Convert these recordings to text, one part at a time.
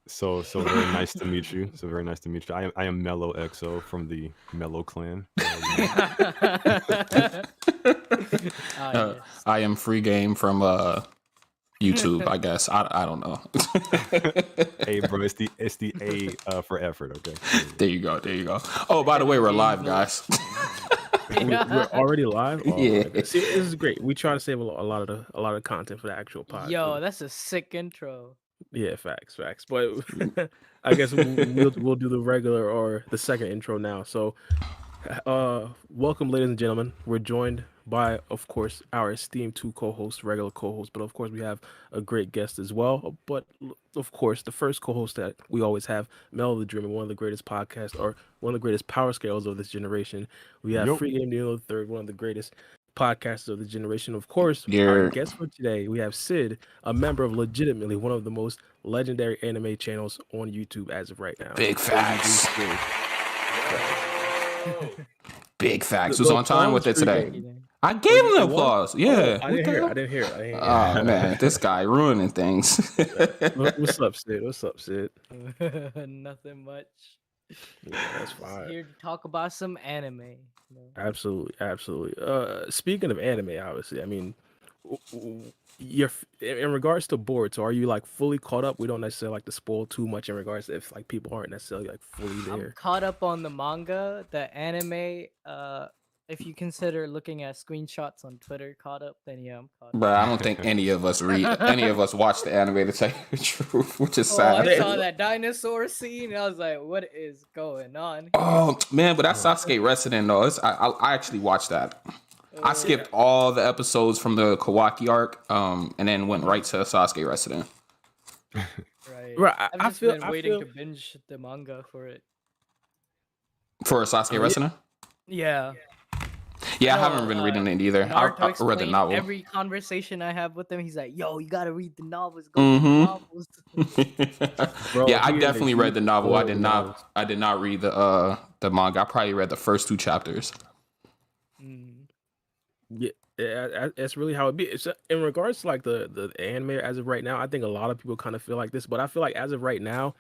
So very nice to meet you. So very nice to meet you. I am Mellow XO from the Mellow Clan. Ah, Uh, yes. I am free game from YouTube, I guess. I don't know. Hey, bro, it's the A for effort. Okay. There you go. There you go. Oh, by the way, we're live, guys. We're already live. Oh Yeah. my god! See, this is great. We try to save a lot of content for the actual pod. Yo, that's a sick intro. Yeah, facts. But I guess we'll do the regular or the second intro now. So, welcome, ladies and gentlemen. We're joined by, of course, our esteemed two co-hosts, regular co-hosts, but of course we have a great guest as well. But of course, the first co-host that we always have, Mel the Dreamer, one of the greatest podcasts or one of the greatest power scales of this generation. We have Yup. Free Game Neo the Third, one of the greatest podcasters of the generation. Of course, our Yeah. guest for today, we have Sid, a member of legitimately one of the most legendary anime channels on YouTube as of right now. Big facts. Big facts. The Who's on time applause with it for today? Game. I gave him the It was? applause. Yeah. I What didn't the hear. hell? I didn't hear. Oh man, this guy ruining things. What's up, Sid? What's up, Sid? Nothing much. Yeah, that's Just fine. here to talk about some anime. you know. Absolutely. Speaking of anime, obviously, I mean, you're in regards to Boruto, are you like fully caught up? We don't necessarily like to spoil too much in regards to if like people aren't necessarily like fully I'm there. caught up on the manga, the anime. If you consider looking at screenshots on Twitter, caught up, then yeah, I'm caught up. But I don't think any of us watch the anime to tell you the truth, which is Oh, sad. I saw that dinosaur scene. And I was like, "What is going on?" here?" Oh man, but that's Sasuke Resident though. I actually watched that. I skipped all the episodes from the Kawaki arc, and then went right to Sasuke Resident. Right. Right, I've I just feel- been I waiting feel- to binge the manga for it. For Sasuke Resident? Yeah. Yeah, I No, haven't been reading it either. Naruto I read the Explained, novel. Every conversation I have with him, he's like, "Yo, you gotta read the novels. Go read the Mhm. novels." Bro, Yeah, I he is definitely a read the huge novel. spoiler of novels. I did not read the manga. I probably read the first 2 chapters. Mm. Yeah, that's really how it be. It's in regards to like the anime as of right now. I think a lot of people kind of feel like this, but I feel like as of right now,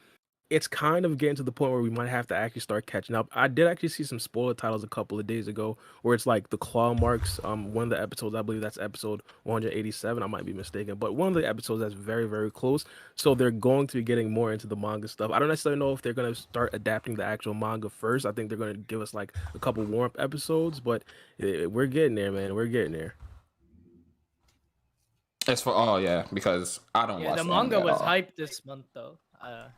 it's kind of getting to the point where we might have to actually start catching up. I did actually see some spoiler titles a couple of days ago where it's like the claw marks. One of the episodes, I believe that's episode 187. I might be mistaken, but one of the episodes that's very, very close. So they're going to be getting more into the manga stuff. I don't necessarily know if they're going to start adapting the actual manga first. I think they're going to give us like a couple warm up episodes, but we're getting there, man. We're getting there. As for because I don't Yeah, watch the anime manga at was all. hyped this month though.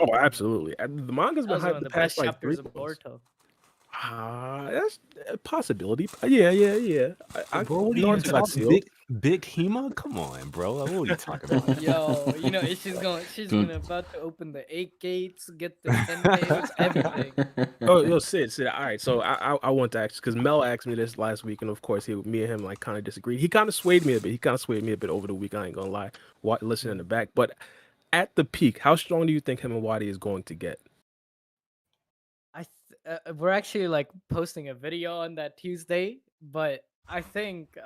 Oh, absolutely. The manga's That been was one hyped of the the best past like 3 chapters of months. Boruto. That's a possibility. Yeah. Bro, what are you Naruto got talking? sealed. Big Hima? Come on, bro. What are you talking about? Yo, she's gonna about to open the 8 gates, get the 10 gates, everything. Oh, yo, Sid. All right, so I want to ask because Mel asked me this last week, and of course, me and him like kind of disagreed. He kind of swayed me a bit. Over the week. I ain't gonna lie. Listen in the back, but at the peak, how strong do you think Himawari is going to get? We're actually like posting a video on that Tuesday, but I think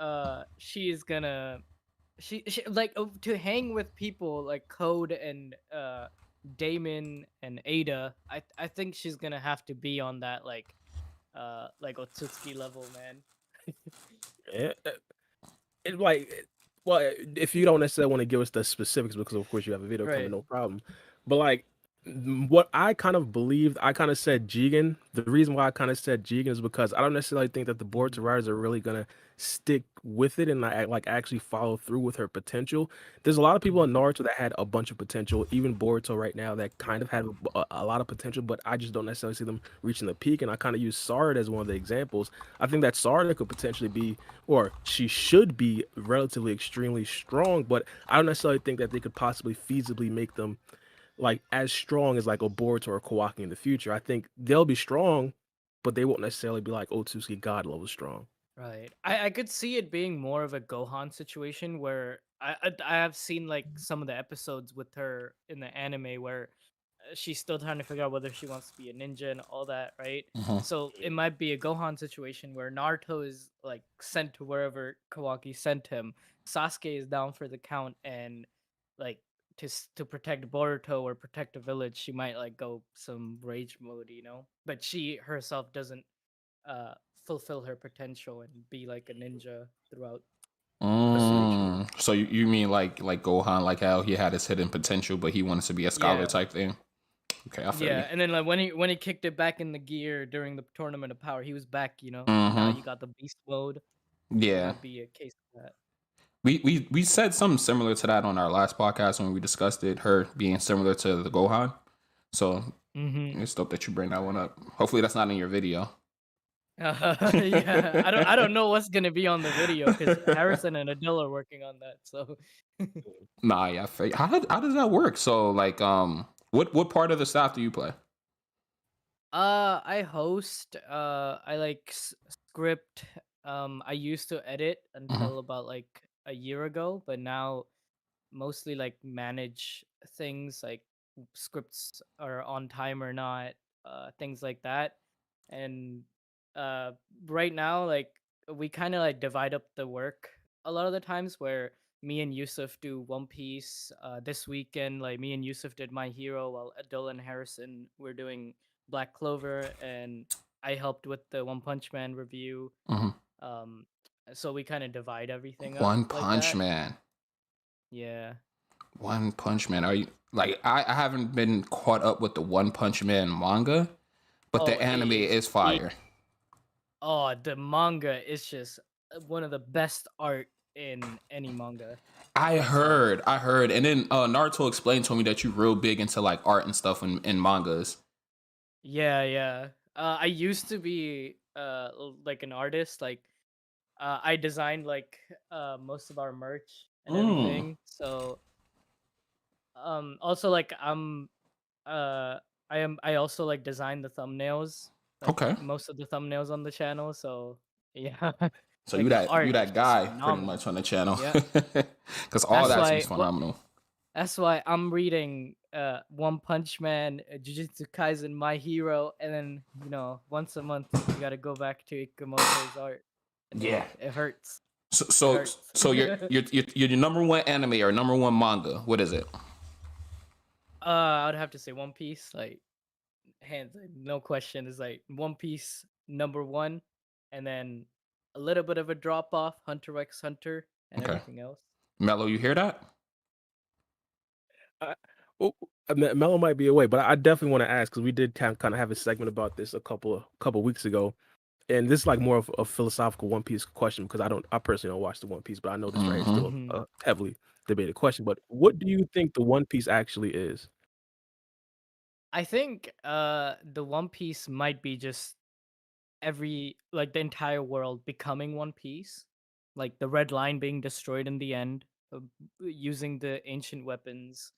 she's gonna she like to hang with people like Code and Damon and Ada. I think she's gonna have to be on that like Otsutsuki level, man. Yeah, well, if you don't necessarily want to give us the specifics, because of course you have a video coming, Right. no problem. But like, what I kind of believed, I kind of said Jigen. The reason why I kind of said Jigen is because I don't necessarily think that the Boruto writers are really gonna stick with it and like actually follow through with her potential. There's a lot of people in Naruto that had a bunch of potential, even Boruto right now that kind of had a lot of potential, but I just don't necessarily see them reaching the peak. And I kind of use Sarada as one of the examples. I think that Sarada could potentially be, or she should be, relatively extremely strong, but I don't necessarily think that they could possibly feasibly make them like as strong as like a Boruto or Kawaki in the future. I think they'll be strong, but they won't necessarily be like Otsutsuki God level strong. Right. I could see it being more of a Gohan situation where I have seen like some of the episodes with her in the anime where she's still trying to figure out whether she wants to be a ninja and all that, right? Mhm. So it might be a Gohan situation where Naruto is like sent to wherever Kawaki sent him. Sasuke is down for the count, and like to protect Boruto or protect the village, she might like go some rage mode, you know. But she herself doesn't uh fulfill her potential and be like a ninja throughout. That's so true. So you mean like Gohan, like how he had his hidden potential, but he wanted to be a scholar Yeah. type thing? Okay, I feel Yeah, you. and then like when he kicked it back in the gear during the tournament of power, he was back, you know. Now Mm-hmm. you got the beast mode. Yeah. Might be a case of that. We said something similar to that on our last podcast when we discussed it, her being similar to the Gohan. So Mm-hmm. it's dope that you bring that one up. Hopefully that's not in your video. Yeah, I don't know what's gonna be on the video because Harrison and Adele are working on that. So, Nah, yeah. How does that work? So like what part of the staff do you play? I host. I like script. I used to edit Mm-hmm. until about like a year ago, but now mostly like manage things like scripts are on time or not, things like that. And uh right now like we kind of like divide up the work a lot of the times where me and Yusuf do One Piece. This weekend like me and Yusuf did My Hero while Adil and Harrison were doing Black Clover, and I helped with the One Punch Man review. Mm-hmm. um so we kind of divide everything up One like Punch that. Man. Yeah. One Punch Man. Are you like I haven't been caught up with the One Punch Man manga, but the Oh, anime is fire. Oh, the manga is just one of the best art in any manga. I It's heard, and then Naruto explained to me that you're real big into like art and stuff in mangas. yeah. I used to be like an artist. Like I designed like most of our merch and everything. So also like uh I also like design the thumbnails, like Okay, most of the thumbnails on the channel. So yeah, so like you the that art is just guy pretty phenomenal. much on the channel, Yeah. because all That's that seems why phenomenal. That's why I'm reading One Punch Man, Jujutsu Kaisen, My Hero, and then once a month you gotta go back to Ikamoto's art. And Yeah. it hurts. So It so hurts. so your number one anime or number one manga? What is it? I would have to say One Piece, like hands, no question, is like One Piece #1, and then a little bit of a drop off, Hunter x Hunter, and Okay, everything else. Mello, you hear that? I, oh, Mello might be away, but I definitely want to ask because we did kind of have a segment about this a couple weeks ago, and this is like more of a philosophical One Piece question because I personally don't watch the One Piece, but I know this right is still Mhm. a heavily debated question. But what do you think the One Piece actually is? I think the One Piece might be just the entire world becoming one piece, like the red line being destroyed in the end, using the ancient weapons,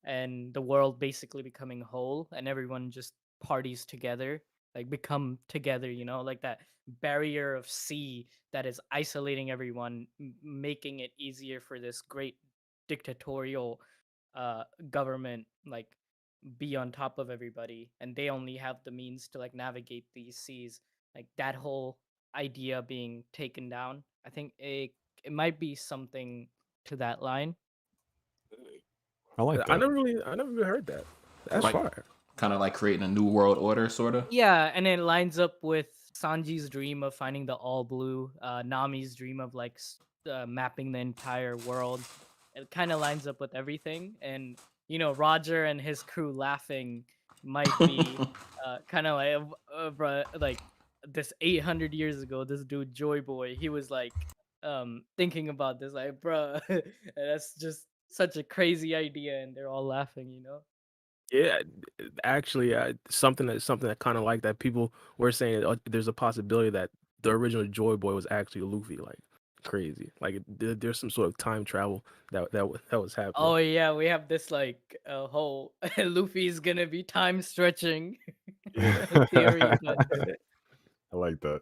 and the world basically becoming whole, and everyone just parties together, like become together, like that barrier of sea that is isolating everyone, making it easier for this great dictatorial government, like be on top of everybody, and they only have the means to like navigate these seas. Like that whole idea being taken down, I think it might be something to that line. I like I that. never really heard that. That's Like fire. kind of like creating a new world order, sort of. Yeah, and it lines up with Sanji's dream of finding the all blue, Nami's dream of like mapping the entire world. It kind of lines up with everything, and Roger and his crew laughing might be kind of like bruh, like this 800 years ago. This dude Joy Boy, he was like thinking about this, like bruh, that's just such a crazy idea, and they're all laughing. Yeah, actually, something that kind of like that. People were saying there's a possibility that the original Joy Boy was actually Luffy. Like crazy. Like there's some sort of time travel that was happening. Oh yeah, we have this like whole Luffy's gonna be time stretching Yeah. theory, but I like that.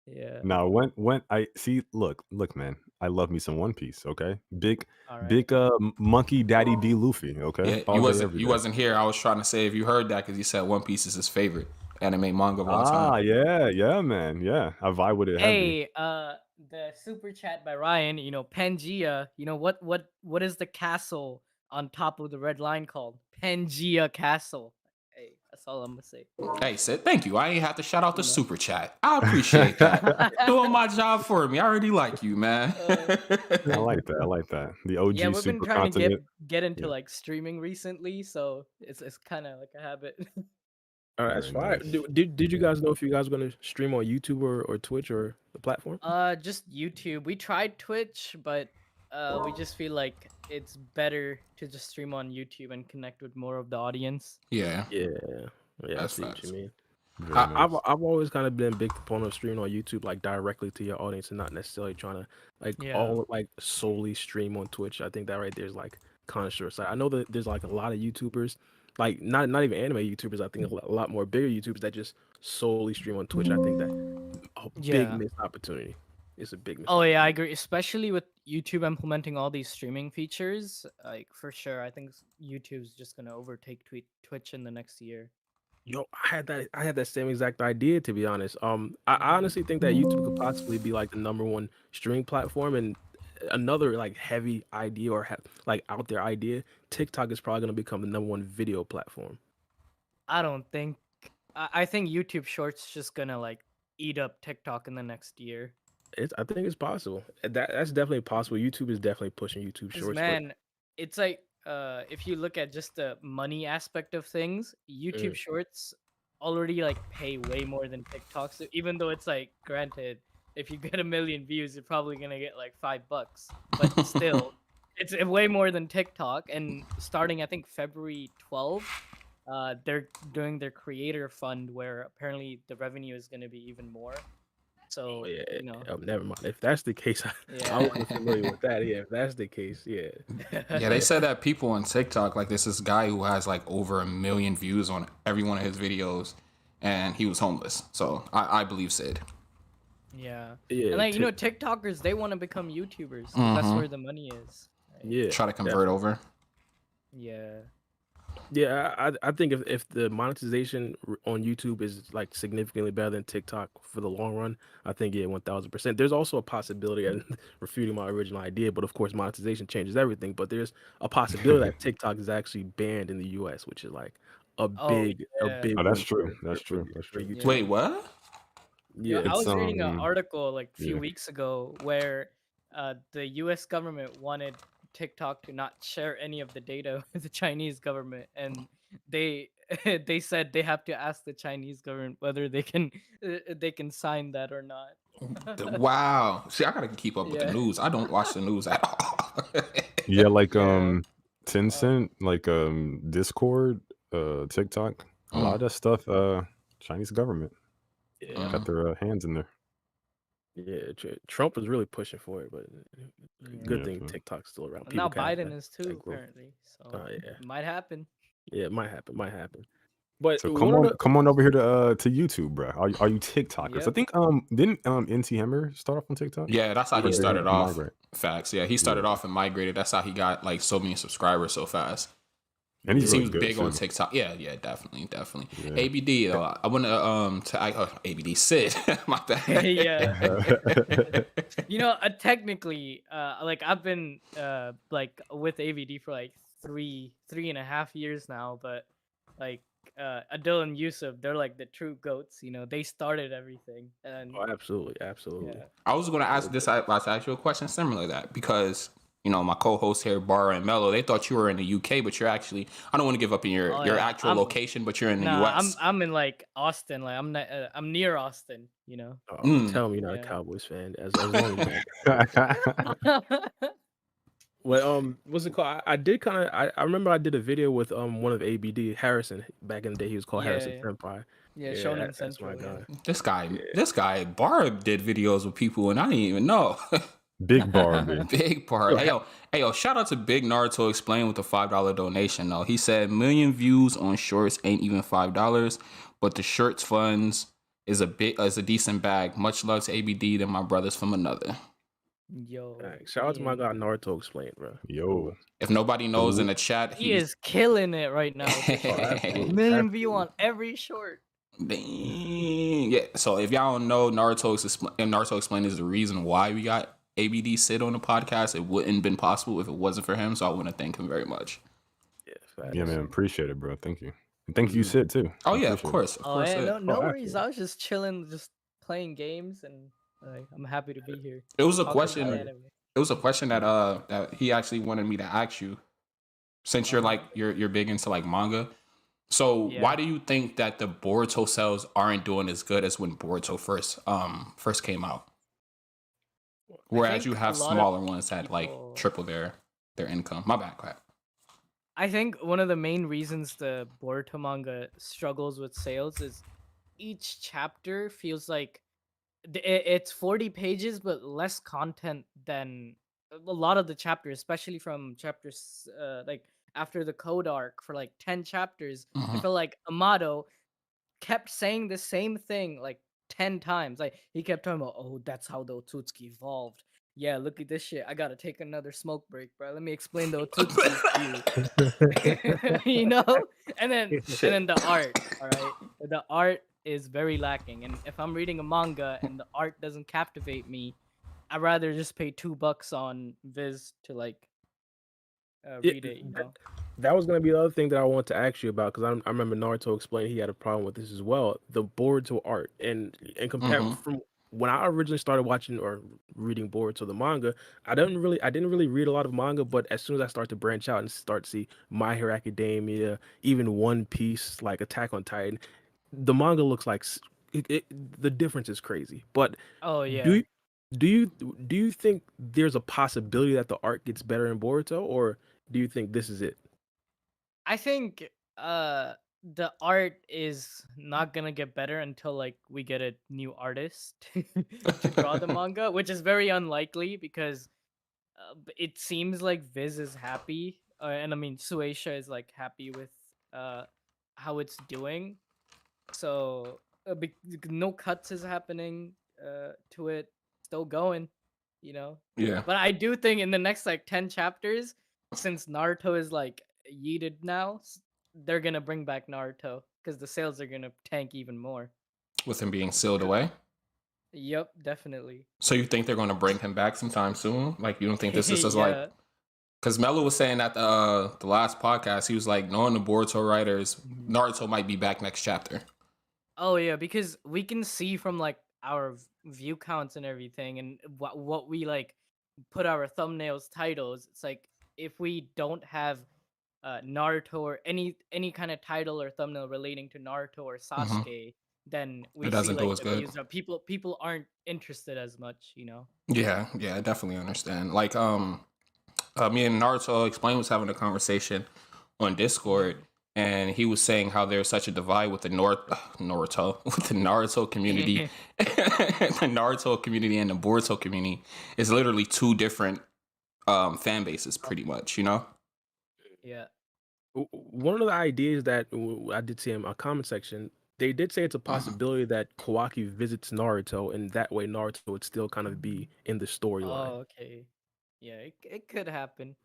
Yeah. Now, when I see, look, man, I love me some One Piece. Okay, All right. big monkey daddy D Luffy. Okay, Yeah, all day every you day. wasn't here. I was trying to say if you heard that because you said One Piece is his favorite anime manga of all time. Yeah, man, yeah. I vibe with it heavy. Hey, the super chat by Ryan. Pangea. What is the castle on top of the red line called? Pangea Castle. Hey, that's all I'm gonna say. Hey, Sid, thank you. I ain't have to shout out the You know. super chat. I appreciate that. Doing my job for me. I already like you, man. I like that. I like that. The OG Yeah, we've been super trying to continent. get into Yeah. like streaming recently, so it's kind of like a habit. All right, that's Very fine. nice. Did you guys know if you guys were gonna stream on YouTube or Twitch or the platform? Just YouTube. We tried Twitch, but we just feel like it's better to just stream on YouTube and connect with more of the audience. Yeah, Yeah, I that's see what facts. you mean. Very I've nice. I've always kind of been a big proponent of streaming on YouTube, like directly to your audience, and not necessarily trying to Yeah. all solely stream on Twitch. I think that right there is like kind of short sighted. I know that there's like a lot of YouTubers, like not even anime YouTubers. I think a lot more bigger YouTubers that just solely stream on Twitch. I think that a big Yeah. missed opportunity. It's a big missed. Oh yeah, I agree. Especially with YouTube implementing all these streaming features, like for sure, I think YouTube's just gonna overtake Twitch in the next year. Yo, I had that same exact idea, to be honest. I honestly think that YouTube could possibly be like the number one streaming platform, and another like heavy idea or like out there idea. TikTok is probably gonna become the number one video platform. I don't think. I think YouTube Shorts just gonna like eat up TikTok in the next year. I think it's possible. That's definitely possible. YouTube is definitely pushing YouTube 'Cause, Shorts. man, it's like if you look at just the money aspect of things, YouTube Mm. Shorts already like pay way more than TikTok. So even though it's like granted, if you get 1 million views, you're probably gonna get like $5, but still, it's way more than TikTok. And starting, I think February 12th, they're doing their creator fund where apparently the revenue is gonna be even more. So yeah, you know, never mind. If that's the case, I yeah. wasn't familiar with that. Yeah, if that's the case, yeah. Yeah, they said that people on TikTok, like there's this guy who has like over 1 million views on every one of his videos, and he was homeless. So I believe Sid. Yeah. Yeah, And like TikTokers, they want to become YouTubers. 'Cause that's where the money is. Right? yeah. Try to convert over. Yeah. Yeah, I think if the monetization on YouTube is like significantly better than TikTok for the long run, I think 1000%. There's also a possibility, and refuting my original idea, but of course monetization changes everything. But there's a possibility that TikTok is actually banned in the U.S., which is like a Oh, big yeah. big. Oh, that's win true. for- That's for- true. for- That's for true. YouTube. Wait, what? Yeah, I Yeah, was reading an um, article like a few yeah. weeks ago where the U.S. government wanted TikTok to not share any of the data with the Chinese government, and they they said they have to ask the Chinese government whether they can sign that or not. Wow. See, I gotta keep up with the Yeah. news. I don't watch the news at all. Yeah, like Yeah. Tencent, like Discord, TikTok, a lot of that stuff, Chinese government yeah, got their hands in there. yeah. Trump was really pushing for it, but good Yeah, thing so- TikTok's still around. And now People kinda Biden is too grow. apparently, so Yeah. it might happen. Yeah, it might happen. Might happen. But So one of the, come on over here to YouTube, bro. Are you TikTokers? I Yep. think didn't NT Hammer start off on TikTok? Yeah, that's how Or he did started off. migrate? Facts. Yeah, he started off and migrated. That's how he got like so many subscribers so fast. And He he's really seems good big on too. TikTok. Yeah, definitely. Yeah. ABD. I want to ABD Sid. My bad. Yeah. Technically, like I've been like with AVD for like three and a half years now, but like Adil and Yusuf, they're like the true goats. They started everything, and oh, absolutely. yeah. I was going to ask this. I was to ask you a question similar to that because my co-hosts here, Bara and Mello, they thought you were in the UK, but you're actually. I don't want to give up in your actual location, but you're in the Nah, US. I'm in like Austin. Like I'm not. I'm near Austin. Tell me you're not a Yeah. Cowboys fan. As long as what's it called? I did kind of. I remember I did a video with one of ABD Harrison back in the day. He was called Harrison Yeah. Senpai. Yeah, Yeah, Shonen that's my Central. guy. This guy, Bara did videos with people, and I didn't even know. Big Barbie. Big part. Hey yo, shout out to Big Naruto Explained with the $5 donation though. He said 1 million views on shorts ain't even $5, but the shirts funds is a decent bag. Much love to ABD than my brothers from another. Yo, Shout out to my Ian. guy Naruto Explained, bro. Yo, If nobody knows in the chat, He is killing it right now. absolutely. Million view on every short. Dang. Yeah. So if y'all don't know, Naruto Explained is the reason why we got ABD Sid on the podcast. It wouldn't have been possible if it wasn't for him. So I want to thank him very much. yeah, man, appreciate it, bro. Thank you, and thank you, Sid, too. Oh I yeah, of appreciate it. course. Of Oh course. yeah, Yeah. no worries. absolutely. I was just chilling, just playing games, and I'm happy to be here. It was a Talking about question. anime. It was a question that he actually wanted me to ask you. Since you're like you're big into like manga. So Yeah. why do you think that the Boruto sales aren't doing as good as when Boruto first came out? Whereas you think have a lot of smaller ones that like people- triple their income. My bad, crap. I think one of the main reasons the Boruto manga struggles with sales is each chapter feels like it's 40 pages, but less content than a lot of the chapters, especially from chapters like after the code arc for like 10 chapters. I Mhm. feel like Amado kept saying the same thing like 10 times. Like he kept talking about, oh, that's how the Otsutsuki evolved. Yeah, look at this shit. I gotta take another smoke break, bro. Let me explain the Otsutsuki to you. You know? And then the art, all right? The art is very lacking. And if I'm reading a manga and the art doesn't captivate me, I'd rather just pay $2 on Viz to like read it, you know? That was gonna be the other thing that I wanted to ask you about, because I remember Naruto explained he had a problem with this as well. The Boruto art and compare from when I originally started watching or reading Boruto the manga, I didn't really read a lot of manga, but as soon as I start to branch out and start to see My Hero Academia, even One Piece, like Attack on Titan, the manga looks like the difference is crazy. But Oh yeah. do you think there's a possibility that the art gets better in Boruto, or do you think this is it? I think the art is not gonna get better until like we get a new artist to draw the manga, which is very unlikely because it seems like Viz is happy, and I mean Sueisha is like happy with how it's doing. So no cuts is happening to it, still going, you know. Yeah. But I do think in the next like 10 chapters, since Naruto is like yeeted now, they're gonna bring back Naruto because the sales are gonna tank even more. With him being sealed away. Yep, definitely. So you think they're going to bring him back sometime soon? Like you don't think this is just like? Yeah. Because Mello was saying at the last podcast, he was like, knowing the Boruto writers, Naruto might be back next chapter. Oh yeah, because we can see from like our view counts and everything, and what we like put our thumbnails titles. It's like if we don't have Naruto or any kind of title or thumbnail relating to Naruto or Sasuke, then we It doesn't see do like as the good. views are people aren't interested as much, you know. Yeah, I definitely understand. Like, me and Naruto Explained was having a conversation on Discord, and he was saying how there's such a divide with the Naruto with the Naruto community, the Naruto community and the Boruto community. It's literally two different fan bases, pretty much. You know? Yeah. One of the ideas that I did see in my comment section, they did say it's a possibility that Kawaki visits Naruto, and that way Naruto would still kind of be in the storyline. Oh, okay. Yeah, it could happen.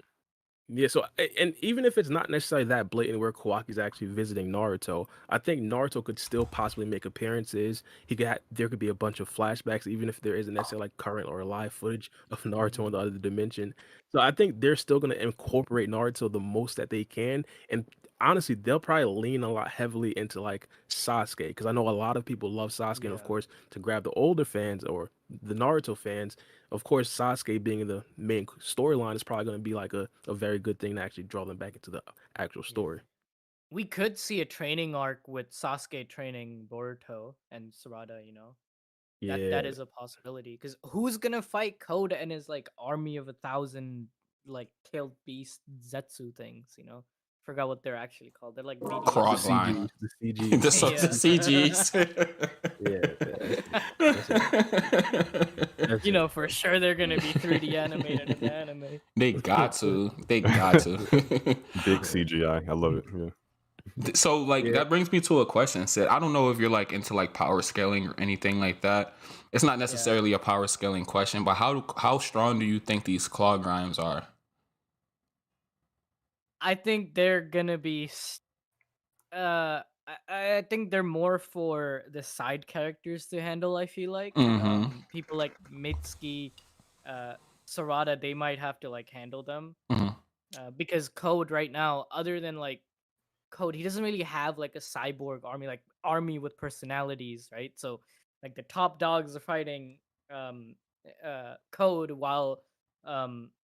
Yeah, so and even if it's not necessarily that blatant where Kawaki's actually visiting Naruto, I think Naruto could still possibly make appearances. There could be a bunch of flashbacks, even if there isn't necessarily like current or live footage of Naruto in the other dimension. So I think they're still gonna incorporate Naruto the most that they can, and honestly, they'll probably lean a lot heavily into like Sasuke, because I know a lot of people love Sasuke, and of Yeah. course, to grab the older fans or the Naruto fans, of course, Sasuke being the main storyline is probably going to be like a very good thing to actually draw them back into the actual story. We could see a training arc with Sasuke training Boruto and Sarada, you know. That is a possibility, because who's gonna fight Code and his like army of 1,000 like killed beast Zetsu things, you know? Forgot what they're actually called. They're like BDS. Crog line. The CG. The CGs. You know, for sure they're gonna be 3D animated in the anime. They got to. They got to. big CGI. I love it. Yeah. So like Yeah. that brings me to a question, Sid. I don't know if you're like into like power scaling or anything like that. It's not necessarily a power scaling question, but how strong do you think these claw grimes are? I think they're gonna be I think they're more for the side characters to handle. I feel like Mm-hmm. people like Mitsuki, uh, Sarada, they might have to like handle them Mm-hmm. because Code right now, other than like Code, he doesn't really have like a cyborg army, like army with personalities, right? So like the top dogs are fighting um Code, while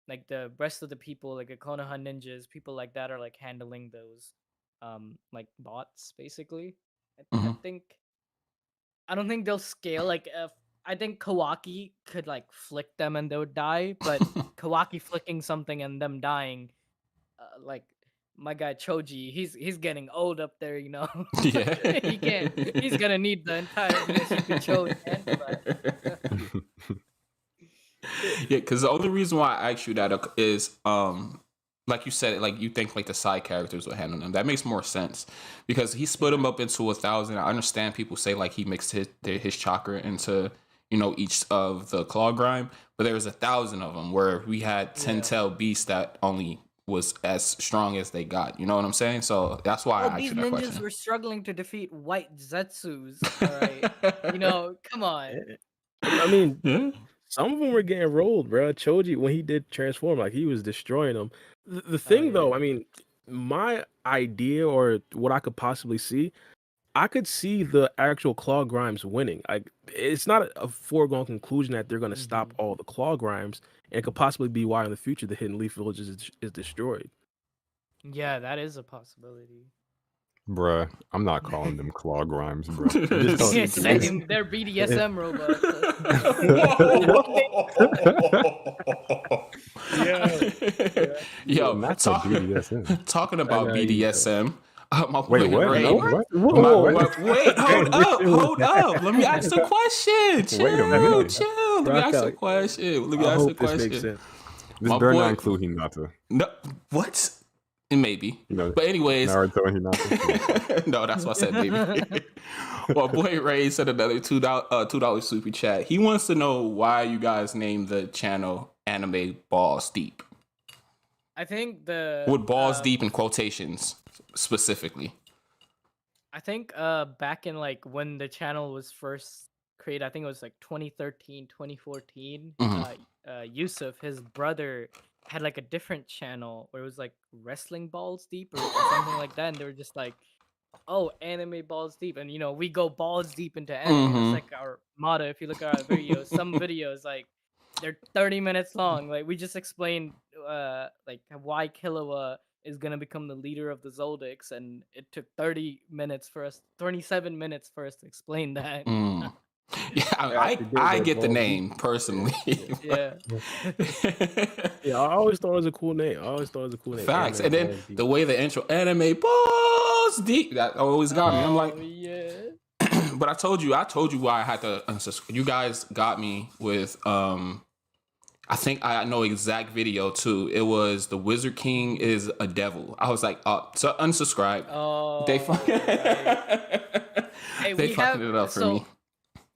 like the rest of the people, like the Konoha ninjas, people like that, are like handling those like bots basically. I Mm-hmm. think I don't think they'll scale like I think Kawaki could like flick them and they would die, but Kawaki flicking something and them dying, like my guy Choji, he's getting old up there, you know. Yeah. He can't. He's gonna need the entire Mississippi Cho to handle that. Yeah, because the only reason why I asked you that is like you said, like you think like the side characters will handle them. That makes more sense because he split them up into 1,000. I understand people say like he mixed his chakra into each of the claw grime, but there was 1,000 of them where we had 10 tail beasts that only was as strong as they got. You know what I'm saying? So that's why I asked These you that ninjas question. were struggling to defeat white Zetsus. All right, come on. I mean, Yeah. some of them were getting rolled, bro. Choji, when he did transform, like he was destroying them. The thing, though, I mean, my idea or what I could possibly see, I could see the actual claw grimes winning. Like, it's not a foregone conclusion that they're going to stop all the claw grimes, and it could possibly be why in the future the Hidden Leaf Village is destroyed. Yeah, that is a possibility. Bruh, I'm not calling them claw grimes, bro. Yeah, same. They're BDSM robots. Yo, Not the BDSM. talking about I know you BDSM. My Wait, boy what? Ray. No, what? Wait, hold up. Let me ask the question. Chill, Wait a minute. chill. Let me ask the question. I hope this makes sense. This My better boy- not include Hinata. No, what? Maybe. No, But anyways, Naruto and Hinata. no, that's what I said, maybe. Well, boy Ray said another $2 super chat. He wants to know why you guys named the channel Anime Balls Deep. I think With balls deep in quotations specifically. I think back in like when the channel was first created, I think it was like 2013, 2014. Yusuf, his brother, had like a different channel where it was like wrestling balls deep or something like that, and they were just like, oh, anime balls deep, and we go balls deep into anime. It's like our motto. If you look at our videos, some videos like they're 30 minutes long. Like we just explained like why Killua is gonna become the leader of the Zoldycks, and it took 27 minutes for us to explain that. Yeah, I get the name personally. Yeah. Yeah, I always thought it was a cool name. Facts. And Anime then Balls Deep. the way the intro anime balls deep, that always got me. I'm like, yeah. but I told you why I had to unsubscribe. You guys got me with I think I know exact video too. It was the Wizard King is a devil. I was like, so unsubscribe. Oh, They fucking Hey, they we fucking have it up for me.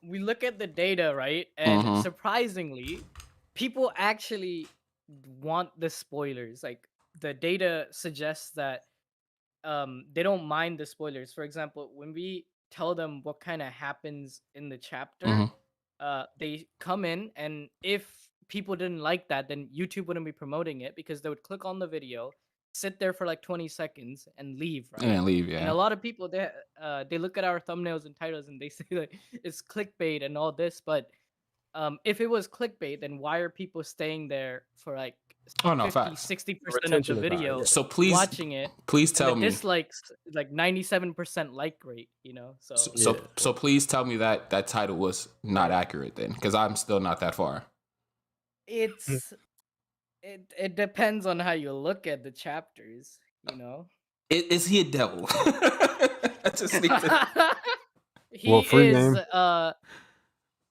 we look at the data, right? And surprisingly, people actually want the spoilers. Like the data suggests that they don't mind the spoilers. For example, when we tell them what kind of happens in the chapter, they come in, and if people didn't like that, then YouTube wouldn't be promoting it because they would click on the video, sit there for like 20 seconds and leave, right? And leave, And a lot of people they look at our thumbnails and titles and they say like it's clickbait and all this, but if it was clickbait, then why are people staying there for like 60% of Retention the is high, video yeah. So please watching it? Please And tell the me. dislikes like 97% like rate, So please tell me that that title was not accurate then, because I'm still not that far. it depends on how you look at the chapters, Is he a devil? I just need to...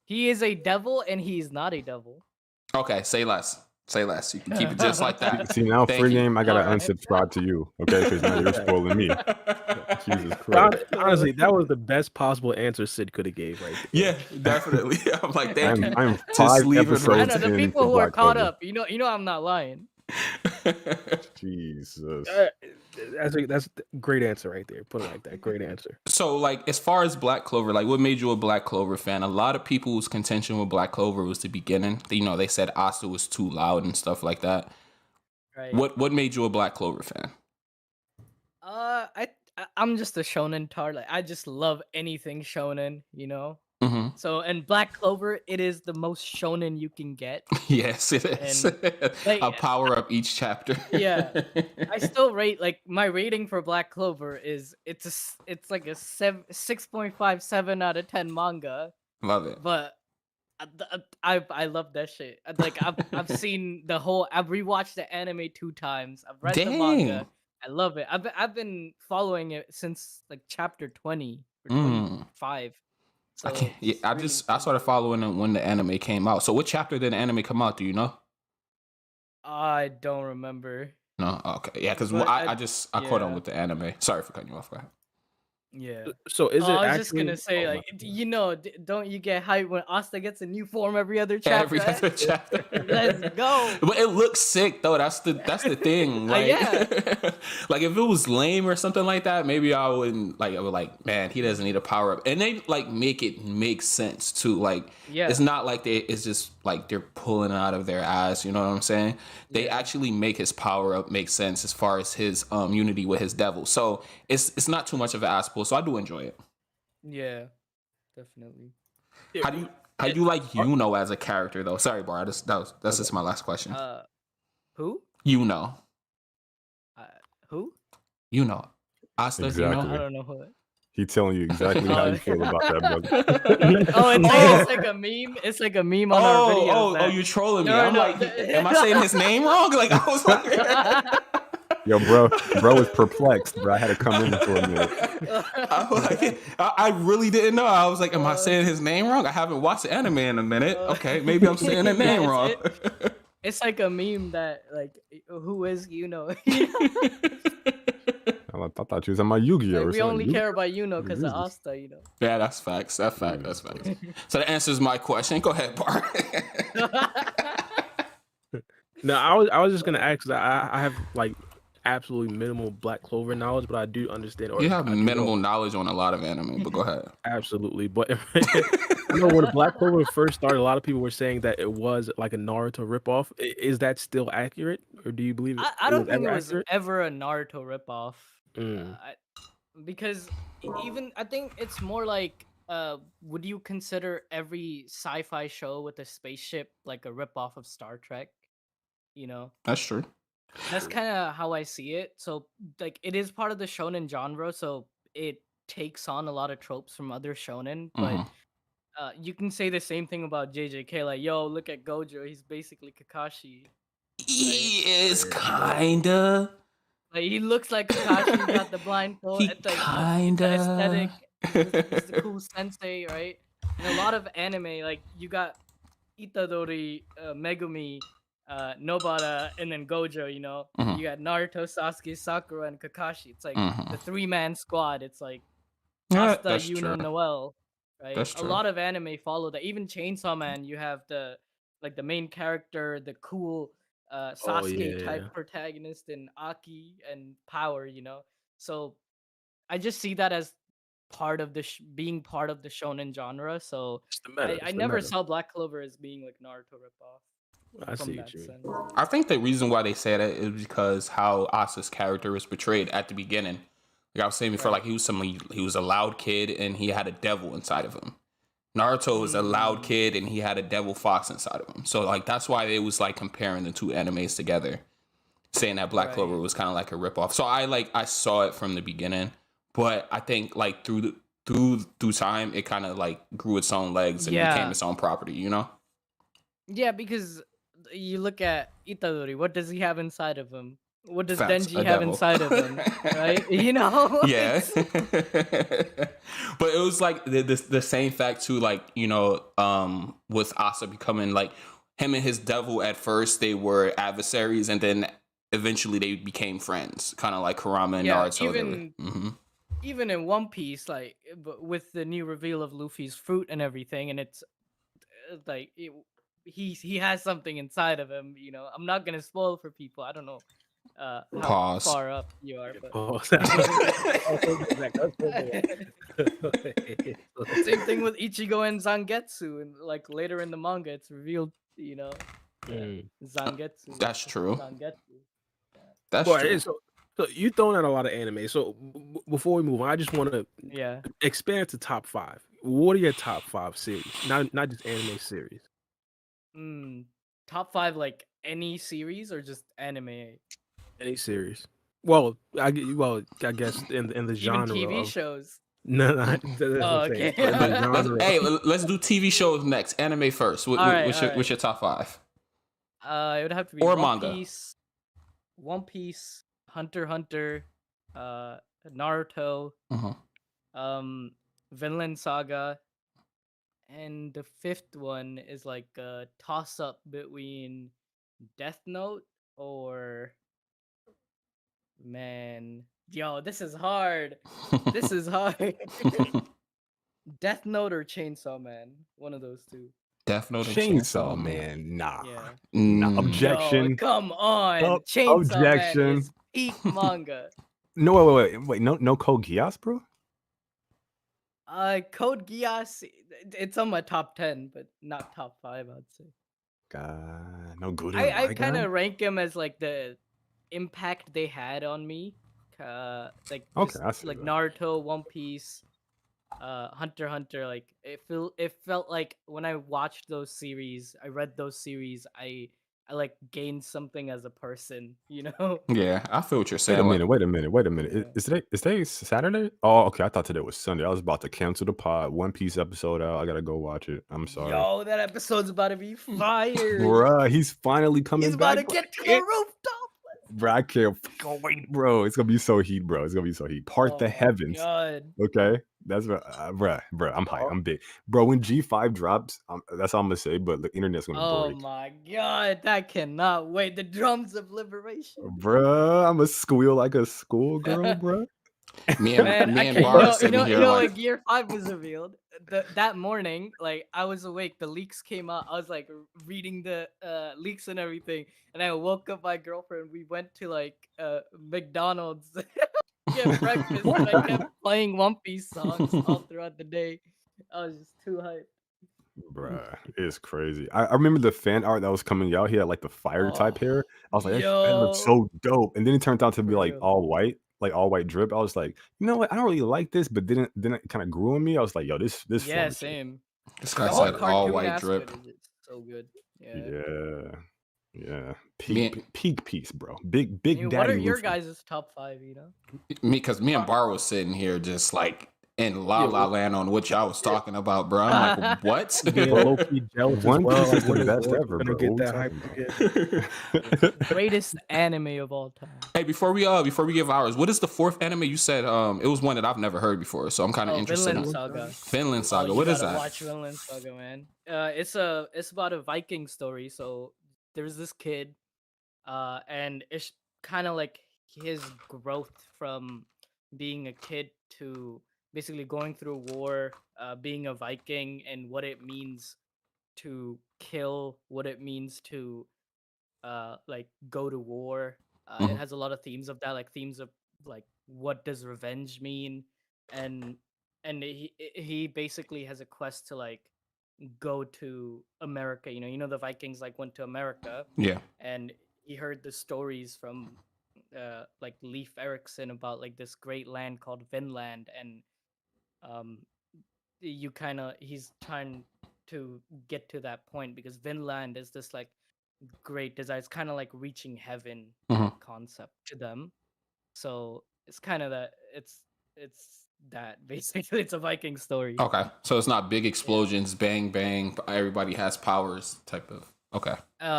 He is a devil and he's not a devil. Okay, say less. Say less. You can keep it just like that. See now, Thank free you. game, I gotta Alright. unsubscribe to you, okay? Because now you're spoiling me. Jesus Christ. Honestly, that was the best possible answer Sid could have gave right there. Yeah, definitely. I'm like, thank you. I'm Just 5 leave it I right episodes know the in people to who are Black caught Clover. up. I'm not lying. Jesus. That's a great answer right there. Put it like that. Great answer. So, like, as far as Black Clover, like, what made you a Black Clover fan? A lot of people's contention with Black Clover was the beginning. You know, they said Asta was too loud and stuff like that. Right. What made you a Black Clover fan? I'm just a shonen tard. Like I just love anything shonen, Mm-hmm. So and Black Clover, it is the most shonen you can get. Yes, it is. And, like, I'll power up each chapter. Yeah. I still rate like my rating for Black Clover is it's like a 6.57 out of 10 manga. Love it. But I love that shit. Like I've seen I've rewatched the anime 2 times. I've read the manga. I love it. I've been following it since like chapter 20 or 25. So I started following it when the anime came out. So what chapter did the anime come out? Do you know? I don't remember. No, okay, yeah, because But I caught on yeah. with the anime. Sorry for cutting you off. Go ahead. Yeah. So is it I was actually, just gonna say, oh, like, don't you get hyped when Asta gets a new form every other chapter? Every other chapter. Let's go. But it looks sick though. That's the thing. Like, Yeah. like if it was lame or something like that, maybe I wouldn't like. I would like, man, he doesn't need a power up, and they like make it make sense too. Like, Yeah. it's not like it's just like they're pulling it out of their ass. You know what I'm saying? They actually make his power up make sense as far as his unity with his devil. So it's not too much of an ass pull. So I do enjoy it. Yeah, definitely. How do you like Yuno as a character though? Sorry, Bar. That's just my last question. Who? Yuno. Who? Yuno. Asta, Exactly. Yuno. I don't know who. He telling you exactly how you feel about that, brother. It's like a meme. It's like a meme on our videos. You're trolling me. No, I'm no. like, am I saying his name wrong? Like, I was like, Yo, bro was perplexed, bro. I had to come in for a minute. I really didn't know. I was like, am I saying his name wrong? I haven't watched the anime in a minute. Okay, maybe I'm saying the name wrong. It's like a meme that like, who is I thought you was on my Yu-Gi-Oh Like, or we something. only care about because of Asta, Yeah, that's facts. That's facts. So that answers my question. Go ahead, Bar. No, I was just gonna ask that I have like absolutely minimal Black Clover knowledge, but I do understand. You have minimal knowledge on a lot of anime, but go ahead. Absolutely, but when Black Clover first started, a lot of people were saying that it was like a Naruto ripoff. Is that still accurate, or do you believe it? I don't think it was accurate? ever a Naruto ripoff. Because even I think it's more like, would you consider every sci-fi show with a spaceship like a ripoff of Star Trek? That's true. That's kind of how I see it. So like it is part of the shonen genre, so it takes on a lot of tropes from other shonen, but you can say the same thing about JJK. Like, yo, look at Gojo. He's basically Kakashi. He is kinda. Like he looks like Kakashi. Got the blindfold. He It's like kinda. the aesthetic. He's the cool sensei, right? And a lot of anime, like you got Itadori, Megumi, Nobara, and then Gojo. You got Naruto, Sasuke, Sakura, and Kakashi. It's like the 3-man squad. It's like Asta, That's Yuno, true. Noel. Right? That's A true. lot of anime follow that. Even Chainsaw Man, you have the main character, the cool Sasuke type protagonist, and Aki and Power. So I just see that as part of the being part of the shonen genre. So I never saw Black Clover as being like Naruto ripoff. I from see that what you mean. sense. I think the reason why they say that is because how Asa's character was portrayed at the beginning. Like I was saying before, like he was a loud kid and he had a devil inside of him. Naruto was a loud kid and he had a devil fox inside of him. So like that's why they was like comparing the two animes together, saying that Black Clover was kind of like a ripoff. So I saw it from the beginning, but I think like through time it kind of like grew its own legs and became its own property. Yeah, because you look at Itadori. What does he have inside of him? What does Facts, Denji a have devil. inside of him? Right? Yeah. But it was like the same fact too, like, with Asa becoming like him and his devil at first, they were adversaries and then eventually they became friends, kind of like Kurama and Naruto. even in One Piece, like with the new reveal of Luffy's fruit and everything, and it's like he has something inside of him. You know, I'm not gonna spoil for people. I don't know how Pause. far up you are, but Oh, same thing with Ichigo and Zangetsu, and like later in the manga, it's revealed. You know, Zangetsu. That's true. Zangetsu. That's Boy, true. so you throwing out a lot of anime. So before we move on, I just want to Yeah. expand to top 5. What are your top 5 series? Not just anime series. Top 5 like any series or just anime? Any series. Well, I guess in the Even genre TV of shows. no, that's what Oh, I'm saying. okay. In the genre Hey, of- let's do TV shows next. Anime first. What's your top 5? It would have to be Or One manga. Piece, One Piece, Hunter x Hunter, Naruto, Vinland Saga, and the 5th one is like a toss up between Death Note or man, yo, this is hard. This is hard. Death Note or Chainsaw Man, one of those two. Death Note and Chainsaw Man, nah. Nah. Mm. Objection. Yo, come on, Oh, Chainsaw Man objection. is peak manga. No, wait. No Code Geass, bro. Code Geass, it's on my top 10, but not top 5, I'd say. God, no good. I kind of rank them as like the impact they had on me. Like Okay, just I see like that. Naruto, One Piece, Hunter x Hunter. Like it felt like when I watched those series, I read those series, I like gained something as a person, you know? Yeah, I feel what you're Wait saying. a minute. Yeah. Is today Saturday? Oh, okay. I thought today was Sunday. I was about to cancel the pod. One Piece episode out. I gotta go watch it. I'm sorry. Yo, that episode's about to be fire. Bruh, he's finally coming He's back. about to get to the rooftop. Bro, I can't fucking wait, bro. It's gonna be so heat, bro. It's gonna be so heat. Part the Oh my heavens. God. Okay, that's what, bruh. I'm hyped. I'm big, bro. When G5 drops, that's all I'm gonna say. But the internet's gonna Oh break, my God, I cannot wait. The drums of liberation. bruh. I'm a squeal like a schoolgirl, bruh. Me Man, I and can't. Bar are sitting here like, when Gear 5 was revealed, that morning, like I was awake. The leaks came out. I was like reading the leaks and everything, and I woke up my girlfriend. We went to like McDonald's to get breakfast, and I kept playing One Piece songs all throughout the day. I was just too hyped. Bruh, it's crazy. I remember the fan art that was coming out. He had like the fire type hair. I was like, that looks so dope. And then it turned out to be For like real. all white drip. I was like, you know what? I don't really like this, but then it kind of grew on me. I was like, yo, this Yeah, fun shit. same. this The guy's whole like all cartoon white aspect drip. is so good. Yeah. Me- Peak piece, bro. Big I mean, daddy. what are your Luffy. guys' top 5? You know. Because me and Bar was sitting here just like in La La Land on what y'all was talking about, bro. I'm like, what? being low-key jealous One as well. Piece is Like, the when best Boruto ever, gonna bro. get What we that hype talking again? Greatest anime of all time. Hey, before we give ours, what is the 4th anime you said? It was one that I've never heard before, so I'm kind of interested. Vinland in Saga. Vinland Saga. You What is gotta that? watch Vinland Saga, man. It's about a Viking story. So there's this kid, and it's kind of like his growth from being a kid to basically going through war, being a Viking, and what it means to kill, what it means to like go to war. It has a lot of themes of that, like themes of like what does revenge mean, and he basically has a quest to like go to America. You know the Vikings like went to America, Yeah. and he heard the stories from like Leif Erikson about like this great land called Vinland, and he's trying to get to that point because Vinland is this like great design. It's kind of like reaching heaven concept to them. So it's kind of that. It's that basically. It's a Viking story. Okay, so it's not big explosions, bang bang. Everybody has powers type of. Okay.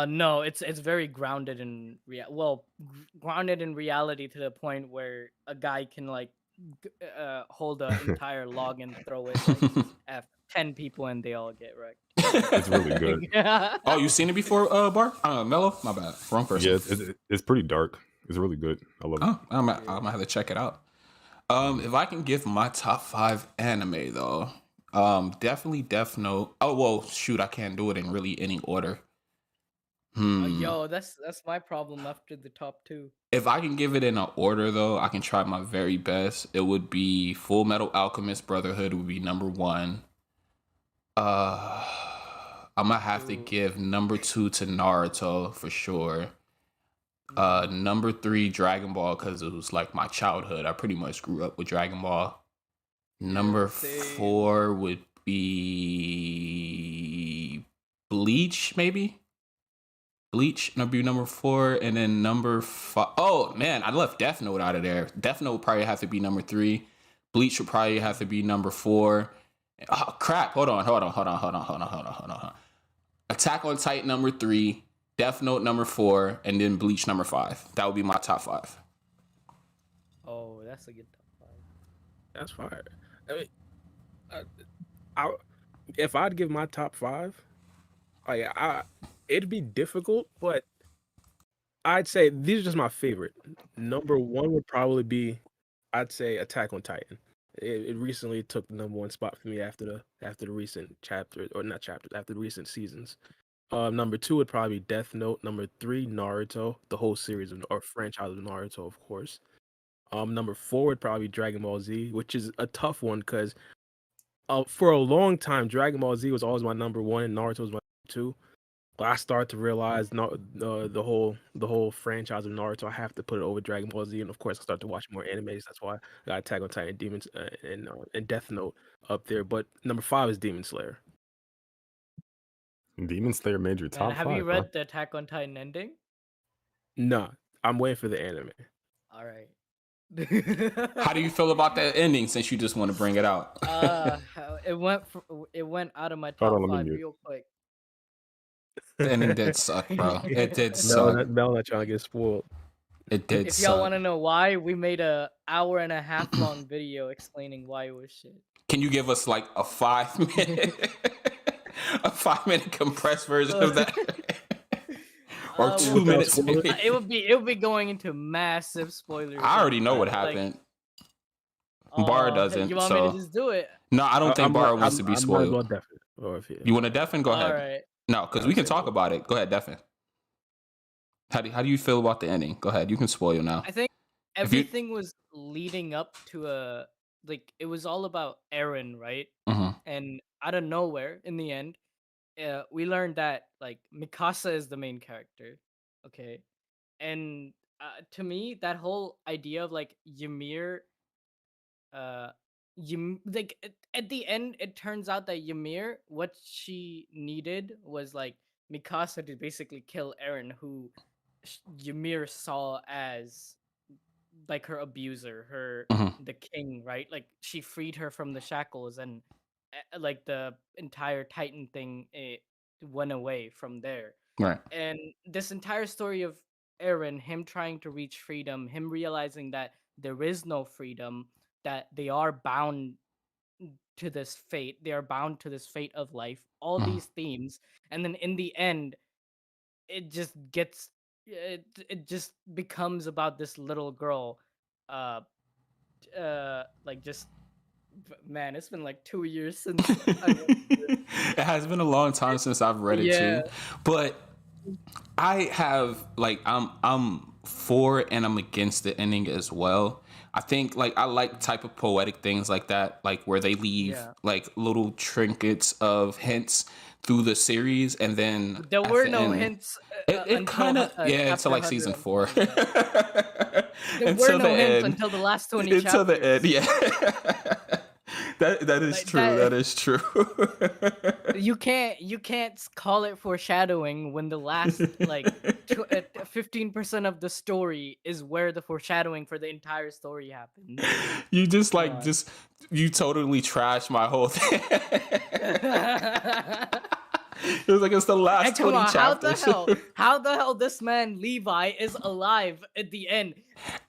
No, it's very grounded in grounded in reality to the point where a guy can like hold an entire log and throw it like, at 10 people and they all get wrecked. It's really good. Oh, you seen it before, Bar? Mello? My bad. Wrong person. Yeah, it's pretty dark. It's really good. I love it. Oh, I might have to check it out. If I can give my top 5 anime though, definitely Death Note. Oh well, shoot, I can't do it in really any order. Yo, that's my problem after the top two. If I can give it in an order though, I can try my very best. It would be Full Metal Alchemist Brotherhood would be number 1. Uh, I'm gonna have to give number 2 to Naruto for sure. Number 3 Dragon Ball because it was like my childhood. I pretty much grew up with Dragon Ball. Number 4 would be Bleach, maybe. Bleach number 4, and then number 5. Oh man, I left Death Note out of there. Death Note would probably have to be number 3. Bleach would probably have to be number 4. Oh crap! Hold on. Attack on Titan number 3, Death Note number 4, and then Bleach number 5. That would be my top 5. Oh, that's a good top 5. That's fire. I mean, if I'd give my top 5, it'd be difficult, but I'd say these are just my favorite. Number 1 would probably be, I'd say, Attack on Titan. It recently took the number 1 spot for me after the recent chapters, or not chapters, after the recent seasons. Number 2 would probably be Death Note. Number 3, Naruto, the whole series or franchise of Naruto, of course. Number 4 would probably be Dragon Ball Z, which is a tough one because for a long time, Dragon Ball Z was always my number 1 and Naruto was my number 2. But I started to realize the whole franchise of Naruto, I have to put it over Dragon Ball Z, and of course I started to watch more animes. That's why I got Attack on Titan, Demons, and Death Note up there. But number 5 is Demon Slayer. Demon Slayer made your top 5. Have you read the Attack on Titan ending? Nah, I'm waiting for the anime. All right. How do you feel about that ending? Since you just want to bring it out. It went out of my top 5 real quick. The ending did suck, bro. It did suck. Mel not trying to get spoiled. It did. If y'all want to know why, we made a 1.5 hour long video explaining why it was shit. Can you give us like a 5-minute, a 5-minute compressed version of that, or 2 minutes? It would be going into massive spoilers. I already know what happened. Bar doesn't. You want me to just do it? No, I don't think Bar wants to be spoiled. You want to deafen? Go ahead. All right. No, because we can talk about it. Go ahead, deafen. How do you feel about the ending? Go ahead. You can spoil now. I think everything was leading up to it was all about Eren, right? And out of nowhere, in the end, we learned that like Mikasa is the main character. Okay. And to me, that whole idea of like Ymir, at the end, it turns out that Ymir, what she needed was like Mikasa to basically kill Eren, who Ymir saw as like her abuser, the king, right? Like she freed her from the shackles, and like the entire Titan thing, it went away from there. Right. And this entire story of Eren, him trying to reach freedom, him realizing that there is no freedom, that they are bound to this fate, they are bound to this fate of life, all these themes, and then in the end, it just gets, it just becomes about this little girl, like just, man, it's been like 2 years since it has been a long time since I've read it too, but I have like I'm for and I'm against the ending as well. I think like I like type of poetic things like that, like where they leave like little trinkets of hints through the series, and then there were no hints. It kind of until like season 4. There were no hints until the last 20 chapters. Until the end, yeah. That is true. That is true. You can't call it foreshadowing when the last like 15% of the story is where the foreshadowing for the entire story happened. You just like you totally trashed my whole thing. It was like it's the last 20 chapters. How the hell this man Levi is alive at the end?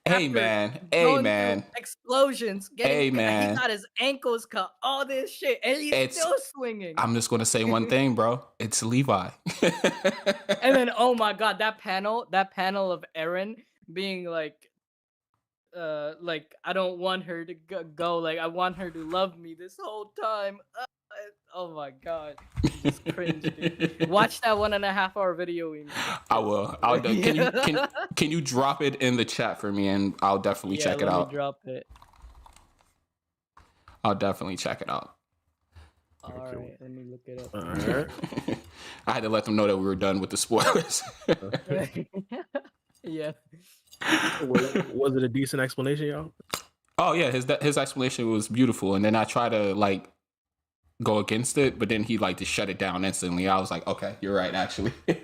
Hey man, explosions. He got his ankles cut. All this shit, and he's still swinging. I'm just gonna say one thing, bro. It's Levi. And then, oh my god, that panel of Eren being like, like I don't want her to go. Like I want her to love me this whole time. Oh my god, just cringe, dude. Watch that 1.5 hour video. I will. Can you drop it in the chat for me, and I'll definitely check it let out. me drop it. I'll definitely check it out. All right, let me look it up. All right. I had to let them know that we were done with the spoilers. Yeah. Was it a decent explanation, y'all? Oh yeah, his explanation was beautiful, and then I tried to like go against it, but then he like just shut it down instantly. I was like, okay, you're right, actually. Yeah,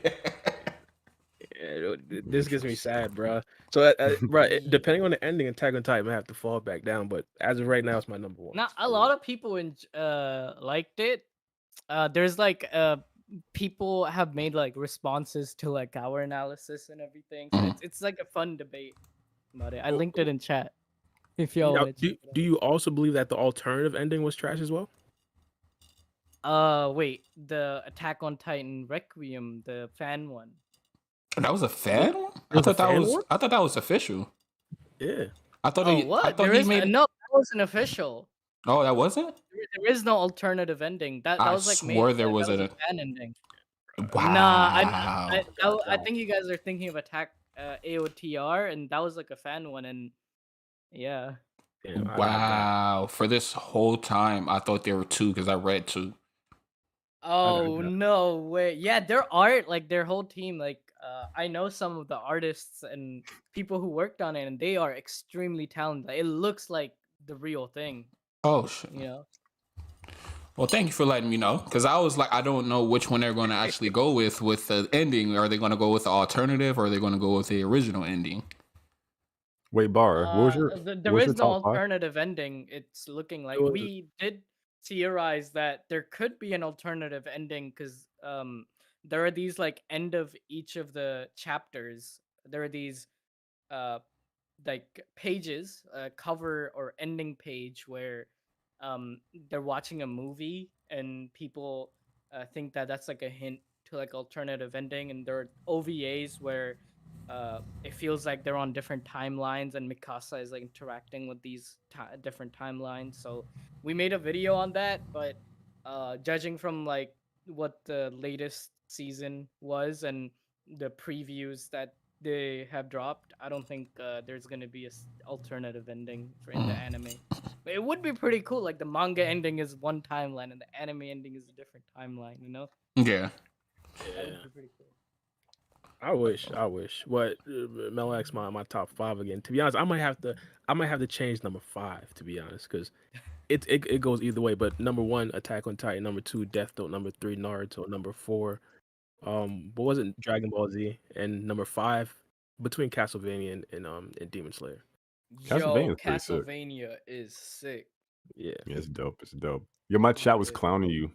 this gets me sad, bro. So, bro, depending on the ending, Attack on Titan might have to fall back down. But as of right now, it's my number one. Now a lot of people liked it. There's like people have made like responses to like our analysis and everything. So it's like a fun debate about it. I linked it in chat. If y'all want to do you also believe that the alternative ending was trash as well? Wait, the Attack on Titan Requiem, the fan one. That was a fan one? I thought that was official. Yeah. I thought he made no, that wasn't official. Oh, that wasn't? There is no alternative ending. That was like swore there was a fan ending. Wow. Nah, I think you guys are thinking of Attack AOTR, and that was like a fan one, and yeah. Wow. For this whole time, I thought there were two because I read two. Oh no way! Yeah, their art, like their whole team, like I know some of the artists and people who worked on it, and they are extremely talented. It looks like the real thing. Oh shit! You know. Well, thank you for letting me know, because I was like, I don't know which one they're going to actually go with the ending. Are they going to go with the alternative, or are they going to go with the original ending? Wait, Bar, what was your? There is no alternative ending. It's looking like we did theorize that there could be an alternative ending because there are these like end of each of the chapters. There are these like pages, cover or ending page where they're watching a movie and people think that that's like a hint to like alternative ending, and there are OVAs where it feels like they're on different timelines and Mikasa is like interacting with these different timelines. So we made a video on that, but judging from like what the latest season was and the previews that they have dropped, I don't think there's gonna be a alternative ending in the anime. But it would be pretty cool. Like the manga ending is one timeline and the anime ending is a different timeline. You know? Yeah. That would be pretty cool. I wish. What Melax my top 5 again. To be honest, I might have to change number 5. To be honest, because it goes either way. But number 1, Attack on Titan. Number 2, Death Note. Number 3, Naruto. Number 4, what was it? Dragon Ball Z. And number 5, between Castlevania and Demon Slayer. Castlevania is sick. Yeah, it's dope. It's dope. Yo, my chat was clowning you.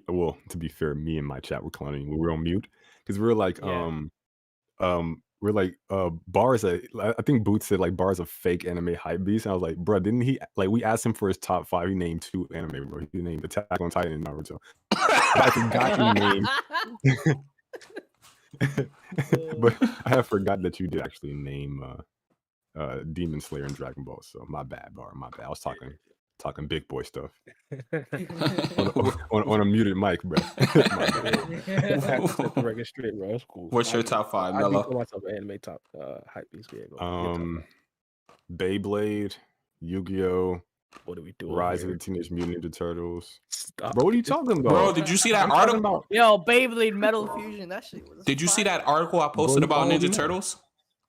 Well, to be fair, me and my chat were clowning you. We were on mute because we were like, we're like, Bar is I think Boots said like Bar is a fake anime hype beast. And I was like, bro, didn't he like we asked him for his top 5? He named 2 anime, bro. He named Attack on Titan and Naruto. I forgot he named. But I have forgotten that you did actually name Demon Slayer and Dragon Ball. So my bad, Bar. My bad. I was talking big boy stuff on a muted mic, bro. Straight, bro. That's cool. What's your top 5, Mello? I call myself anime top hype beast. Beyblade, Yu-Gi-Oh. What are we doing? Rise of the Teenage Mutant Ninja Turtles. Stop. Bro, what are you talking about? Bro, did you see that article? Yo, Beyblade Metal Fusion. That shit was. Did you see that article I posted about Ninja Turtles?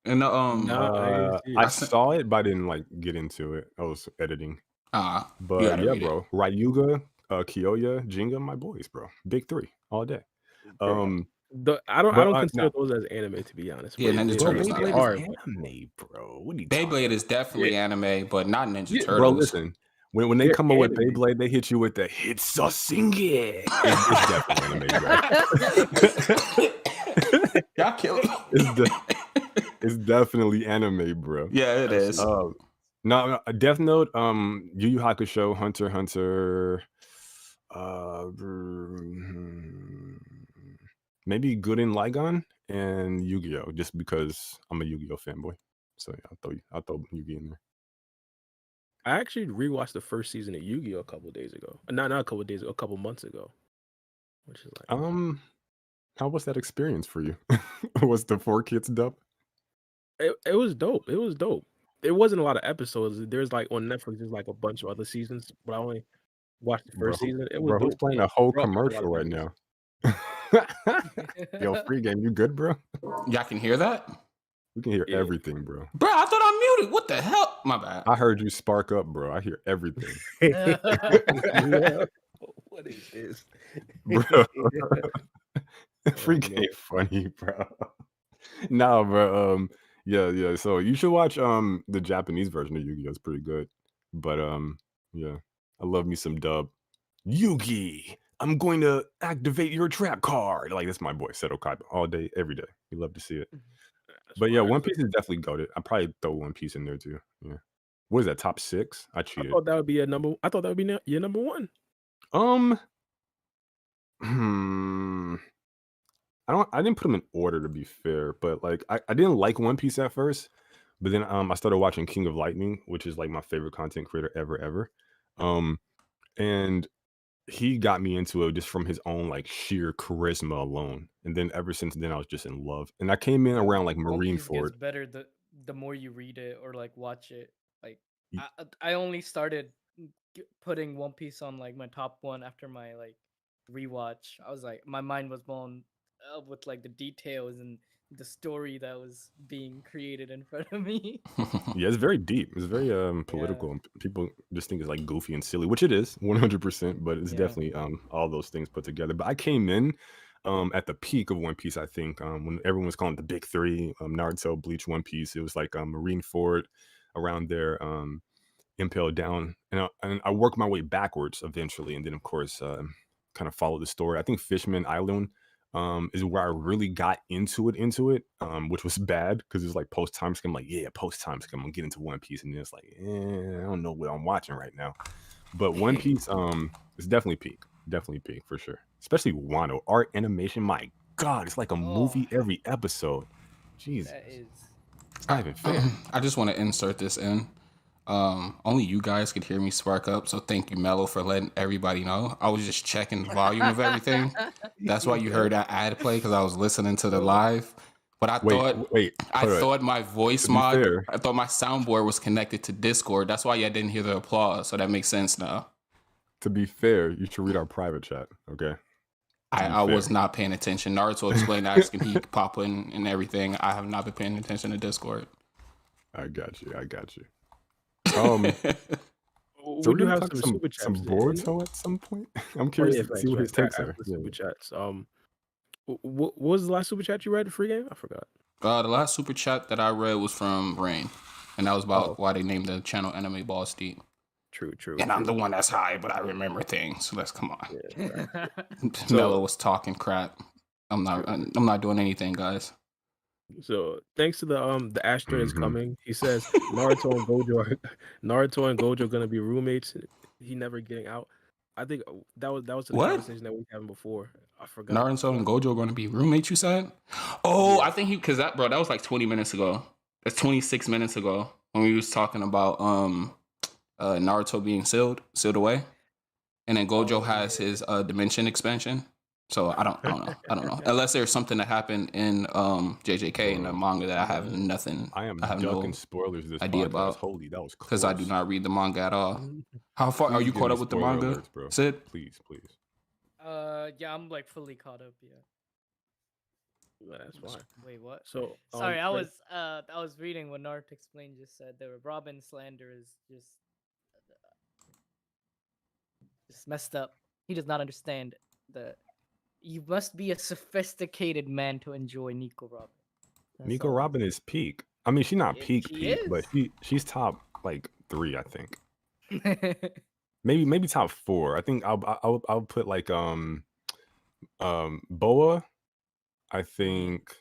And I saw it, but I didn't like get into it. I was editing. But yeah, bro. Ryuga, Kyoya, Jinga, my boys, bro. Big 3 all day. I don't consider those as anime, to be honest. Yeah, Ninja Turtles are anime, bro. What are you Beyblade is definitely anime, but not Ninja Turtles. Bro, listen. When they come up with Beyblade, they hit you with the Hitsusinge. It's definitely anime, bro. Y'all killed me. It's definitely anime, bro. Yeah, it is. No, Death Note, Yu Yu Hakusho, Hunter x Hunter, maybe Gurren Lagann and Yu-Gi-Oh, just because I'm a Yu-Gi-Oh fanboy. So yeah, I'll throw Yugi in there. I actually rewatched the first season of Yu-Gi-Oh! A couple days ago. Not a couple days ago, a couple months ago. Which is like How was that experience for you? Was the 4 kids dub? it was dope. It was dope. There wasn't a lot of episodes. There's like on Netflix, there's like a bunch of other seasons, but I only watched the Bro, first season. It was who's dope. playing a whole Brought back a lot commercial of right memories. now? Yo, free game, you good, bro? Y'all can hear that? We can hear Yeah. everything, bro. Bro, I thought I muted. What the hell? My bad. I heard you spark up, bro. I hear everything. Yeah. What is this? Bro. Free no. game funny, bro. Nah, bro. Yeah. So you should watch the Japanese version of Yu-Gi-Oh! It's pretty good. But yeah. I love me some dub. Yugi, I'm going to activate your trap card. Like that's my boy, Seto Kaiba, all day, every day. You love to see it. That's But yeah, fire. One Piece is definitely goated. I probably throw One Piece in there too. Yeah. What is that? Top 6? I I cheated. thought that would be your number. I thought that would be your number one. Hmm. I didn't put them in order to be fair, but like I didn't like One Piece at first, but then I started watching King of Lightning, which is like my favorite content creator ever. And he got me into it just from his own like sheer charisma alone. And then ever since then I was just in love. And I came in Yeah, around like One Piece gets Marineford. better the more you read it or like watch it. Like Y- I only started putting One Piece on like my top one after my like rewatch. I was like my mind was blown up with like the details and the story that was being created in front of me. Yeah, it's very deep. It's very Yeah, political. And people just think it's like goofy and silly, which it is 100%, but it's yeah. definitely all those things put together. But I came in at the peak of One Piece, I think, when everyone was calling it the big three, Naruto, Bleach, One Piece. It was like Marineford around there, Impel Down, and I worked my way backwards eventually, and then of course kind of followed the story. I think Fishman Island is where I really got into it, which was bad because it was like post time skip. I'm like, yeah, post time skip. I'm gonna get into One Piece, and then it's like, I don't know what I'm watching right now. But One Piece, is definitely peak for sure. Especially Wano art animation. My God, it's like a Oh, movie every episode. Jesus, that is. it's not even fair. I just want to insert this in. Only you guys could hear me spark up, so thank you, Mello, for letting everybody know. I was just checking the volume of everything. That's why you heard that ad play, because I was listening to the live. But I Wait, hold on. thought my voice To be mod, fair, I thought my soundboard was connected to Discord. That's why you didn't hear the applause. So that makes sense now. you should read our private chat. Okay. I was not paying attention. Naruto Explained asking he could pop in and everything. I have not been paying attention to Discord. I got you. Um, so We we're do gonna have talk some some super some chats. Boruto at some point. I'm Oh curious yeah, to see thanks. what his Right. takes are. After the Yeah. super chats. What was the last super chat you read? Free game? I forgot. The last super chat that I read was from Rain, and that was about Oh, why they named the channel Anime Balls Deep. true. And I'm the one that's high, but I remember things. So let's come on. Yeah, right. Mello So, was talking crap. I'm not doing anything, guys. so thanks to the Astra is hmm coming. He says Naruto and Gojo gonna be roommates. He never getting out. I think that was the What? conversation that we were having before. I forgot. Naruto and Gojo are going to be roommates, you said? Oh, Yeah. I think because that was like 20 minutes ago. That's 26 minutes ago when we was talking about Naruto being sealed away. And then Gojo Oh has yeah. his dimension expansion. So I don't know. Unless there's something that happened in JJK in the Bro, manga that I have nothing. I am I have ducking no spoilers this idea podcast. about Holy, that was because I do close. not read the manga at all. How far are Please you give caught me up with the spoiler manga, alerts, bro. Sid? Please. Yeah, I'm like fully caught up. Yeah. That's fine. Wait, what? So, Sorry, I Fred, was reading what Naruto Explained just said. The Robin slander is just messed up. He does not understand the. You must be a sophisticated man to enjoy Nico Robin. That's Nico all. Robin is peak. I mean, she's not peak, She but is. she's top like 3, I think. Maybe top 4. I think I'll put like Boa. I think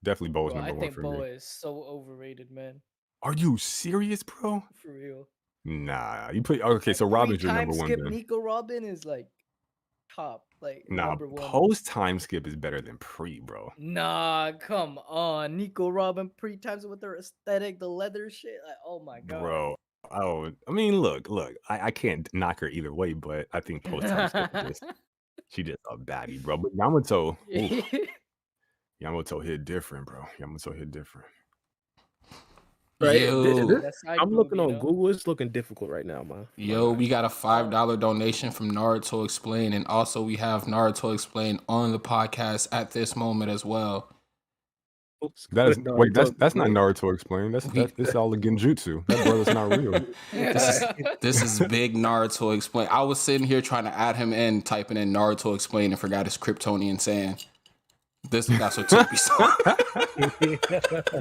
definitely Boa's Bro, I number 1 think for me. Boa is so overrated, man. Are you serious, bro? For real. Nah, you put okay. Like So three Robin's your time number 1 skip then. Nico Robin is like top, like Nah, number one. post time skip is better than pre, bro. Nah, come on, Nico Robin pre-times with their aesthetic, the leather shit. Like, oh my god. Bro. Oh, I mean, look. I can't knock her either way, but I think post time skip she just a baddie, bro. But Yamato, oof, Yamato hit different, bro. Yamato hit different. Right. Yo, I'm looking on Google. It's looking difficult right now, man. yo, we got a $5 donation from Naruto Explained, and also we have Naruto Explained on the podcast at this moment as well. Oops. That is But wait, Naruto- that's not Naruto Explained. That's all the genjutsu. That brother's not real. This is big Naruto Explained. I was sitting here trying to add him in, typing in Naruto Explained, and forgot his Kryptonian saying. That's what took me so.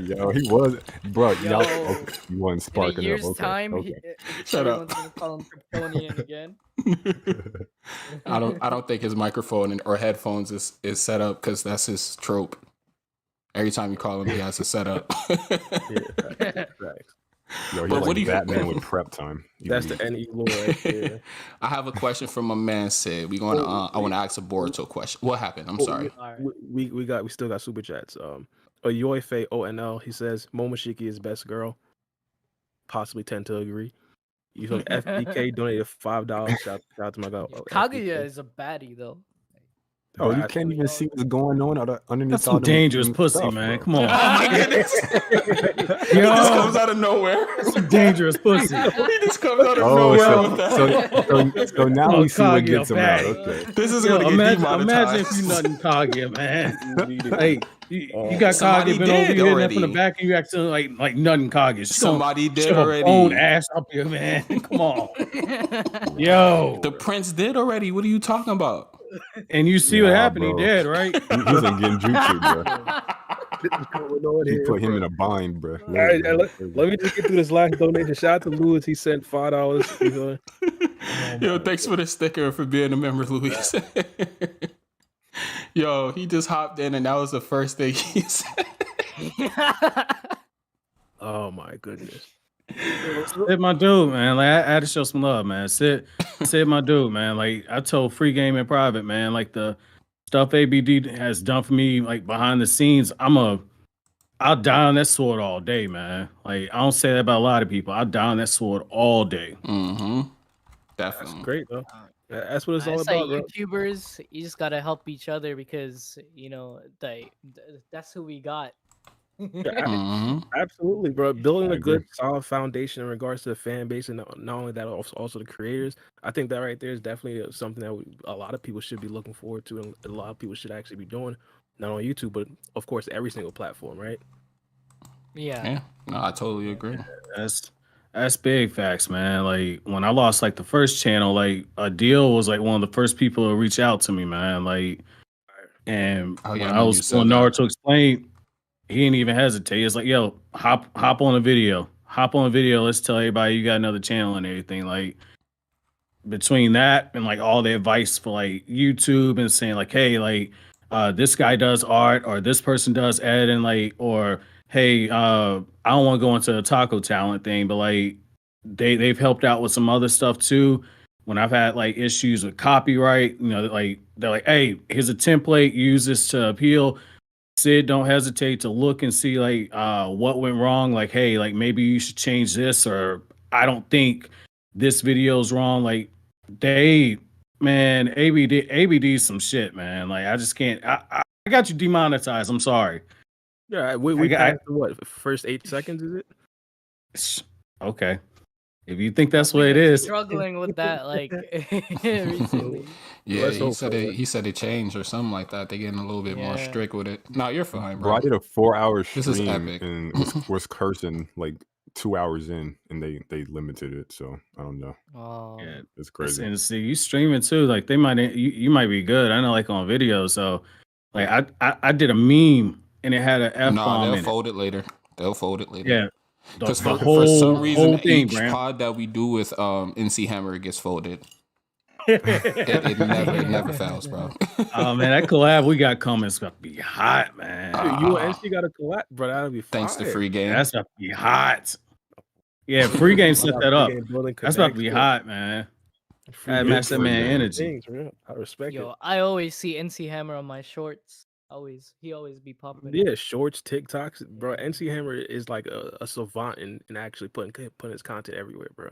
Yo, he was, bro. Yo, Okay, you wasn't In a sparking up. year's Okay, time, okay. Shut up. everyone's gonna call him Kryptonian again. I don't think his microphone or headphones is set up because that's his trope. Every time you call him, he has to set up. Facts. Yo, he's But what like do you- Batman with prep time. That's the NE lore right there. I have a question from my man Sid. I want to ask a Boruto question. What happened? I'm sorry. Alright. We still got super chats. Oyoife ONL, he says Momoshiki is best girl. Possibly tend to agree. You feel FBK donated $5. Shout out to my guy. Kaguya is a baddie though. Oh, you can't even see what's going on underneath That's all some them dangerous stuff, pussy, bro. man. Come on. Oh my goodness! He Yo. just comes out of nowhere. Some dangerous pussy. He just comes out of Oh, nowhere with that. so now Oh, we see what Kaguya gets him out. bad. Okay. This is Yo, gonna get imagine demonetized. if you nothing Kaguya, man. Like you got Somebody Kaguya been over did here already. from the back, and you acting like nothing Kaguya. Somebody did Shove a already. bone ass up here, man. Come on, yo. The prince did already. What are you talking about? And you see what Nah, happened? bro. He did, right? He's in genjutsu, bro. He put him in a bind, bro. All right, let me just get through this last donation. Shout out to Louis. He sent $5. You know? Yo, thanks for the sticker and for being a member, Luis. Yo, he just hopped in and that was the first thing he said. Oh my goodness. Sid, my dude, man. Like I had to show some love, man. Sid, my dude, man. Like I told Free Game in private, man. Like the stuff ABD has done for me, like behind the scenes. I'll die on that sword all day, man. Like I don't say that about a lot of people. I'll die on that sword all day. Mm-hmm. That's Definitely. great, though. That's what it's all It's like about, bro. YouTubers, you just gotta help each other because that's who we got. Mm-hmm. Absolutely, bro. Building I a good, agree. solid foundation in regards to the fan base and not only that, also the creators. I think that right there is definitely something that a lot of people should be looking forward to, and a lot of people should actually be doing, not on YouTube, but of course every single platform, right? Yeah. Yeah, no, I totally agree. That's big facts, man. Like when I lost like the first channel, like Adil was like one of the first people to reach out to me, man. Like, and Oh, yeah, when I I know was you said doing that. Naruto Explained, he didn't even hesitate. It's like, yo, hop on a video. Hop on a video. Let's tell everybody you got another channel and everything. Like between that and like all the advice for like YouTube and saying like, hey, like this guy does art or this person does editing, like, or hey, I don't want to go into the taco talent thing, but like they've helped out with some other stuff too. When I've had like issues with copyright, you know, like they're like, hey, here's a template, use this to appeal. Sid, don't hesitate to look and see like what went wrong. Like, hey, like maybe you should change this, or I don't think this video's wrong. Like man, ABD's some shit, man. Like I just can't. I got you demonetized. I'm sorry. Yeah, we passed the what first 8 seconds, is it? Okay. If you think that's what it is, Struggling with that like recently. Yeah, Let's he hope said so, it. man. He said it changed or something like that. They're getting a little bit more Yeah. strict with it. No, you're fine, Bro, bro. I did a 4-hour This is stream epic. and was cursing like 2 hours in, and they limited it. So I don't know. Oh. yeah. It's crazy. And see, you streaming too. Like they might, you might be good. I know, like on video. So, like I did a meme and it had an F Nah, bomb they'll in it. fold it later. They'll fold it later. Yeah, Because the for some reason, whole thing, each Brand. pod that we do with NC Hammer gets folded. It never fails, bro. Oh man, that collab we got coming is gonna be hot, man. Dude, you and NC got a collab, bro. That'll be Thanks to fire. free game. That's about to be hot. Yeah, Free Game set that up. Free Game building That's about to be connection. hot, man. Gotta Good match that for man them. energy. Things, bro. I respect Yo, it. I always see NC Hammer on my shorts. He always be popping. Yeah, shorts, TikToks, bro. Yeah. NC Hammer is like a savant in actually putting his content everywhere, bro.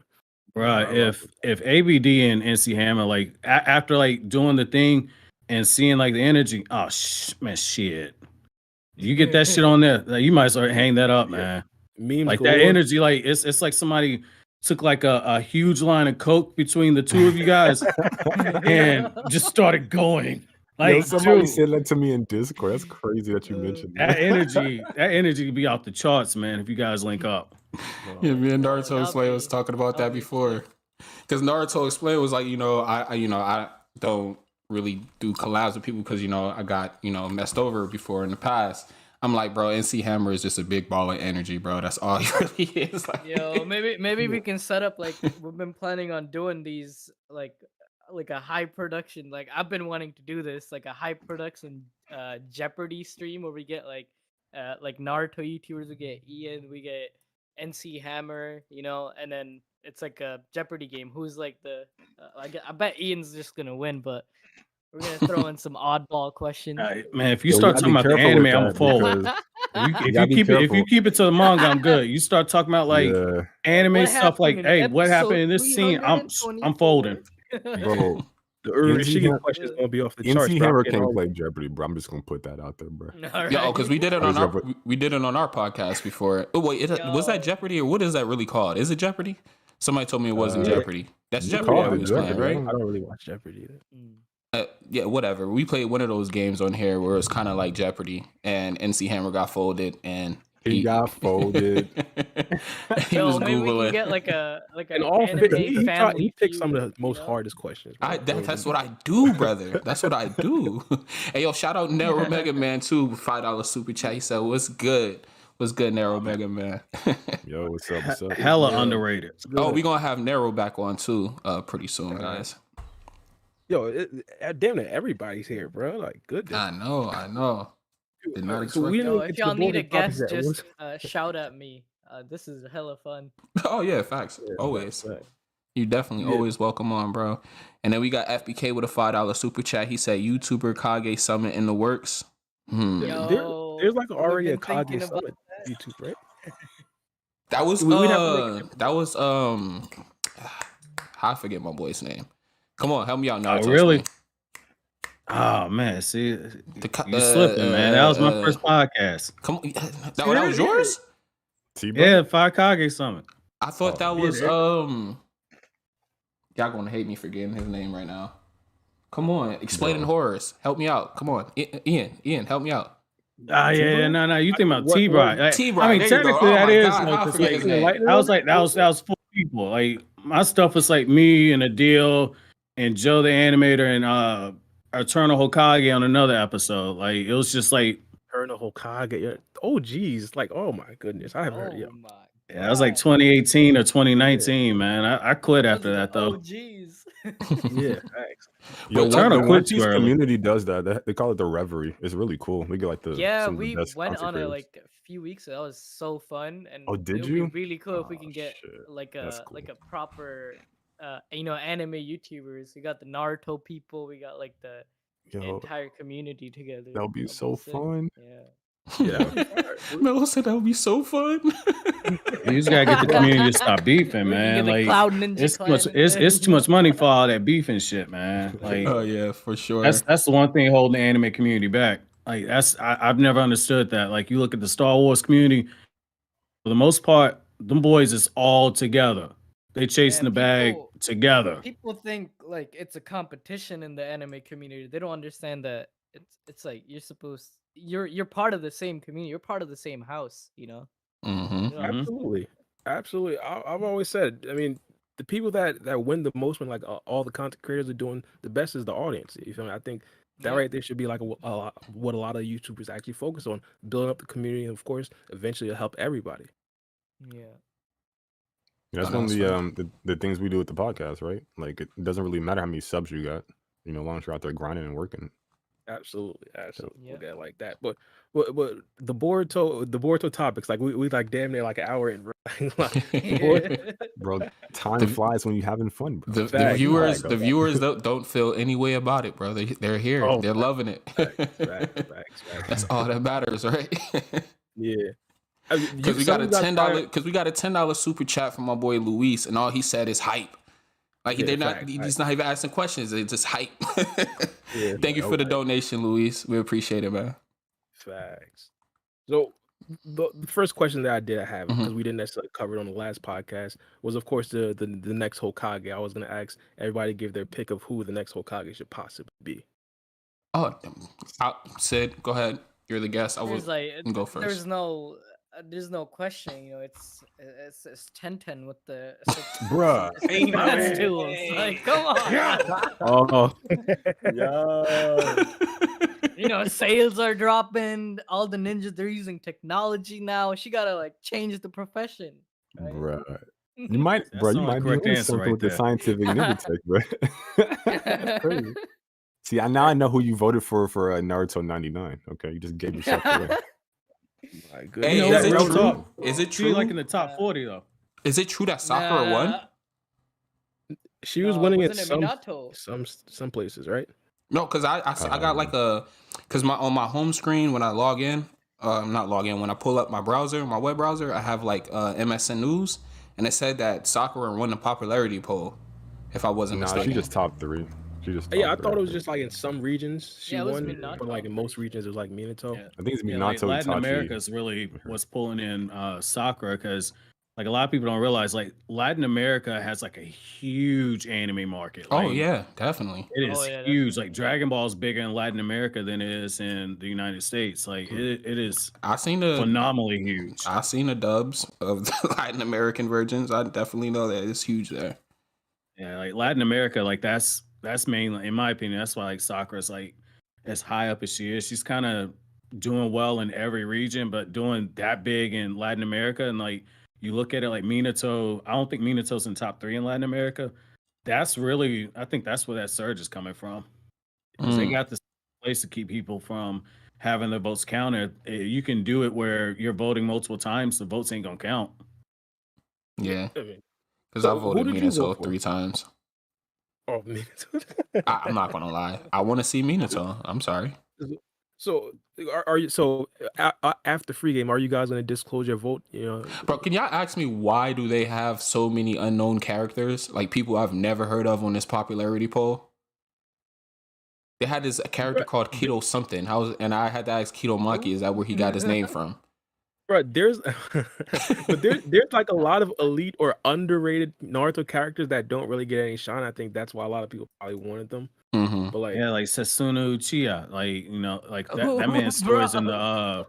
Bruh, I love if ABD and NC Hammer like after like doing the thing and seeing like the energy, oh man, shit. You get that shit on there, like, you might start hang that up, Yeah. man. memes Like that galore. energy, like it's like somebody took like a huge line of coke between the two of you guys and just started going. Yo, Like, somebody dude, said that to me in Discord. That's crazy that you mentioned that. that energy could be off the charts, man, if you guys link up. Yeah, me and Oh, Naruto that'll Explained was be- talking about that that'll be before. Because Naruto Explained was like, I don't really do collabs with people because, I got, messed over before in the past. I'm like, bro, NC Hammer is just a big ball of energy, bro. That's all he really is. Like, Yo, maybe we can set up like we've been planning on doing these like a high production. Like I've been wanting to do this like a high production Jeopardy stream where we get like Naruto YouTubers. We get Ian, we get NC Hammer, and then it's like a Jeopardy game. Who's like the I bet Ian's just gonna win, but we're gonna throw in some oddball questions. Man, if you Yo, we start gotta talking be about the careful anime, with I'm that fold. because If gotta you be keep careful. it to the manga, I'm good. You start talking about like Yeah, anime What stuff, like, happened in hey, what happened in episode this scene? I'm folding. 324? bro. The NC, Urashige Ham- question's gonna be off the charts, NC bro. I'm Hammer getting can't all play Jeopardy, bro. I'm just gonna put that out there, bro. yo, because we did it I on just our gotta we did it on our podcast before. Oh wait, was that Yo. Jeopardy or what is that really called? Is it Jeopardy? Somebody told me it wasn't Yeah. Jeopardy. That's You Jeopardy. called I it was playing, Jeopardy, right? yeah. I don't really watch Jeopardy either. Yeah, whatever. We played one of those games on here where it's kind of like Jeopardy, and NC Hammer got folded, and He got folded. he Yo, was maybe we googling. can get like And an all anime he picked some of the feud, most hardest questions. Bro. That's what I do, brother. That's what I do. Hey, yo, shout out Narrow Mega Man too. $5 super chat. He said, "What's good? What's good, Narrow Mega Man?" Yo, what's up? What's up? Hella Yeah. underrated. Oh, we gonna have Narrow back on too, pretty soon, guys. Yo, damn near everybody's here, bro. Like, goodness. I know. Did not So expect. we Yo, didn't get if to y'all the need a boring topics guest, yet. just shout at me. This is hella fun. Oh yeah, facts. Always. Right. You definitely always welcome on, bro. And then we got FBK with a $5 super chat. He said, "YouTuber Kage Summit in the works." Yo, There's like already a we've been thinking Kage about Summit YouTube, right? That was We'd have to I forget my boy's name. Come on, help me out, Oh, Naruto. really? Oh man, see, you slipping, man. That was my first podcast. Come on, that was yours. T-Bro? Yeah, 5 Summit. I thought that yeah, was there- y'all gonna hate me for getting his name right now. Come on, explaining horrors. Help me out. Come on, Ian, help me out. Ah, yeah, no. You think about What- T-Bro? Like, T-Bro, I mean, there you go. technically Oh that my is. God, You know, how I 'cause, forget like, his name? that was 4 people. Like my stuff was like me and Adil and Joe the animator and Eternal Hokage on another episode. Like it was just like Colonel Hokage. Yeah. Oh, geez. Like, oh my goodness. I haven't heard. Yeah. my. yeah, that was like 2018 or 2019, man. I quit after that though. Oh, jeez. Yeah. Thanks. Yo, But Eternal the quit One too Piece early. community does that. They call it the Reverie. It's really cool. We get like the Yeah, some of the we best went content on it creators. like a few weeks ago. That was so fun, and Oh, did it would you? be really cool if we Oh, can get shit. like That's a cool. proper anime YouTubers. We got the Naruto people. We got like the Yo, entire community together. that'll be so sick. fun. Yeah. Yeah. Melo said that would be so fun. You just gotta get the community to stop beefing, We can man. get the Like Cloud Ninja it's too clan much. in It's there. too much money for all that beef and shit, man. Like Oh yeah, for sure. that's the one thing holding the anime community back. Like I've never understood that. Like you look at the Star Wars community, for the most part, them boys is all together. They chasing the bag people- together. People think like it's a competition in the anime community. They don't understand that it's like you're part of the same community. You're part of the same house. You know. Mm-hmm. You know, Absolutely. I've always said. I mean, the people that win the most when like all the content creators are doing the best is the audience. You feel me? I think that Yeah. right there should be like what a lot of YouTubers actually focus on, building up the community, and of course, eventually it'll help everybody. Yeah. That's Oh, one of that's the things we do with the podcast, right? Like it doesn't really matter how many subs you got, as long as you're out there grinding and working. Absolutely, absolutely. Yeah. We'll get it like that. But the Boruto topics, like we like damn near like an hour in, bro. Like, Boruto- Bro, time The- flies when you're having fun, bro. The Facts. viewers, Like, the viewers don't feel any way about it, bro. They're here. Oh, They're loving it. facts. That's all that matters, right? Yeah. I mean, Because we got a $10. $10 super chat from my boy Luis, and all he said is hype. Like Yeah, they're not, facts, he's not even asking questions. It's just hype. Yeah, Thank you for the donation, Luis. We appreciate it, man. Facts. So the first question that I have, Mhm. because we didn't necessarily cover it on the last podcast, was of course the next Hokage. I was gonna ask everybody to give their pick of who the next Hokage should possibly be. Oh, Sid, go ahead. You're the guest. I will There's like go first. there's no question. You know, it's 10-10 with the Bruh. that's tools. Like, come on. Oh, Yo. You know, sales are dropping. All the ninjas, they're using technology now. She gotta like change the profession. Right? Bruh. You might, That's bro. the You only might be correct doing answer something right with the there. scientific ninja tech, bro. That's crazy. See, now I know who you voted for Naruto 99. Okay, you just gave yourself away. my goodness. Hey, You know, is it real true? talk. Is it She true? like in the top 40 though. Is it true that Sakura won? Nah, She was no, winning at wasn't it Minato? some places, right? No, because I got like because on my home screen when I log in, not log in, when I pull up my browser, my web browser, I have like MSN News, and it said that Sakura won the popularity poll. If I wasn't Nah, mistaken. she just top 3. She just. Yeah, I top thought it 3. was just like in some regions she Yeah, it was won, Minato, but like in I'm most pretty regions it was like Minato. Yeah. I think it's Yeah, Minato, like Latin Itachi. America is really what's pulling in Sakura, because like a lot of people don't realize like Latin America has like a huge anime market. Oh Like, yeah, definitely. it is Oh, yeah, huge. Like definitely. Dragon Ball is bigger in Latin America than it is in the United States. Like it is I seen the phenomenally huge. I seen the dubs of the Latin American versions. I definitely know that it's huge there. Yeah, like Latin America, like that's mainly, in my opinion, that's why like Sakura's like as high up as she is. She's kind of doing well in every region, but doing that big in Latin America, and like you look at it like Minato, I don't think Minato's in top 3 in Latin America. That's really, I think that's where that surge is coming from, because they got this place to keep people from having their votes counted. You can do it where you're voting multiple times, the votes ain't gonna count. Yeah, I mean, because So, I who voted did you vote Minato for? 3 times. oh, Minato. I'm not gonna lie. I want to see Minato. I'm sorry. So are you after free game? Are you guys going to disclose your vote? You know, Bro, can y'all ask me why do they have so many unknown characters, like people I've never heard of on this popularity poll? They had this character called Kido something. And I had to ask Kido Maki, is that where he got his name from? bro, there's like a lot of elite or underrated Naruto characters that don't really get any shine. I think that's why a lot of people probably wanted them. Mm-hmm. But like, Yeah, like Sasuna Uchiha, like you know, like that Oh, man's stories in bro.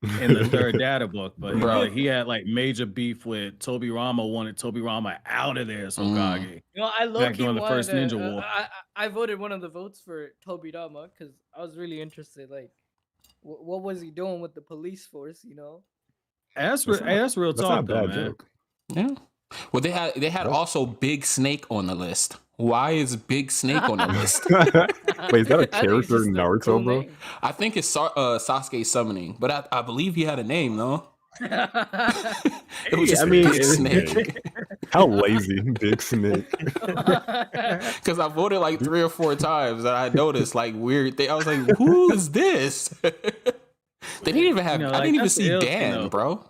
the third data book, but Bro. like, he had like major beef with Toby Rama, wanted Toby Rama out of there as Hokage. You know, I Back low-key during the wanted first to, Ninja War. I voted one of the votes for Toby Dama because I was really interested. Like, what was he doing with the police force? You know. That's That's that's real That's not a talk, though, bad man. joke. Yeah. Well, they had also Big Snake on the list. Why is Big Snake on the list? Wait, is that a I think it's character just in a Naruto, cool bro? name. I think it's Sasuke summoning, but I believe he had a name, though. It was Yeah, just I mean, Big Snake. How lazy, Big Snake. Because I voted like 3 or 4 times, and I noticed like weird thing. I was like, "Who is this?" They didn't even have. You know, I like, didn't even that's the see ill thing, Dan, though. bro.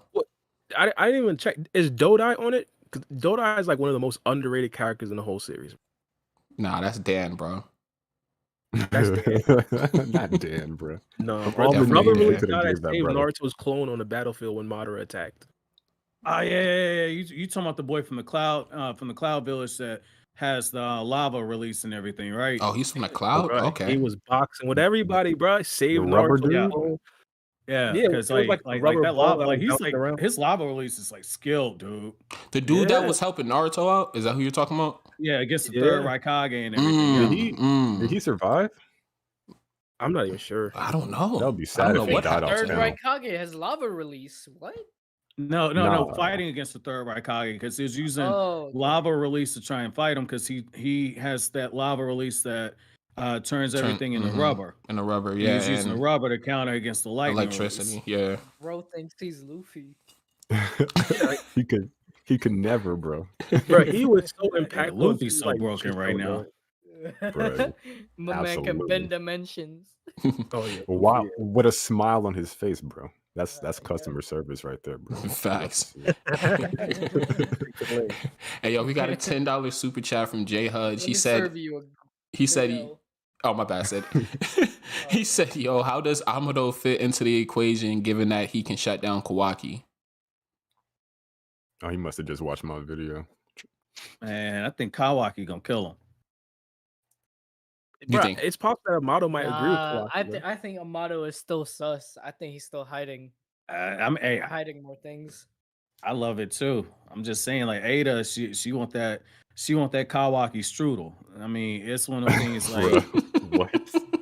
I didn't even check. Is Dodai on it? 'Cause Dodai is like one of the most underrated characters in the whole series. Nah, that's Dan, bro. Not Dan, bro. No, Of bro, all the the brother names really they could've got gave that that saved brother. Naruto's clone on the battlefield when Madara attacked. Oh yeah. You talking about the boy from the cloud village that has the lava release and everything, right? Oh, he's from the cloud. Bro, Okay. he was boxing with everybody, bro. Saved rubber Naruto's dude? clone. Yeah, Yeah, because it was like the like rubber that ball lava, that like was he's bouncing like around. his lava release is like skilled, dude. The dude that Yeah. was helping Naruto out. Is that who you're talking about? Yeah, against the third Yeah. Raikage and everything. Yeah. Did he survive? I'm not even sure. I don't know. That would be I sad don't if know he what died happened off Third to him. panel. Raikage has lava release. What? No, Nah. fighting against the third Raikage, because he was using Oh, okay. lava release to try and fight him, because he has that lava release that turns Turn everything into rubber. in the rubber, And yeah, he's using the and rubber to counter against the lightning rays. electricity, yeah. Bro thinks he's Luffy. he could never, bro. Bro, he was so Yeah, impactful. Luffy's until, so like, broken right now. Bro, My man can absolutely. bend dimensions. Oh yeah. Wow, Yeah. what a smile on his face, bro. That's Yeah. customer service right there, bro. Facts. Chick-fil-A. Hey, yo, we got a $10 super chat from J Hudge. Let He me said, serve you a he said, good he, L. oh, my bad, I said, he said, yo, how does Amado fit into the equation given that he can shut down Kawaki? Oh, he must have just watched my video. Man, I think Kawaki gonna kill him. You Bruh, think? it's possible that Amado might agree with Nah, Kawaki. I think Amado is still sus. I think he's still hiding Hey, more things. I love it too. I'm just saying, like Ada, she want that Kawaki strudel. I mean, it's one of those things like Bruh, what?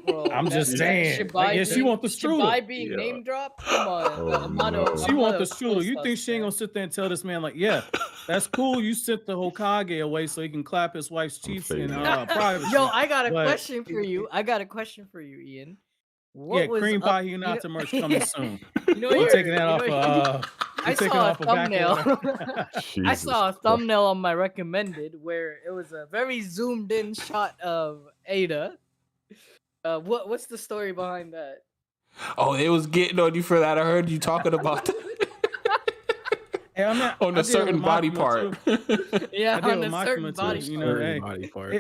Bro, I'm just saying. Shibai Like, yeah, she being- want the strudel. Shibai being Yeah. name dropped. Come on, Oh, Amado. no. She want the Amado's still strudel. You think sus, she ain't man. gonna sit there and tell this man like, yeah, that's cool. You sent the Hokage away so he can clap his wife's cheeks in fading. privacy. Yo, I got a But- question for you. Ian. What Yeah, was cream up- pie you Hinata know- merch coming Yeah. soon. You know, We're you're- taking that you off. know, I taking saw a off a back thumbnail. I Jesus saw a Christ. thumbnail on my recommended where it was a very zoomed in shot of Ada. What's the story behind that? Oh, it was getting on you for that. I heard you talking about that. Hey, I mean, On I a did certain with body Makima, part. too. Yeah, I did on with a Makima, certain too, body you part. know, Certain hey, body part.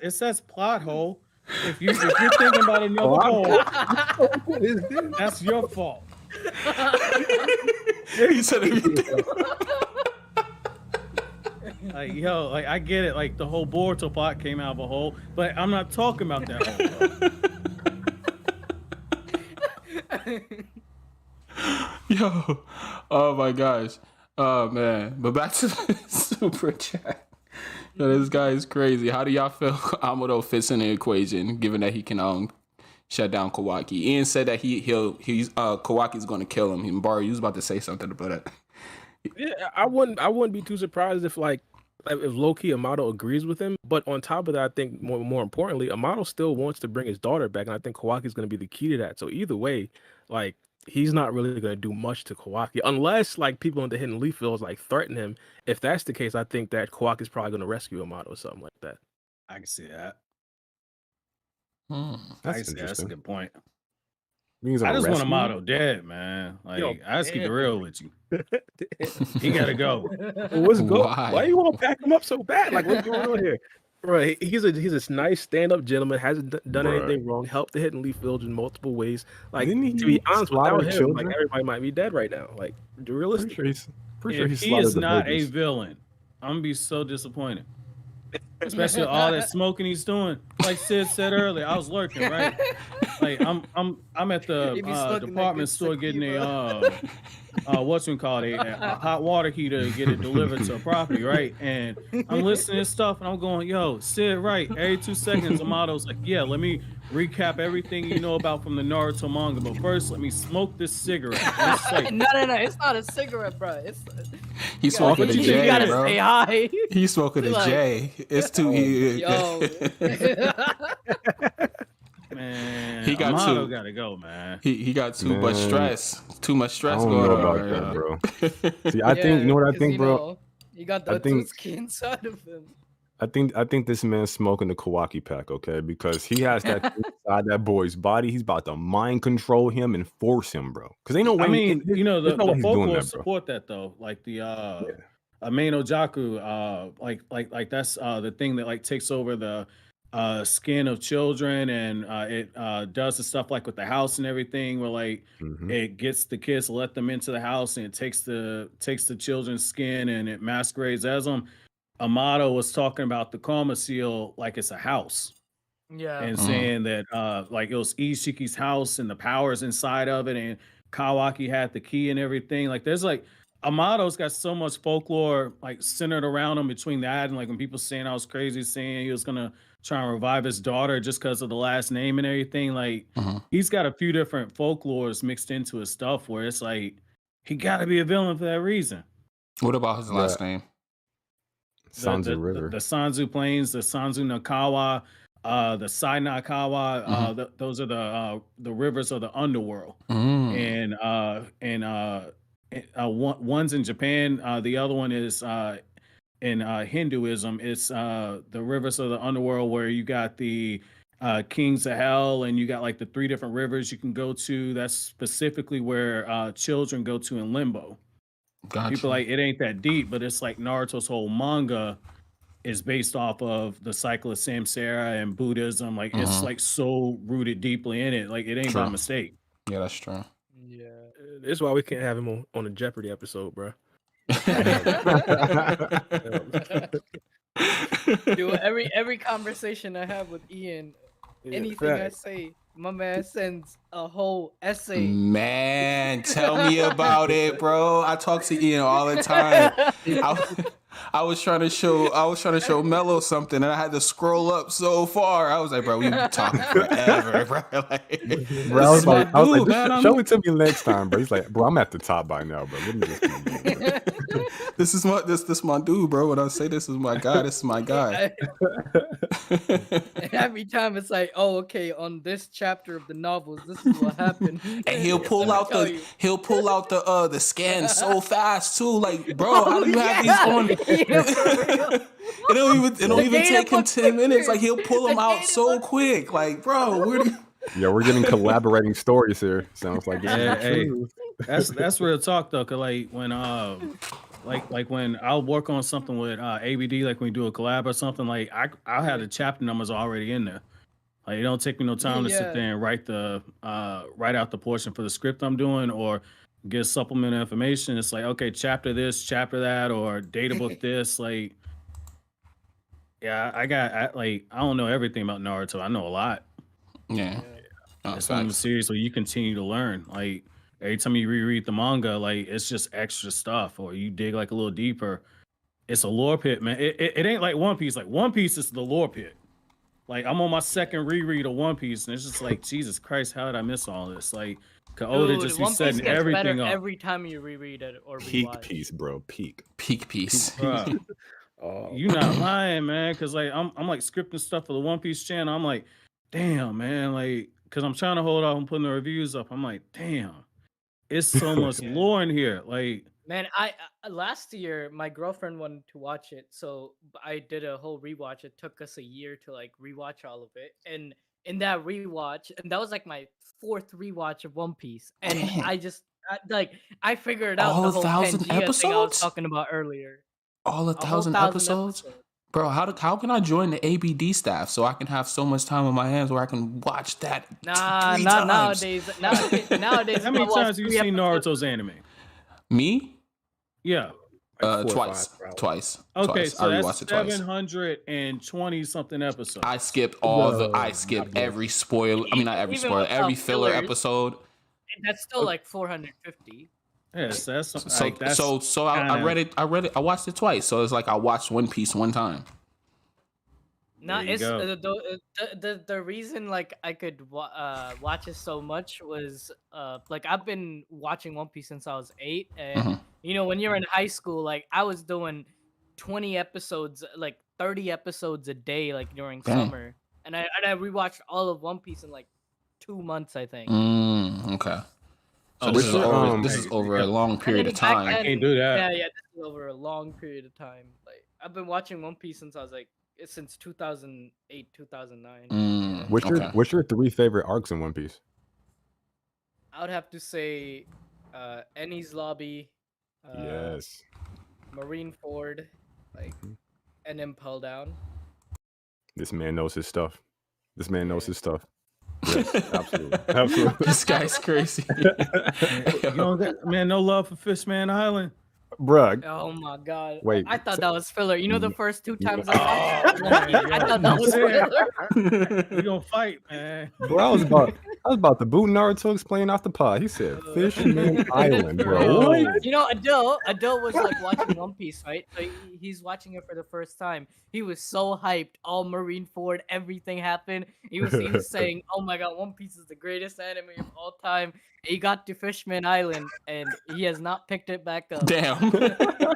it says plot hole. If you're thinking about another hole, What is this? that's your fault. He said, Like, yo, like I get it. Like the whole Boruto plot came out of a hole, but I'm not talking about that hole. yo, oh my gosh. Oh man. But back to the super chat. Yo, this guy is crazy. How do y'all feel Amado fits in the equation, given that he can shut down Kawaki? Ian said that he's Kawaki's gonna kill him. And Bar, you was about to say something about it. Yeah, I wouldn't be too surprised if if low-key Amado agrees with him. But on top of that, I think more importantly, Amado still wants to bring his daughter back, and I think Kawaki's going to be the key to that. So either way, like he's not really going to do much to Kawaki unless like people in the Hidden Leaf Fields like threaten him. If that's the case, I think that Kawaki's probably going to rescue Amado or something like that. I can see that. Hmm. That's That's a interesting. good point. Means I on just want rescue? Amado dead, man. Like Yo, I just keep it damn. real with you. He gotta go. What's going? Why? Why you want to pack him up so bad? Like what's going on here? Right, he's a nice stand-up gentleman. Hasn't done Bruh. anything wrong. Helped the Hidden Leaf Village in multiple ways. Like Didn't to he be honest, slaughter without him, children? like everybody might be dead right now. Like Pretty realistic. sure he's pretty sure If he slaughtered is the not babies. a villain, I'm gonna be so disappointed. Especially with all that smoking he's doing. Like Sid said earlier, I was lurking, right? Like I'm at the He be smoking that department good store getting sativa. what's it called a hot water heater to get it delivered to a property, right? And I'm listening to stuff and I'm going, yo, Sid, right? Every 2 seconds, Amado's like, yeah, let me recap everything you know about from the Naruto manga, but first let me smoke this cigarette. And it's like, No, it's not a cigarette, bro. He's smoking a you You gotta J, bro. stay high. He's smoking a Like- J. It's too. Yo. man, He got Amado two. gotta go, man. He got too much Man, stress. Too much I stress don't going know on about right that, now. bro. See, I think you know what I 'cause, think, bro. You got the I think- Otsutsuki inside of him. I think this man's smoking the Kawaki pack, okay? Because he has that thing inside that boy's body. He's about to mind control him and force him, bro. Because ain't no way. I mean, you know, there's the no way he's doing folklore that, bro. support that though. Like the Ameno Jaku, like that's the thing that like takes over the skin of children, and it does the stuff like with the house and everything, where like Mhm. it gets the kids to let them into the house, and it takes the children's skin and it masquerades as them. Amado was talking about the Karma Seal like it's a house, Yeah. and saying that like it was Ishiki's house and the powers inside of it, and Kawaki had the key and everything. Like there's like Amado's got so much folklore like centered around him between that and like when people saying I was crazy saying he was gonna try and revive his daughter just because of the last name and everything. Like he's got a few different folklores mixed into his stuff where it's like he gotta be a villain for that reason. What about his last name? Sanzu River. The Sanzu Plains, the Sanzu Nakawa, the Sainakawa, Mhm. those are the rivers of the underworld, Mm. and one's in Japan, the other one is in Hinduism. It's the rivers of the underworld where you got the kings of hell, and you got like the three different rivers you can go to. That's specifically where children go to in limbo. People Gotcha. like it ain't that deep, but it's like Naruto's whole manga is based off of the cycle of samsara and Buddhism. Like it's Mhm. like so rooted deeply in it. Like it ain't by True. mistake. Yeah, that's true. Yeah. This is why we can't have him on a Jeopardy episode, bro. Dude, every conversation I have with Ian, anything I say, my man sends a whole essay. Man, tell me about it, bro. I talk to Ian all the time. I was trying to show Mello something, and I had to scroll up so far. I was like, bro, we be talking forever, bro. Like, Bro, I was like, dude, man. show it to me next time, bro. He's like, bro, I'm at the top by now, bro. Let me just this is my dude, bro. When I say this is my guy, this is my guy. Every time it's like, oh, okay, on this chapter of the novels, this is what happened. And he'll pull out the scan so fast too. Like, bro, how do you have these on? It don't even take him 10 minutes. Like, he'll pull them out so quick. Like, bro, where do you... Yeah, we're getting collaborating stories here. Sounds like Yeah, hey, true. that's real talk though. Cause like when like when I'll work on something with ABD, like when we do a collab or something, like I'll have the chapter numbers already in there. Like it don't take me no time to sit there and write out the portion for the script I'm doing or get supplemental information. It's like, okay, chapter this, chapter that, or data book this. Like, yeah, I don't know everything about Naruto. I know a lot. Yeah. It's one of the series where you continue to learn. Like every time you reread the manga, like it's just extra stuff, or you dig like a little deeper. It's a lore pit, man. It ain't like One Piece. Like One Piece is the lore pit. Like I'm on my second reread of One Piece, and it's just like, Jesus Christ, how did I miss all this? Like Oda just be setting everything up every time you reread it or peak rewatch. piece, bro. Peak piece. You not lying, man. Cause like I'm like scripting stuff for the One Piece channel. I'm like, damn, man. Like, cause I'm trying to hold off and putting the reviews up. I'm like, damn, it's so much lore in here. Like, man, I last year my girlfriend wanted to watch it, so I did a whole rewatch. It took us a year to like rewatch all of it, and in that rewatch, and that was like my fourth rewatch of One Piece, and I figured out all the a whole 1,000 Pangea thing I was episodes? talking about earlier. All a 1,000 episodes? Bro, how can I join the ABD staff so I can have so much time in my hands where I can watch that? Nah, not nowadays. Nowadays, how many times have you seen Naruto's anime? Me? Yeah. Like Twice. Okay, Twice. so I that's rewatched it twice. 720 something episodes. I skipped every spoiler. I mean, not every Even spoiler, without every filler fillers. episode. That's still like 450. Yes, that's So I read it. I watched it twice. So it's like I watched One Piece one time. No, it's the reason like I could watch it so much was like I've been watching One Piece since I was 8, and you know when you're in high school, like I was doing 20 episodes, like 30 episodes a day, like during summer, and I rewatched all of One Piece in like 2 months, I think. Okay. So this is over a long period of time. I can't do that. Yeah, this is over a long period of time. Like I've been watching One Piece since I was like since 2008, 2009. What's your 3 favorite arcs in One Piece? I would have to say Enies Lobby, Yes, Marineford, like, and Impel Down. This man knows his stuff. Yes, absolutely. This guy's crazy. You don't get, man, no love for Fishman Island. Bruh. Oh my god. Wait. I thought that was filler. You know the first 2 times I thought that was filler. We gonna fight, man. Bro, I was about to boot Naruto Explained off the pod. He said Fishman Island, bro. You know, Adele was like watching One Piece, right? So he's watching it for the first time. He was so hyped. All Marineford, everything happened. He was saying, "Oh my god, One Piece is the greatest anime of all time." He got to Fishman Island and he has not picked it back up. Damn.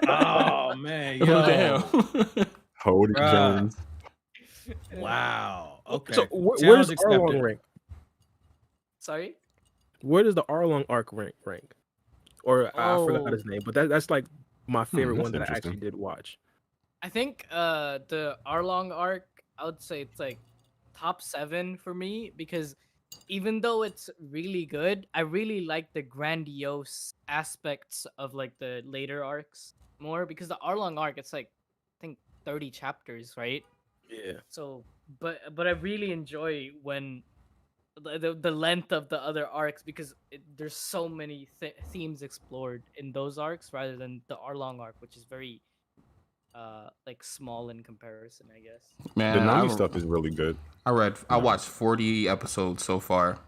Oh man, yo. Damn. Hody Jones. Wow. Okay. So where Challenge does Arlong accepted. rank? Sorry. Where does the Arlong arc rank? Or I forgot Oh, his name, but that's like my favorite That's one that I interesting. actually did watch. I think the Arlong arc, I would say it's like top 7 for me because even though it's really good, I really like the grandiose aspects of like the later arcs more because the Arlong arc it's like I think 30 chapters, right? Yeah. So but I really enjoy when the length of the other arcs because there's so many themes explored in those arcs rather than the Arlong arc, which is very like small in comparison, I guess. The Man, Nami stuff is really good. I watched 40 episodes so far.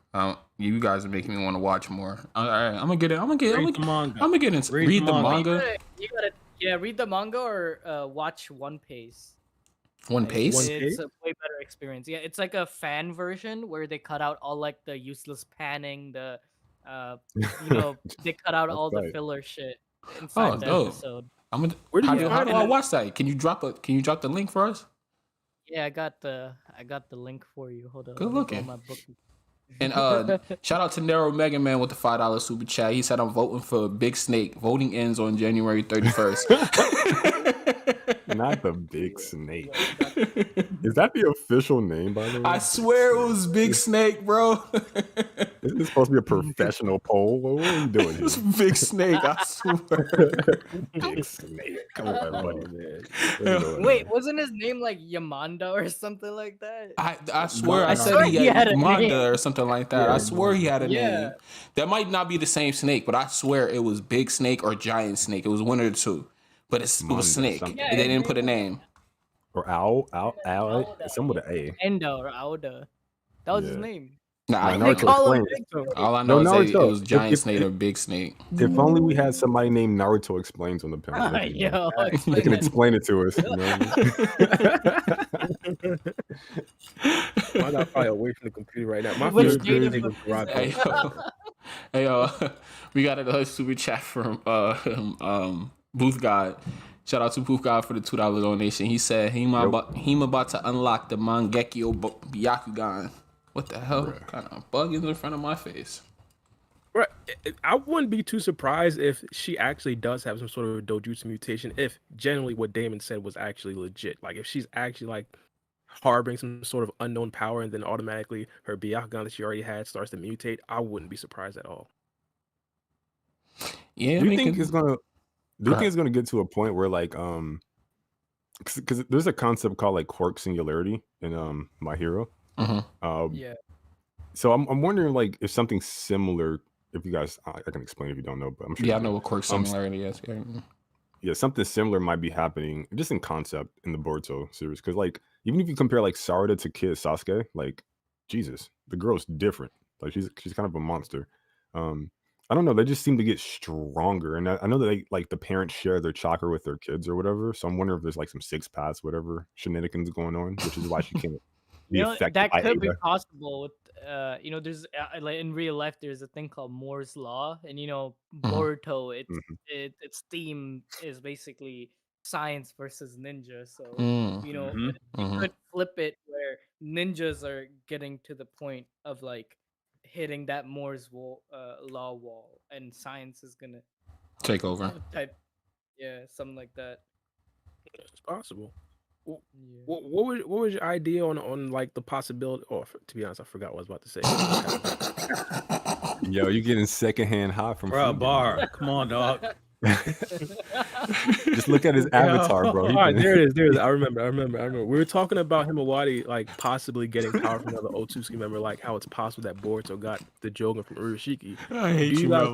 You guys are making me want to watch more. All right, I'm gonna get it. Read the manga. I'm gonna get into Read read the the manga. manga. You gotta yeah, read the manga or watch One Piece. One Piece. One It's Piece? a way better experience. Yeah, it's like a fan version where they cut out all like the useless panning, the they cut out That's all the tight. filler shit Oh, inside the dope. episode. I'm gonna. Where did How you do find I it? watch that? Can you drop the link for us? Yeah, I got the link for you. Hold on. Good let me go looking. on my book. And shout out to Nero Mega Man with the $5 super chat. He said I'm voting for Big Snake. Voting ends on January 31st. Not the big snake. Is that the official name, by the way? I swear it was Big Snake, bro. Isn't this supposed to be a professional poll? What are you doing It's here? Big Snake, I swear. Big snake. Come on, Oh, buddy. man. What are you doing? Wait, wasn't his name like Yamanda or something like that? I swear I I said swear he he had had a Manga name. or something like that. I swear he had a Yeah. name. That might not be the same snake, but I swear it was Big Snake or Giant Snake. It was one of the two. But it Manga, was Snake. something. Yeah, They his didn't put a name name. Or owl, some with an A. Endo or Aoda. That was his Yeah. name. Nah, Nah, I They Naruto call him Explained. Big Snake. all I No, know is it Naruto. was Giant If- Snake or Big Snake. If only we had somebody named Naruto Explains on the panel. They can, Yo, they explain can that. explain it to us. You know what I mean? I'm not probably away from the computer right now. My Which favorite native thing book was is Rock. Hey, yo, we got another super chat from Booth God. Shout out to Booth God for the $2 donation. He said Hima about to unlock the Mangekyo Byakugan. What the hell? Bruh. Kind of bug is in front of my face. Right. I wouldn't be too surprised if she actually does have some sort of dojutsu mutation, if generally what Damon said was actually legit. Like if she's actually like harboring some sort of unknown power and then automatically her Byakugan that she already had starts to mutate, I wouldn't be surprised at all. Yeah, Do you think it's gonna? Do you think it's gonna get to a point where like because there's a concept called like quark singularity in My Hero. Yeah. So I'm wondering like if something similar. If you guys, I can explain if you don't know, but I'm sure. Yeah, I you know do. what quirk similarity is. Yeah. Yeah, something similar might be happening just in concept in the Boruto series. Because like even if you compare like Sarada to Kid Sasuke, like Jesus, the girl's different. Like she's kind of a monster. I don't know. They just seem to get stronger, and I know that they like the parents share their chakra with their kids or whatever. So I'm wondering if there's like some six paths, whatever shenanigans going on, which is why she can't be You know, affected that by could be Ada. possible with there's like in real life there's a thing called Moore's law, and Mhm. Boruto Mhm. its theme is basically science versus ninja. So Mm. you know Mhm. you Mhm. could flip it where ninjas are getting to the point of like hitting that law wall, and science is gonna Take over. type something like that. It's possible. Yeah. What was your idea on like the possibility? Oh, to be honest, I forgot what I was about to say. Yo, you getting secondhand hot from Bro, Fruit bar. Come on, dog. Just look at his avatar, bro. All right, there it is. I remember. We were talking about Himawari like possibly getting power from another Otsutsuki member, like how it's possible that Boruto got the Jogan from Urushiki. I hate Do you, you guys-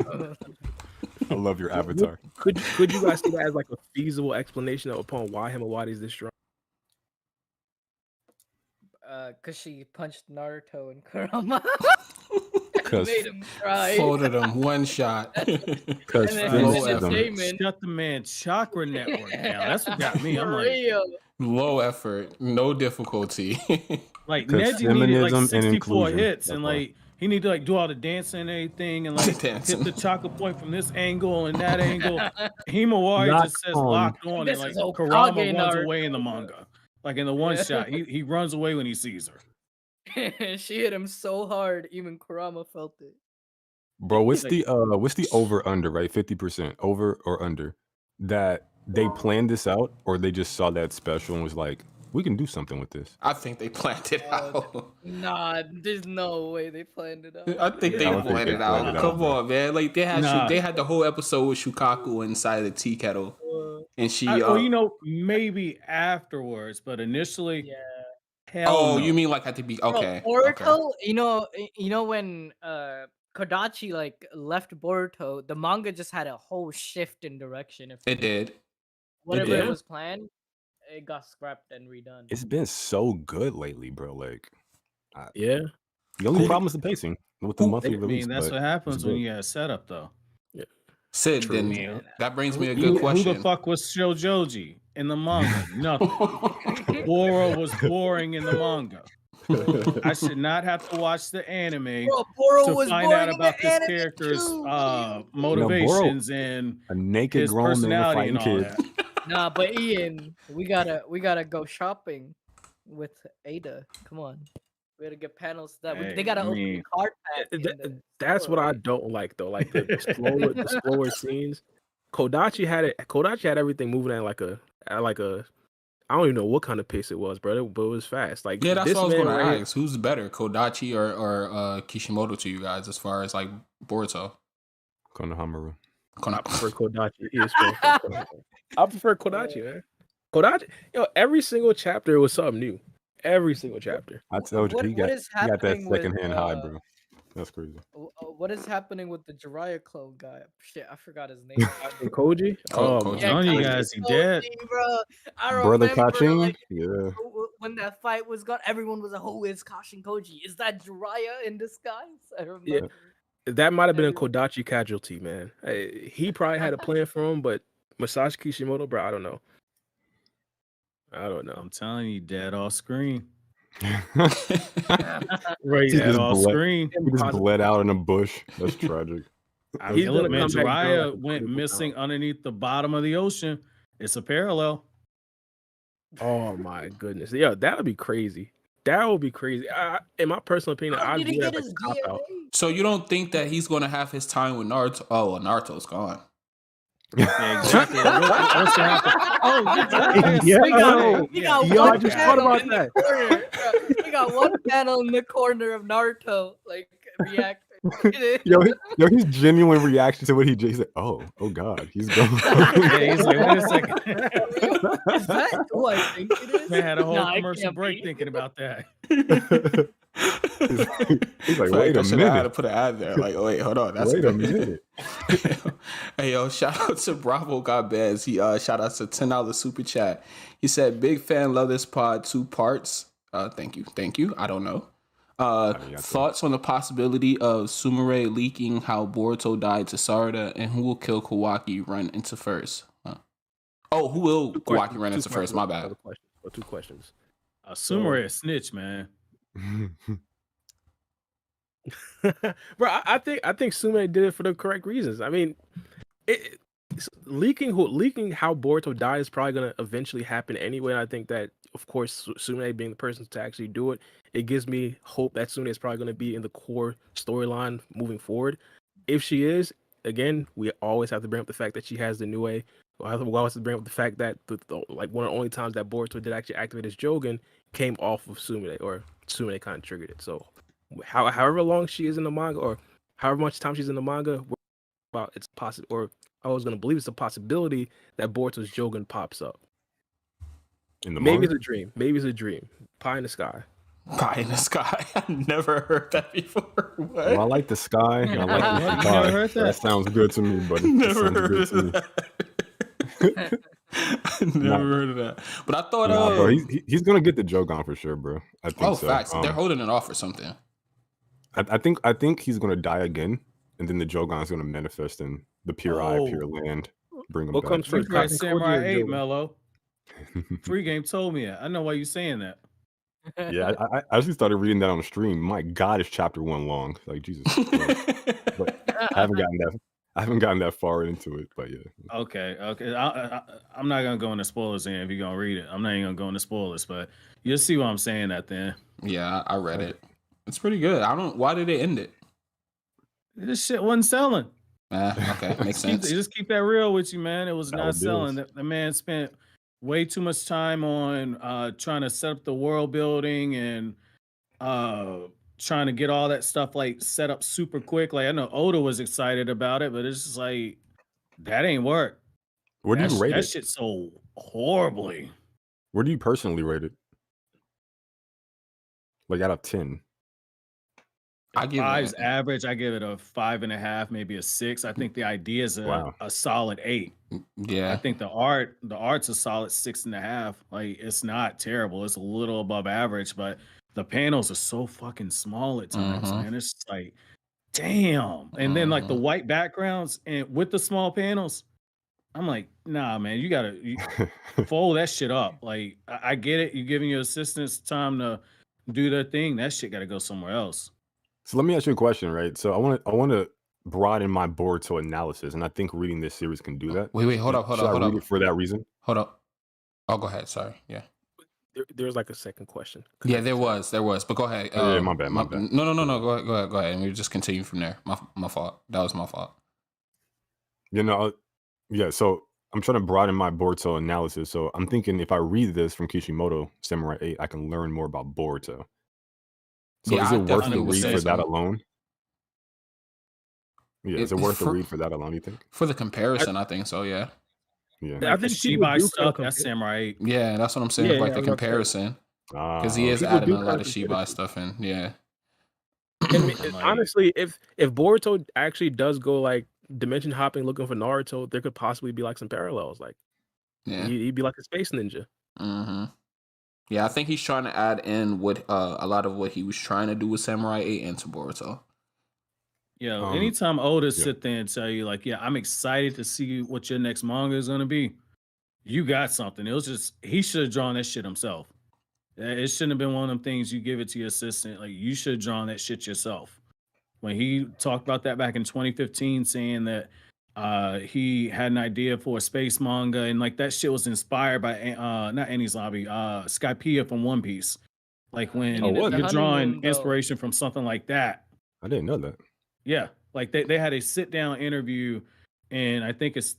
Mello. I love your avatar. Could you guys see that as like a feasible explanation upon why Himawari is this strong? Cause she punched Naruto and Kurama. Cause Made him cry. Folded him one shot. Because And then Low his effort. entertainment. Shut the man's chakra network down. That's what got me. I'm For like, real. Low effort, no difficulty. like 'Cause Neji needed like feminism and 64 inclusion, hits, that's and why. like he needed to like do all the dancing and everything, and like Dancing. hit the chakra point from this angle and that angle. Himawari Locked just says on. locked on, This and like is Hokage Kurama runs Naruto, away in the bro. manga. Like in the one shot, he runs away when he sees her. She hit him so hard, even Kurama felt it. Bro, He's like, what's the over under, right? 50% over or under that they planned this out, or they just saw that special and was like, we can do something with this. I think they planned it out. Nah, there's no way they planned it out. I think they I don't think planned they it planned out. it out, Come bro. on, man. Like they had Nah. they had the whole episode with Shukaku inside the tea kettle, and she. Well, you know, maybe afterwards, but initially, Yeah. hell Oh, no. you mean like at the be? Okay. Bro, Boruto, okay. you know when Kodachi like left Boruto, the manga just had a whole shift in direction. If It did. whatever did. it was planned, it got scrapped and redone. It's been so good lately, bro. Like, yeah. the only problem is the pacing with the Who- monthly I release. mean, that's but what happens it's when good. you got setup, though. Sid, True. then Yeah. that brings me a Who good question. the fuck was Shojoji in the manga? Nothing. Boro was boring in the manga. I should not have to watch the anime Bro, Boro to was find boring out in about the this anime character's too. motivations and A naked his grown man personality fighting and all kids. that. Nah, but Ian, we gotta go shopping with Ada. Come on, we gotta get panels that Hey, they gotta I open mean, the card pack. in the That's what I store. don't like though. Like the slower scenes. Kodachi had it. Kodachi had everything moving at like a I don't even know what kind of pace it was, brother, but it was fast. Like Yeah, that's this what I was man going to right here- ask. Who's better, Kodachi or Kishimoto to you guys as far as like Boruto? Konohamaru. I prefer Kodachi. He is I prefer Kodachi, man. Kodachi, every single chapter was something new. Every single chapter. I told you, What he got is that happening with, secondhand high, bro. That's crazy. What is happening with the Jiraiya clone guy? Shit, I forgot his name. And Koji? Koji. My telling you Kashin guys, he Koji, dead. Bro. I Brother remember, Kashin? like, Yeah. when that fight was gone, everyone was like, "Who is Kashin Koji? Is that Jiraiya in disguise?" I remember. That might have been a Everyone- Kodachi casualty, man. He probably had a plan for him, but Masashi Kishimoto, bro, I don't know. I'm telling you, dead off screen. Right, He Dead just off bled- screen. He just bled out in a bush. That's tragic. I He's mean, gonna look, man, come back down like Jiraiya a went critical missing power. underneath the bottom of the ocean. It's a parallel. Oh my goodness. Yeah, that would be crazy. That would be crazy. In my personal opinion, How I did he view that get as like his a cop out. DNA? So you don't think that he's going to have his time with Naruto? Oh, well, Naruto's gone. Yeah, exactly. What's gonna happen? Oh, Yeah, We got, no. we got Yo, I one just thought panel about in that. the corner. Bro. We got one panel in the corner of Naruto, like reacting. Yo, his genuine reaction to what he just said. Oh God, he's gone. Yeah, he's like, wait a second. Is that who I think it is? Man had a whole Nah, it commercial can't break be. thinking about that. He's like, Fact, wait I a should have had to minute. put an ad there. Like, oh, wait, hold on. That's Wait a good. minute. Hey, yo, shout out to Bravo God Bez. He shout out to $10 super chat. He said, big fan, love this pod, 2 parts. Thank you. I don't know. Thoughts on the possibility of Sumire leaking how Boruto died to Sarada, and who will kill Kawaki run into first? Oh, who will Kawaki run into first? My bad. 2 questions. Sumire a snitch, man. Bro, I think Sume did it for the correct reasons. I mean, leaking how Boruto died is probably gonna eventually happen anyway. And I think that, of course, Sume being the person to actually do it, it gives me hope that Sume is probably gonna be in the core storyline moving forward. If she is, again, we always have to bring up the fact that she has the new way. We always have to bring up the fact that like one of the only times that Boruto did actually activate his Jogan came off of Sume, or Sume kind of triggered it. So however long she is in the manga, or however much time she's in the manga, about it's possible, or I was gonna believe it's a possibility that Boruto's Jogan pops up. In the Maybe manga? it's a dream. Maybe it's a dream. Pie in the sky. Pie in the sky. I've never heard that before. What? Well, I like the sky. I like the You sky. never heard that? That sounds good to me, buddy. That Never sounds heard good of to me. that. Never heard of that. But I thought, Nah, bro, he's gonna get the Jogan for sure, bro. I think so. facts. They're holding it off or something. I think he's gonna die again, and then the Jogan's gonna manifest in the pure eye, pure land. Bring him What back. comes Free first? Guy Kashin Koji Samurai or 8, Jogan? Mello. Free game told me that. I know why you saying that. Yeah, I actually started reading that on stream. My God, is chapter 1 long? Like Jesus. Christ. But I I haven't gotten that far into it, but yeah. Okay, okay. I'm not gonna go into spoilers then if you're gonna read it. I'm not even gonna go into spoilers, but you'll see what I'm saying at the end. Yeah, I read Okay. it. It's pretty good. I don't. Why did it end it? This shit wasn't selling. Okay, makes sense. Just keep that real with you, man. It was Dollar not selling. bills. The man spent way too much time on trying to set up the world building and trying to get all that stuff like set up super quick. Like I know Oda was excited about it, but it's just like that ain't work. Where do you rate That it? shit sold horribly. Where do you personally rate it? Like out of 10. I give Five's it. average. I give it a 5.5, maybe a 6. I think the idea is Wow. a solid 8. I Yeah. think the art's a solid 6.5. Like it's not terrible. It's a little above average, but the panels are so fucking small at times, Mhm. man. It's just like, damn. And then like the Mhm. white backgrounds and with the small panels, I'm like, nah, man, you gotta fold that shit up. Like I get it. You're giving your assistants time to do their thing. That shit gotta go somewhere else. So let me ask you a question, right? So I want to broaden my Boruto analysis, and I think reading this series can do that. Wait, hold up, Should I read it for that reason? hold up. Oh, go ahead. Sorry. Yeah. There's like a second question. Yeah, there was, but go ahead. Oh, yeah, my bad. No. Go ahead, and we just continue from there. My fault. That was my fault. You know, yeah. So I'm trying to broaden my Boruto analysis. So I'm thinking if I read this from Kishimoto Samurai 8, I can learn more about Boruto. So Yeah, is I it worth the definitely would read say for that so. alone? Yeah, is it worth the read for that alone? You think? For the comparison, I think so. Yeah. Yeah. I Like the think people Shibai do kind stuff, of that's compare. Samurai 8. Yeah, that's what I'm saying. Yeah, Like yeah, the I was about to say. comparison, because he Ah, is okay. People adding do a kind lot of of compare the Shibai two. stuff in. Yeah. And I mean, Like, honestly, if Boruto actually does go like dimension hopping looking for Naruto, there could possibly be like some parallels. Like Yeah. he'd be like a space ninja. Mm-hmm. Yeah, I think he's trying to add in what a lot of what he was trying to do with Samurai 8 into Boruto. yo, anytime Oda yeah. sit there and tell you, like, yeah, I'm excited to see what your next manga is gonna be, you got something. It was just he should have drawn that shit himself. It shouldn't have been one of them things you give it to your assistant. Like you should have drawn that shit yourself. When he talked about that back in 2015, saying that he had an idea for a space manga, and like that shit was inspired by not Annie's Lobby, Skypiea from One Piece. Like when Oh, was The it? you're drawing honeymoon, though. inspiration from something like that. I didn't know that. Yeah, like they had a sit down interview, and I think it's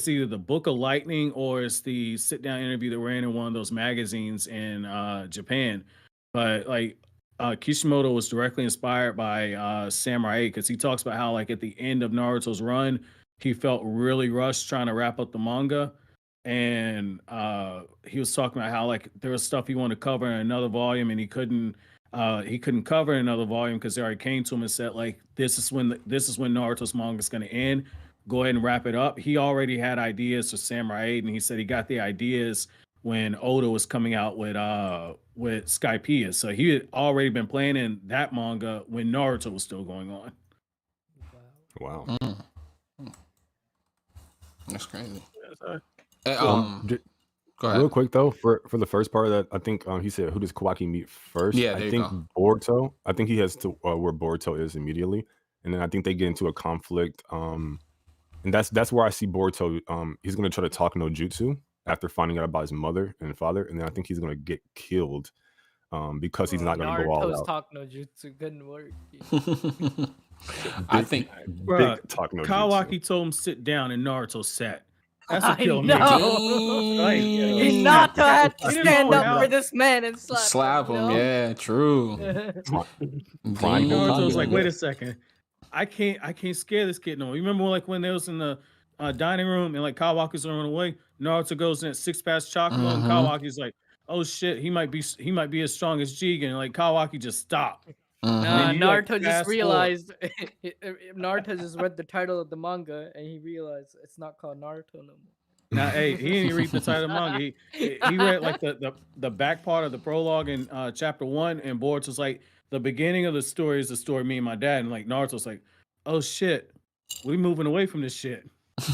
either the Book of Lightning or it's the sit down interview that ran in one of those magazines in Japan. But like Kishimoto was directly inspired by Samurai because he talks about how like at the end of Naruto's run, he felt really rushed trying to wrap up the manga. And he was talking about how like there was stuff he wanted to cover in another volume and he couldn't cover another volume because they already came to him and said like this is when Naruto's manga is going to end. Go ahead and wrap it up. He already had ideas for Samurai 8, and he said he got the ideas when Oda was coming out with Skypiea. So he had already been planning that manga when Naruto was still going on. Wow. That's crazy. Go ahead. Real quick though, for the first part of that, I think he said, "Who does Kawaki meet first?" Yeah, I there you think go. Boruto. I think he has to where Boruto is immediately, and then I think they get into a conflict. And that's where I see Boruto. He's gonna try to talk no jutsu after finding out about his mother and father, and then I think he's gonna get killed. Because he's not gonna go all Naruto's out. talk no jutsu couldn't work. I think Bruh, Big talk no jutsu. Kawaki told him sit down and Naruto sat. That's what I killed me. know. Like, Hinata had to He didn't stand know up how- for this man and slap him. you know? Yeah, true. Fine, Damn. Naruto was like, Yeah. wait a second. I can't scare this kid no more. You remember like when they was in the dining room and like Kawaki's running away? Naruto goes in at 6 past chocolate and Kawaki's like, oh shit, he might be as strong as Jigen. And like Kawaki just stopped. Nah, you, like, Naruto just fast realized Naruto just read the title of the manga and he realized it's not called Naruto no more. Now, hey, he didn't read the title of the manga. He read like the back part of the prologue in chapter 1, and Boruto's like, the beginning of the story is the story of me and my dad, and like Naruto's like, oh shit, we moving away from this shit. He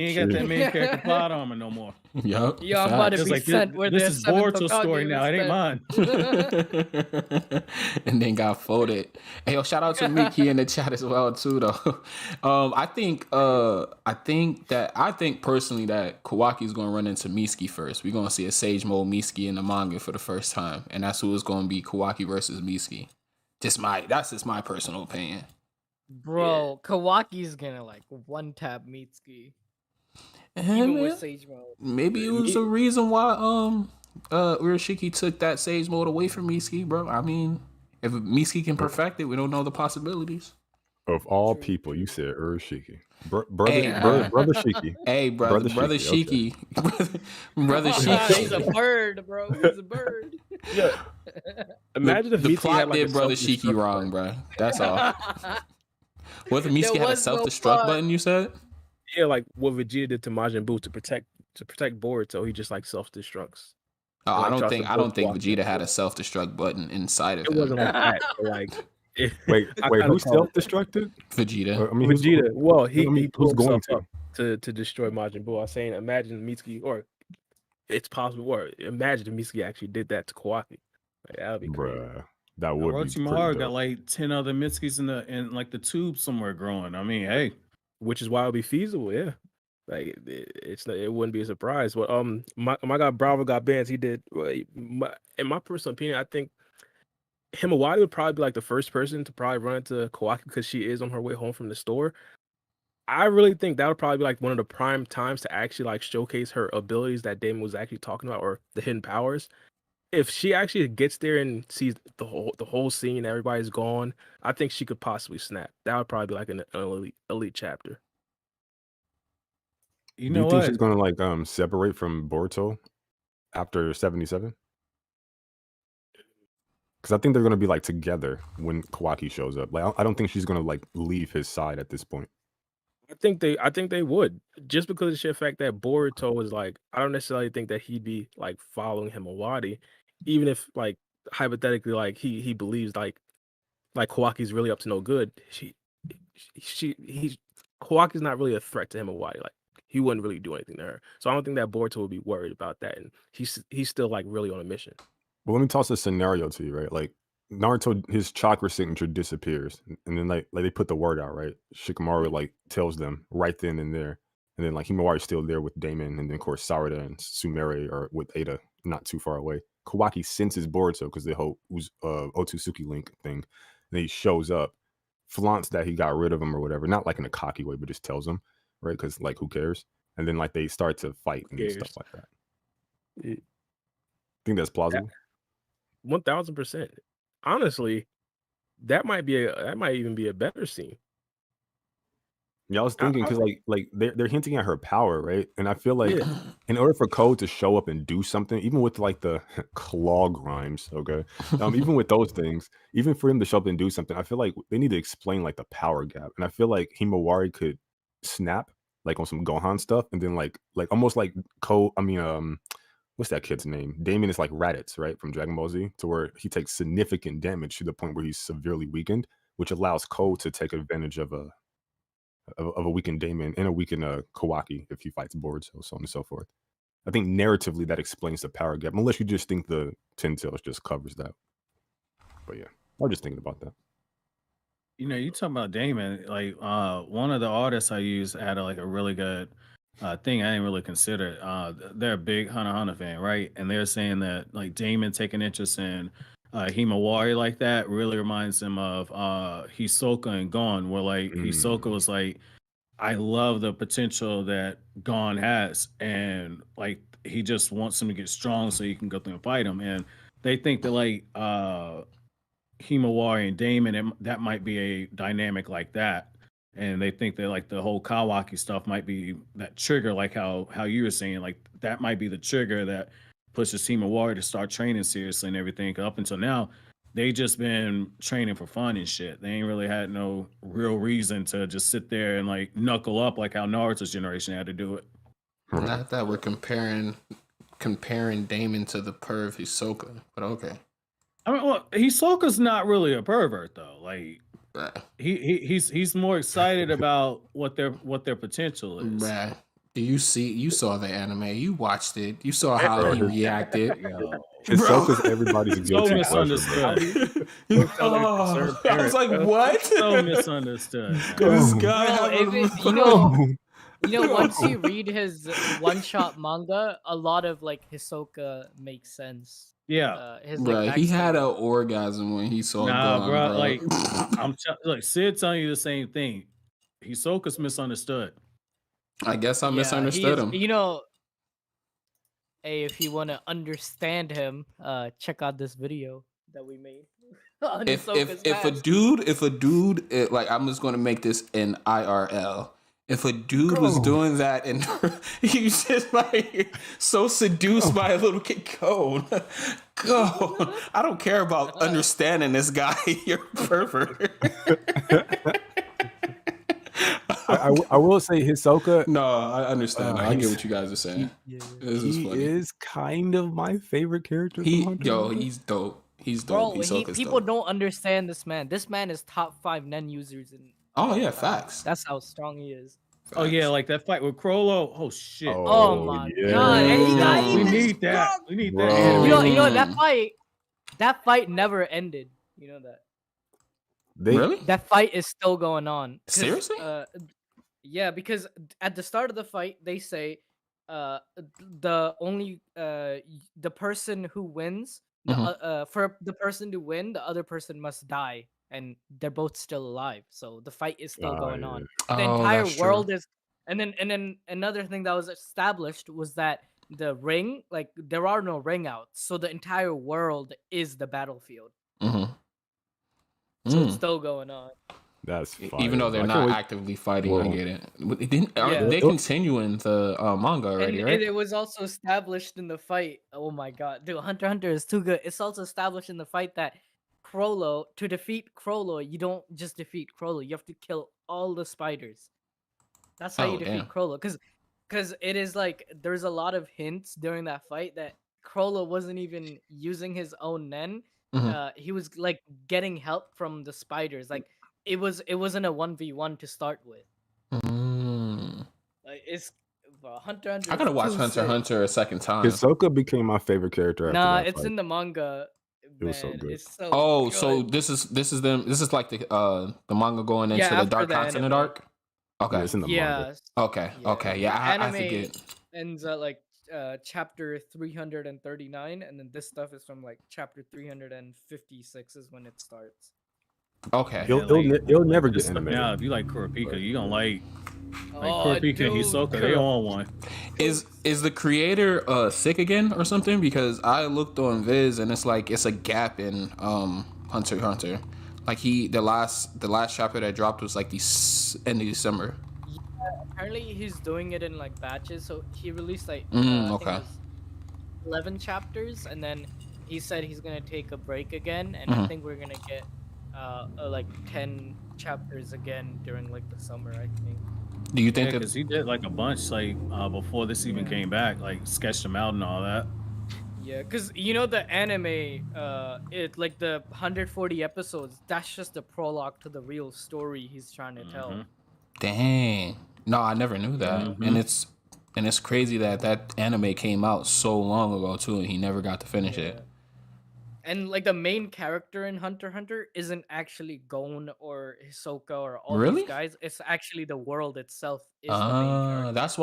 ain't got that main character plot armor no more. Yup. Yo, I'm about to It's be like sent where this the is seventh Boruto's Hokage story was now. It ain't sent. mine. And then got folded. Hey, yo, shout out to Miki in the chat as well too, though. I think personally that Kawaki's gonna run into Mitsuki first. We're gonna see a Sage Mode Mitsuki in the manga for the first time, and that's who is gonna be Kawaki versus Mitsuki. That's just my personal opinion. Bro, Kawaki's gonna like one tap Mitsuki. And Even with Sage Mode. maybe it was the reason why Urashiki took that Sage Mode away from Mitsuki, bro. I mean, if Mitsuki can perfect it, we don't know the possibilities. Of all True, people, you true. said Shiki. Brother Shiki. Hey, brother Shiki. Brother He's Shiki. a bird, bro. He's a bird. Yeah. Imagine if the Mitsuki plot had, like, did a brother self-destruct Shiki wrong, bro. That's all. What if There Mitsuki had a was no self-destruct plot. button, you said? Yeah, like what Vegeta did to Majin Buu to protect Boruto, he just like self-destructs. Oh, And, I like, don't tries think to I don't both think walk Vegeta back. had a self-destruct button inside of It him. wasn't like that. But, like, Wait, I who kinda call it self-destructed? Vegeta. I mean, Vegeta. Well, I he mean, blew who's going himself to? up to destroy Majin Buu. I was saying, imagine Mitsuki, or it's possible, or imagine if Mitsuki actually did that to Kawaki. Like, that would be crazy. Bruh, that would be pretty Orochimaru got dope. like 10 other Mitsukis in like the tube somewhere growing. I mean, hey, Which is why it would be feasible, yeah. Like it wouldn't be a surprise. But my guy Bravo got bans. He did. In my personal opinion, I think Himawari would probably be like the first person to probably run into Kawaki because she is on her way home from the store. I really think that would probably be like one of the prime times to actually like showcase her abilities that Damon was actually talking about, or the hidden powers. If she actually gets there and sees the whole scene, everybody's gone, I think she could possibly snap. That would probably be like an elite chapter. you Do know you think what? she's gonna like separate from Boruto after 77? Because I think they're gonna be like together when Kawaki shows up. Like I don't think she's gonna like leave his side at this point. I think they would, just because of the sheer fact that Boruto is like, I don't necessarily think that he'd be like following Himawari, even if like hypothetically like he believes like Kawaki's really up to no good. Kawaki's not really a threat to Himawari. Like he wouldn't really do anything to her. So I don't think that Boruto would be worried about that, and he's still like really on a mission. Well, let me toss a scenario to you, right? Like Naruto, his chakra signature disappears, and then like they put the word out, right? Shikamaru like tells them right then and there, and then like Himawari's still there with Damon, and then of course Sarada and Sumire are with Ada, not too far away. Kawaki senses Boruto because the whole Otsutsuki link thing, and he shows up, flaunts that he got rid of him or whatever, not like in a cocky way, but just tells him, right? Because like who cares? And then like they start to fight and cares? stuff like that. It- Think that's plausible? 1000%. Honestly, that might even be a better scene. Yeah, I was I, thinking I, because like they're hinting at her power, right? And I feel like yeah, in order for Code to show up and do something, even with like the claw grimes, okay, even with those things, even for him to show up and do something, I feel like they need to explain like the power gap, and I feel like Himawari could snap like on some Gohan stuff, and then like almost like Code. I mean, what's that kid's name? Damien is like Raditz, right, from Dragon Ball Z, to where he takes significant damage to the point where he's severely weakened, which allows Code to take advantage of a weakened Damon and a weakened Kawaki if he fights Boruto, so on and so forth. I think narratively that explains the power gap, unless you just think the Ten Tails just covers that. But yeah, I was just thinking about that. You know, you talking about Damon, like one of the artists I used had like a really good thing I didn't really consider. They're a big Hunter x Hunter fan, right? And they're saying that like Damon taking interest in Himawari like that really reminds him of Hisoka and Gon, where like Hisoka was like, I love the potential that Gon has, and like he just wants him to get strong so he can go through and fight him. And they think that like Himawari and Damon, that might be a dynamic like that. And they think that like the whole Kawaki stuff might be that trigger, like how you were saying, like that might be the trigger that pushes Himawari to start training seriously and everything. Up until now, they just been training for fun and shit. They ain't really had no real reason to just sit there and like knuckle up like how Naruto's generation had to do it. Not that we're comparing Damon to the perv Hisoka, but okay. I mean, well, Hisoka's not really a pervert though. Like Bruh. he's more excited about what their potential is. Bruh. You saw the anime, you watched it, you saw how Bro, he reacted. Yo, Bro. Hisoka's everybody's so guilty pleasure, bro. misunderstood. Sound like a concerned Oh, I was parent, like, bro. what? So misunderstood. Man. This Bro. guy Bro, have if a it, once you read his one-shot manga, a lot of like Hisoka makes sense. Yeah, His like Bruh, he had an backstory. orgasm when he saw nah, Gon, bro. bro. Like look, Sid telling you the same thing. Hisoka's misunderstood. I guess I Yeah, misunderstood him. Hey, if you want to understand him, check out this video that we made on If Hisoka's if a past. dude, like I'm just gonna make this in IRL. If a dude was Go. doing that and he's just like so seduced by a little kid, go. I don't care about understanding this guy. You're a pervert. I will say Hisoka, No, I understand. I get he's- what you guys are saying. Yeah. This is he funny. is kind of my favorite character from Hunter x Hunter. He's dope. He's Bro, dope. Hisoka's people dope. don't understand this man. This man is top 5 Nen users, and Oh yeah, facts. that's how strong he is. Oh yeah, like that fight with Crollo. Oh shit. Oh my god! And he got Mm. we even need that. strong. We need Bro. that. You know Mm. that fight never ended. You know that. Really? That fight is still going on. 'Cause, Seriously? Yeah, because at the start of the fight they say the person who wins for the person to win, the other person must die, and they're both still alive. So the fight is still going on. The entire that's true. world is, and then another thing that was established was that the ring, like there are no ring outs, so the entire world is the battlefield. Mm-hmm. So it's still going on. That's fire. Even though they're I can't not wait- actively fighting, I Whoa. get it. But Yeah. They continuing the manga already, And right? it was also established in the fight. Oh my god, dude, Hunter x Hunter is too good. It's also established in the fight that to defeat Crollo, you don't just defeat Crollo. You have to kill all the spiders. That's how Oh, you defeat damn. Crollo. Because it is like there's a lot of hints during that fight that Crollo wasn't even using his own Nen. Mhm. He was like getting help from the spiders. Like it wasn't a 1v1 to start with. Mm. Like it's Hunter x Hunter. I gotta is watch too Hunter x sick. Hunter a second time. Hisoka became my favorite character after Nah, that it's fight. in the manga. It was so man. good. It's so Oh, good. so this is them. This is like the manga going into Yeah, the after Dark the Continent anime. arc. Okay. Yeah, it's in the manga. Yeah, Okay. yeah. Okay. Yeah, I Anime forget. ends at like chapter 339, and then this stuff is from like chapter 356 is when it starts. Okay. It'll never This get stuff animated. now, if you like Kurapika, you don't like Oh, Kurapika and dude, Hisoka. They on one. Is the creator sick again or something? Because I looked on Viz and it's like it's a gap in Hunter x Hunter. Like the last chapter that dropped was like the end of December. Apparently he's doing it in like batches. So he released like I think Okay. it was 11 chapters, and then he said he's gonna take a break again, and Mhm. I think we're gonna get like 10 chapters again during like the summer, I think. Do you Yeah, think because he did like a bunch like before this even came back, like sketched them out and all that. Yeah, because you know the anime, it like the 140 episodes. That's just the prologue to the real story he's trying to tell. Mhm. Dang. No, I never knew that. Mhm. And it's crazy that anime came out so long ago too, and he never got to finish it. And like the main character in Hunter x Hunter isn't actually Gon or Hisoka or all Really? these guys. It's actually the world itself is the main character. That's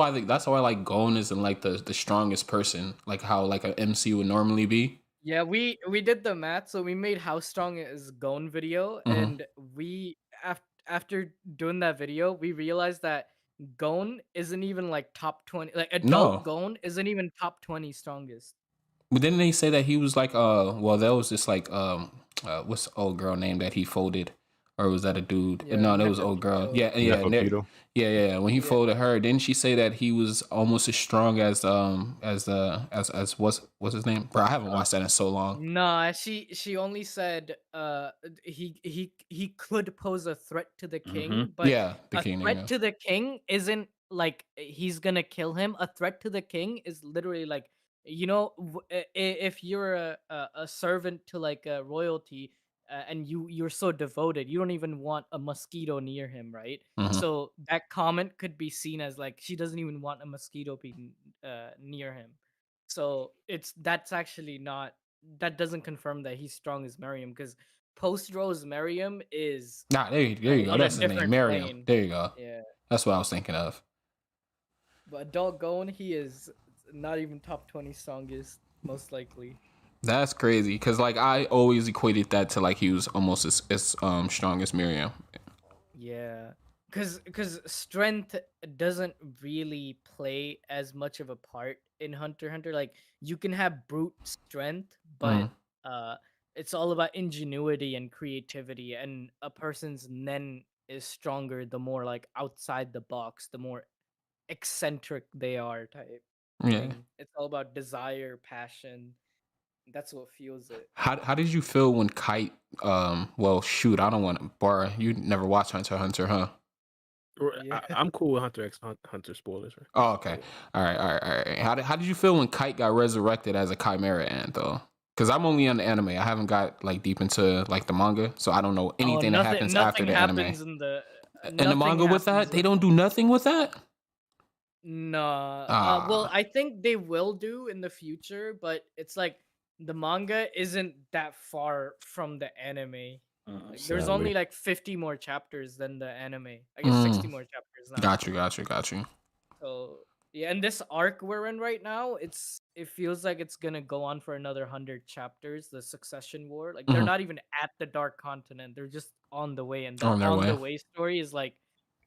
why like Gon isn't like the strongest person, like how like an MC would normally be. Yeah, we did the math, so we made how strong is Gon video, Mhm. and we after doing that video, we realized that Gon isn't even like top 20. Like adult No. Gon isn't even top 20 strongest. But didn't they say that he was like well there was this like what's the old girl name that he folded, or was that a dude? Yeah, No, that was old girl. Nefertito. Yeah. Nefertito. Yeah. When he folded her, didn't she say that he was almost as strong as what's his name? Bro, I haven't watched that in so long. Nah, she only said he could pose a threat to the king, Mhm. but Yeah, the a king. threat Yeah. to the king isn't like he's gonna kill him. A threat to the king is literally like, you know, if you're a servant to like a royalty, and you're so devoted, you don't even want a mosquito near him, right? Mhm. So that comment could be seen as like she doesn't even want a mosquito being near him. So that's actually not, that doesn't confirm that he's strong as Miriam, because post Rose Miriam is Nah, there you go. in a That's his name, different Miriam. plane. There you go. Yeah, That's what I was thinking of. but doggone, he is not even top 20 strongest, most likely. That's crazy because like I always equated that to like he was almost as strong as Miriam. Yeah, because strength doesn't really play as much of a part in Hunter x Hunter. Like you can have brute strength, but Mhm. uh, it's all about ingenuity and creativity. And a person's nen is stronger the more like outside the box, the more eccentric they are type Yeah. thing. It's all about desire, passion. That's what fuels it. How did you feel when Kite? Well, shoot, I don't want to. Bar, you never watched Hunter x Hunter, huh? Yeah. I'm cool with Hunter spoilers. Right? Oh, okay. All right. How did you feel when Kite got resurrected as a Chimera Ant though? Because I'm only on the anime. I haven't got like deep into like the manga, so I don't know Oh, anything that happens after nothing the anime. happens in the In the nothing manga with happens that, they in don't do nothing with that. no. Well, Ah, I think they will do in the future, but it's like the manga isn't that far from the anime. Like, there's only Sadly. like 50 more chapters than the anime. I guess 60 mm, more chapters now. got you. So yeah, and this arc we're in right now, it feels like it's gonna go on for another 100 chapters. The Succession War, like they're Mhm. not even at the Dark Continent; they're just on the way, and that On their on the way. way story is like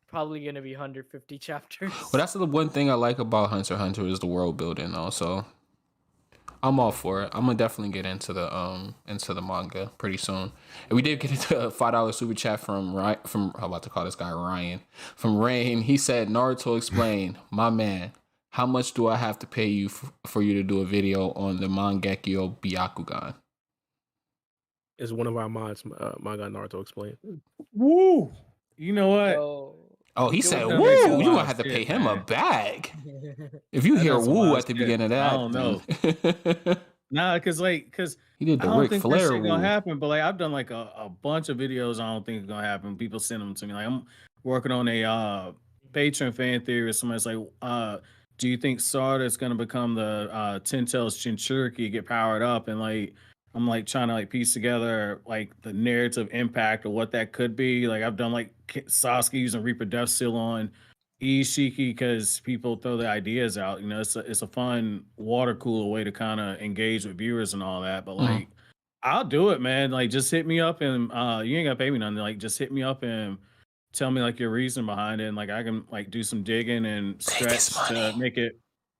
probably gonna be 150 Well, chapters. that's the one thing I like about Hunter x Hunter is the world building. Also, I'm all for it. I'm gonna definitely get into the manga pretty soon. And we did get into a $5 super chat from I'm about to call this guy Ryan from Rain. He said Naruto Explained, my man. How much do I have to pay you for you to do a video on the Mangekyo Byakugan? Is one of our mods, Manga Naruto Explained. Woo! You know what? Yo. Oh, he That said, don't make a "Woo! You lot gonna of have to pay sense, him a man. bag." If you That hear does a "woo" lot of at the shit. beginning of I that, don't know. then Nah, cause he did I the don't Ric think that Flair shit gonna woo. happen. But like I've done like a bunch of videos. I don't think it's gonna happen. People send them to me. Like I'm working on a Patreon fan theory. Somebody's like, do you think Sarada is gonna become the Ten Tails Jinchuriki, get powered up? And like I'm like trying to like piece together like the narrative impact of what that could be. Like I've done like Sasuke using Reaper Death Seal on Ishiki because people throw the ideas out. You know, it's a fun water cooler way to kind of engage with viewers and all that. But Mhm. like, I'll do it, man. Like, just hit me up and you ain't gotta pay me nothing. Like, just hit me up and tell me like your reason behind it. And like, I can like do some digging and Take his stretch to money. make it.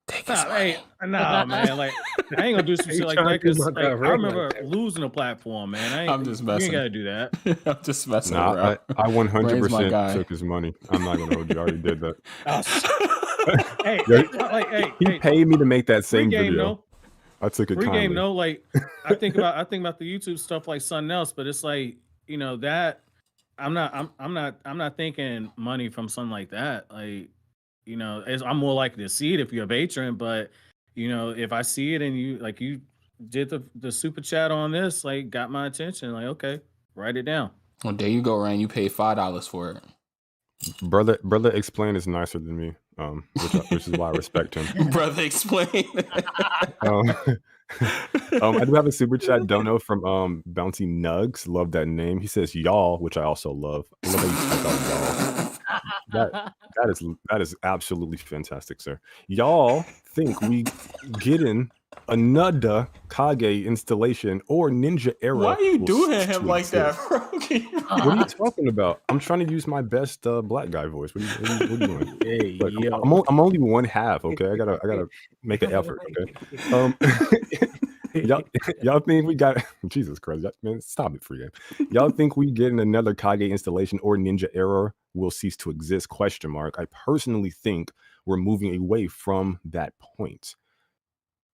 Take his Nah, money. hey, nah, man. Like, I ain't gonna do some Hey, shit like trying that to do because my guy like I right like remember that. losing a platform, man. I'm just You ain't messing. gotta do that. I'm just messing Nah, around. I Ray's my 100% guy. took his money. I'm not gonna hold you. I already did that. Oh, hey, Yeah, like, hey, he paid me to make that free same game, video. no. I took it Free game, kindly. no. Like I think about the YouTube stuff like something else, but it's like that I'm not thinking money from something like that. Like I'm more likely to see it if you're a patron, but if I see it and you did the super chat on this, like got my attention, like okay, write it down. Well, there you go, Ryan. You paid $5 for it. Brother Explain is nicer than me, which is why I respect him. Brother, explain. Um, I do have a super chat dono from Bouncy Nugs. Love that name. He says y'all, which I also love. I love how you type out y'all. That is absolutely fantastic, sir. Y'all think we getting another Kage installation or Ninja Era? Why are you will doing cease him to like that, exist? bro? What are you talking about? I'm trying to use my best black guy voice. What are you doing? Hey, Look, yo. I'm only one half. Okay, I gotta make an effort. Okay. Y'all think we got Jesus Christ, man? Stop it, free game. Y'all think we getting another Kage installation or Ninja Era will cease to exist? Question mark. I personally think we're moving away from that point.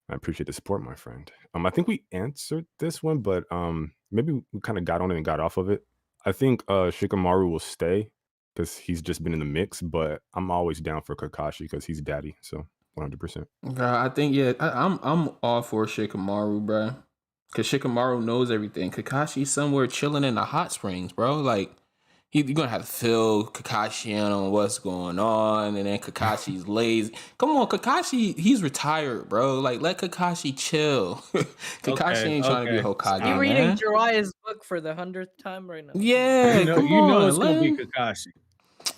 I appreciate the support, my friend. I think we answered this one, but maybe we kind of got on it and got off of it. I think Shikamaru will stay because he's just been in the mix, but I'm always down for Kakashi because he's daddy. So 100%. Bro, I think I'm all for Shikamaru, bro. Because Shikamaru knows everything. Kakashi's somewhere chilling in the hot springs, bro. Like, you're going to have to fill Kakashi in on what's going on. And then Kakashi's lazy. Come on, Kakashi, he's retired, bro. Like, let Kakashi chill. Kakashi ain't trying to be Hokage, You man. reading Jiraiya's book for the 100th time right now? Yeah, come on. It's going to be Kakashi.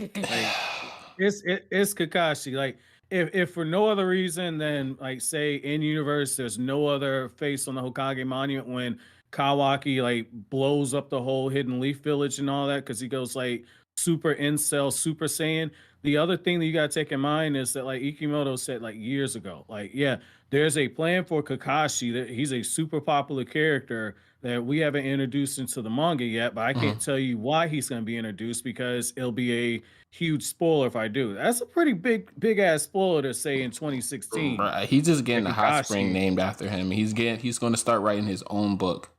Like, it's Kakashi. Like, if for no other reason than, like, say in universe there's no other face on the Hokage monument when Kawaki like blows up the whole Hidden Leaf Village and all that, because he goes like super incel, super saiyan. The other thing that you gotta take in mind is that, like Ikimoto said like years ago, like, yeah, there's a plan for Kakashi, that he's a super popular character that we haven't introduced into the manga yet, but I can't tell you why he's going to be introduced because it'll be a huge spoiler if I do. That's a pretty big ass spoiler to say in 2016. Right. He's just getting a hot spring Kakashi. named after him. He's going to start writing his own book.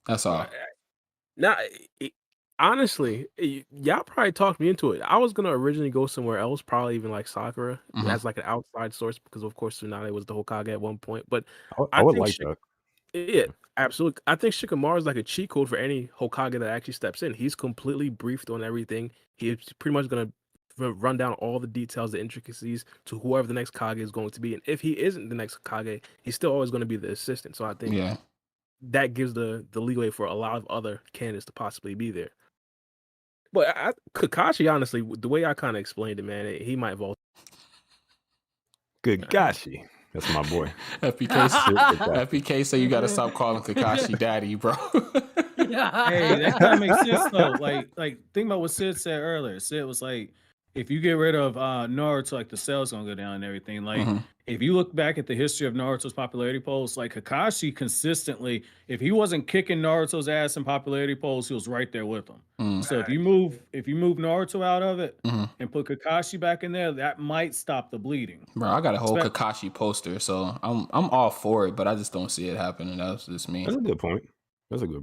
That's all. Now, honestly, y'all probably talked me into it. I was gonna originally go somewhere else, probably even like Sakura, as like an outside source, because of course Tsunade was the Hokage at one point. But I would think like that. yeah, absolutely. I think Shikamaru is like a cheat code for any Hokage that actually steps in. He's completely briefed on everything. He's pretty much gonna run down all the details, the intricacies to whoever the next Kage is going to be. And if he isn't the next Kage, he's still always going to be the assistant. So I think that gives the leeway for a lot of other candidates to possibly be there. But Kakashi, honestly, the way I kind of explained it, man, he might vault. Kakashi. That's my boy. FPK say you gotta stop calling Kakashi daddy, bro. Hey, that kind of makes sense though. Like think about what Sid said earlier. Sid was like, if you get rid of Naruto, like the sales gonna go down and everything. Like if you look back at the history of Naruto's popularity polls, like Kakashi consistently, if he wasn't kicking Naruto's ass in popularity polls, he was right there with him. So if you move Naruto out of it and put Kakashi back in there, that might stop the bleeding. Bro, I got a whole Kakashi poster, so I'm all for it, but I just don't see it happening. That's just me. That's a good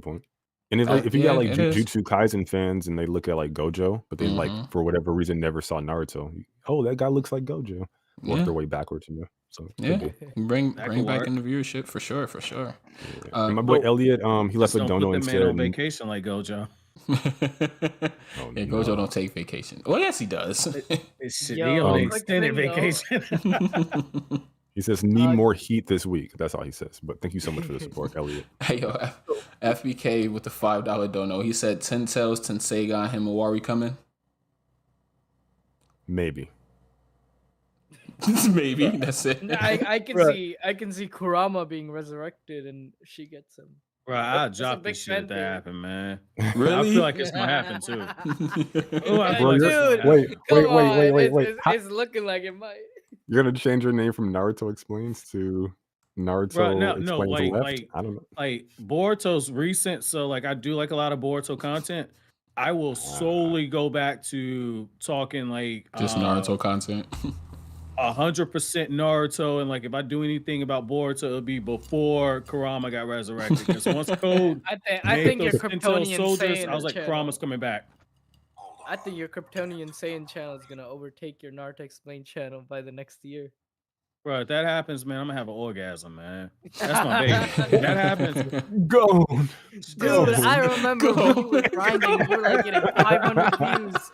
point. And if you got like Jujutsu Kaisen fans and they look at like Gojo, but they like for whatever reason never saw Naruto, oh, that guy looks like Gojo. Work their way backwards, So bring back in the viewership for sure. Yeah. My boy Elliot, he left a dono and said on vacation like Gojo. Gojo don't take vacation. Well, yes, he does. He on extended vacation. He says, need more heat this week. That's all he says. But thank you so much for the support, Elliot. Hey, yo, FBK with the $5 dono. He said, 10 Tails, Tenseiga, Himawari coming? Maybe. Maybe. That's it. I can see Kurama being resurrected and she gets him. Bro, I dropped this shit if that happened, man. Really? I feel like it's gonna happen too. Wait. It's looking like it might. You're gonna change your name from Naruto Explains to Naruto Explains Left? I don't know. Like Boruto's recent, so like I do like a lot of Boruto content. I will solely go back to talking like just Naruto content. 100% Naruto, and like if I do anything about Boruto, it'll be before Kurama got resurrected. Because once Code, I think your Kryptonian soldiers, I was like, Kurama's coming back. I think your Kryptonian Saiyan channel is gonna overtake your Naruto Explained channel by the next year. Bro, if that happens, man, I'm gonna have an orgasm, man. That's my baby. If that happens, go. Dude, I remember when you were grinding, you were like getting 500 views.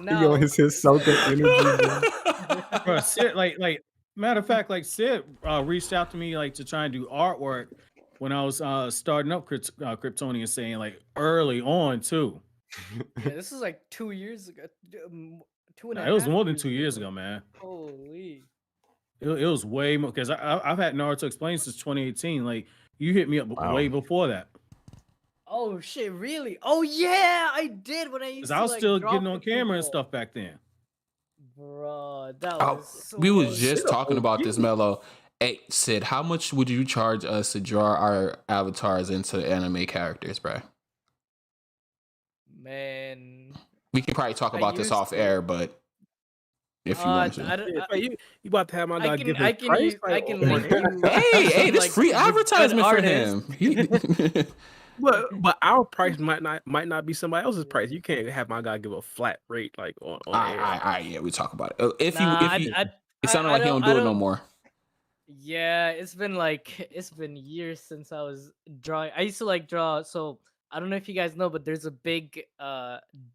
Yo, his soak up energy. Bro, Sid, like matter of fact, like Sid reached out to me like to try and do artwork when I was starting up Kryptonian, saying like early on too. Yeah, this is like 2 years ago. 2.5. It was more than 2 years ago, man. Holy. It was way more, because I've had Naruto Explained since 2018. Like you hit me up way before that. Oh shit! Really? Oh yeah, I did when I used to. I was still getting on camera and stuff back then. Bro, that was so we was just talking about this, Mello. Hey, Sid, how much would you charge us to draw our avatars into anime characters, bro? Man, we can probably talk about this off air, but if you want to, you about to have my guy give I can link you. Hey, this free advertisement for him. But our price might not be somebody else's price. You can't have my guy give a flat rate like on air. Yeah, we talk about it. If it sounded like he don't do it no more. Yeah, it's been years since I was drawing. I used to like draw. So I don't know if you guys know, but there's a big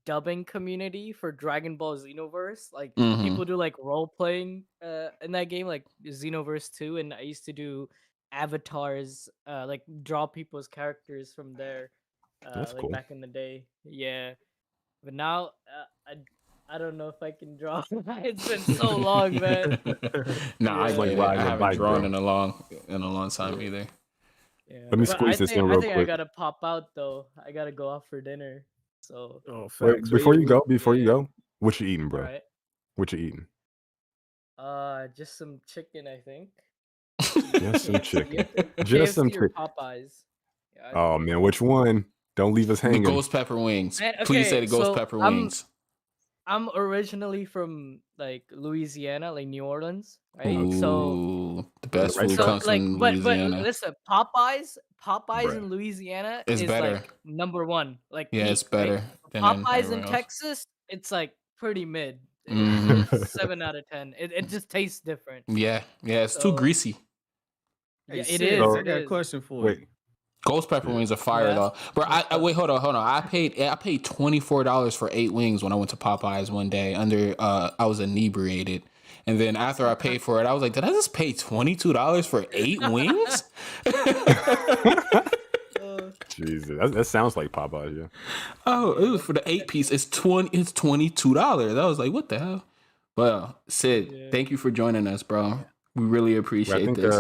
dubbing community for Dragon Ball Xenoverse. Like Mm-hmm. people do like role playing in that game, like Xenoverse 2, and I used to do avatars, like draw people's characters from there, That's like cool. back in the day. Yeah, but now I don't know if I can draw. It's been so long, man. Nah, I It's like Yeah. get it. I riding a haven't bike, drawn bro. in a long time either. Yeah, Let me but squeeze this in I real think I quick. gotta pop out though. I gotta go out for dinner. So Oh, Wait, facts. before you yeah, go, what you eating, all bro? right. What you eating? Just some chicken, I think. Just some KFC, I chicken. think Just some KFC or chicken. Popeyes. Yeah, I Oh think man, one of which them. one? Don't leave us The hanging. ghost pepper wings. Man, Please say okay, the ghost so pepper wings. I'm originally from like Louisiana, like New Orleans, right? Okay. So Ooh, the On the best right food side, comes like, from but Louisiana. listen, Popeyes bruh. in Louisiana It's is better. like number one, like Yeah, it's peak, right? better than in Popeyes in everywhere else. Texas, it's like pretty mid. Mm-hmm. It's 7 out of 10. It just tastes different. Yeah, it's too So greasy. Hey, yeah, it Sid, is. So I It got a is. question for wait, you. Ghost pepper yeah. wings are fire Yeah. though. Bro, What's I up? wait, hold on. I paid $24 for 8 wings when I went to Popeyes one day under I was inebriated. And then after I paid for it, I was like, did I just pay $22 for 8 wings? Jesus, that sounds like Popeyes, yeah. Oh, it Yeah, was for the 8 piece. It's $22. I was like, what the hell? Well, Sid, yeah. thank you for joining us, bro. We really Wait, I appreciate think this.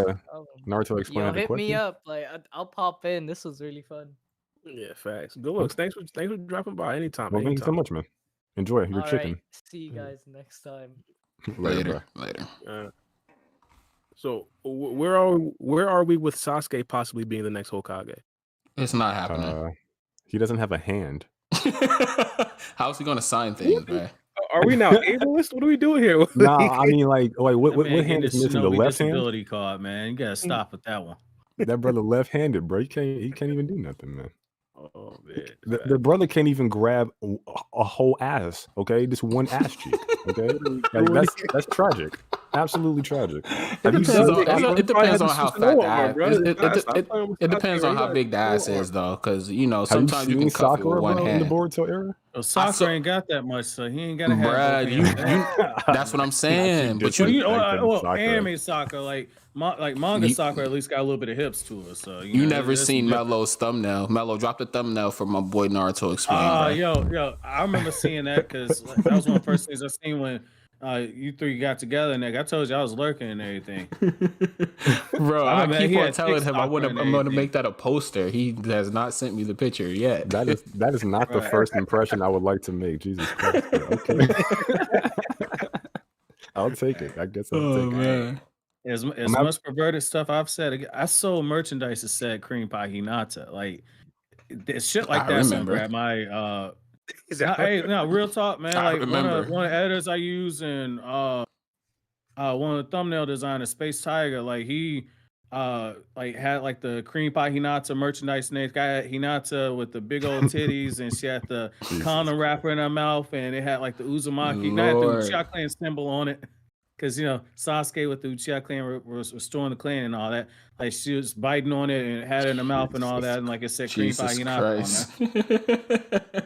Naruto Explained Yo, had a hit me question. up. Like I'll pop in. This was really fun. Yeah, facts. Good looks. Okay. Thanks for dropping by. Anytime. Well, thank you so much, man. Enjoy your All right. chicken. See you guys next time. Later, bro. Later. So where are we with Sasuke possibly being the next Hokage? It's not happening. He doesn't have a hand. How's he gonna sign things, man? Are we now ableist? What are we doing here? Nah, I mean, like, what That man hand getting is his missing? The Shinobi left hand. disability card, man. You gotta stop with that one. That brother left-handed, bro. He can't even do nothing, man. Oh man, The brother can't even grab a whole ass. Okay, just one ass cheek. Okay, like that's tragic. Absolutely tragic. Have you seen It depends on how fat the ass. It depends on how big the ass is. is, though, because you know Have sometimes you seen can cuff it Sakura, with one bro, in the hand. Boruto era? Well, Sakura ain't got that much, so he ain't gotta have Bruh, both hands. that's what I'm saying. But Well, you anime Sakura, like manga Sakura, at least got a little bit of hips to it. So you know, never that's seen different. Mello's thumbnail. Mello, drop the thumbnail for my boy Naruto Explained. Yo, I remember seeing that because that was one of the first things I seen when you three got together, and I told you I was lurking and everything. Bro, I remember keep he on had telling him I'm TikTok and going to everything. make that a poster. He has not sent me the picture yet. That is not the Right. first impression I would like to make. Jesus Christ. Bro. Okay. I'll take it. I guess I'll take it. Man. As much perverted stuff I've said, I sold merchandise that said cream pie hinata. Like shit like I that. remember. Grab my hey, no, real talk, man. I Like remember. one of the editors I use and one of the thumbnail designers, Space Tiger, like he like had like the cream pie hinata merchandise, and they got Hinata with the big old titties, and she had the condom wrapper in her mouth, and it had like the Uzumaki, not the Lord. Uchiha clan symbol on it. Because you know Sasuke with the Uchiha clan was restoring the clan and all that. Like she was biting on it and it had it in her mouth and all that, and like it said cream pie Jesus hinata on Christ.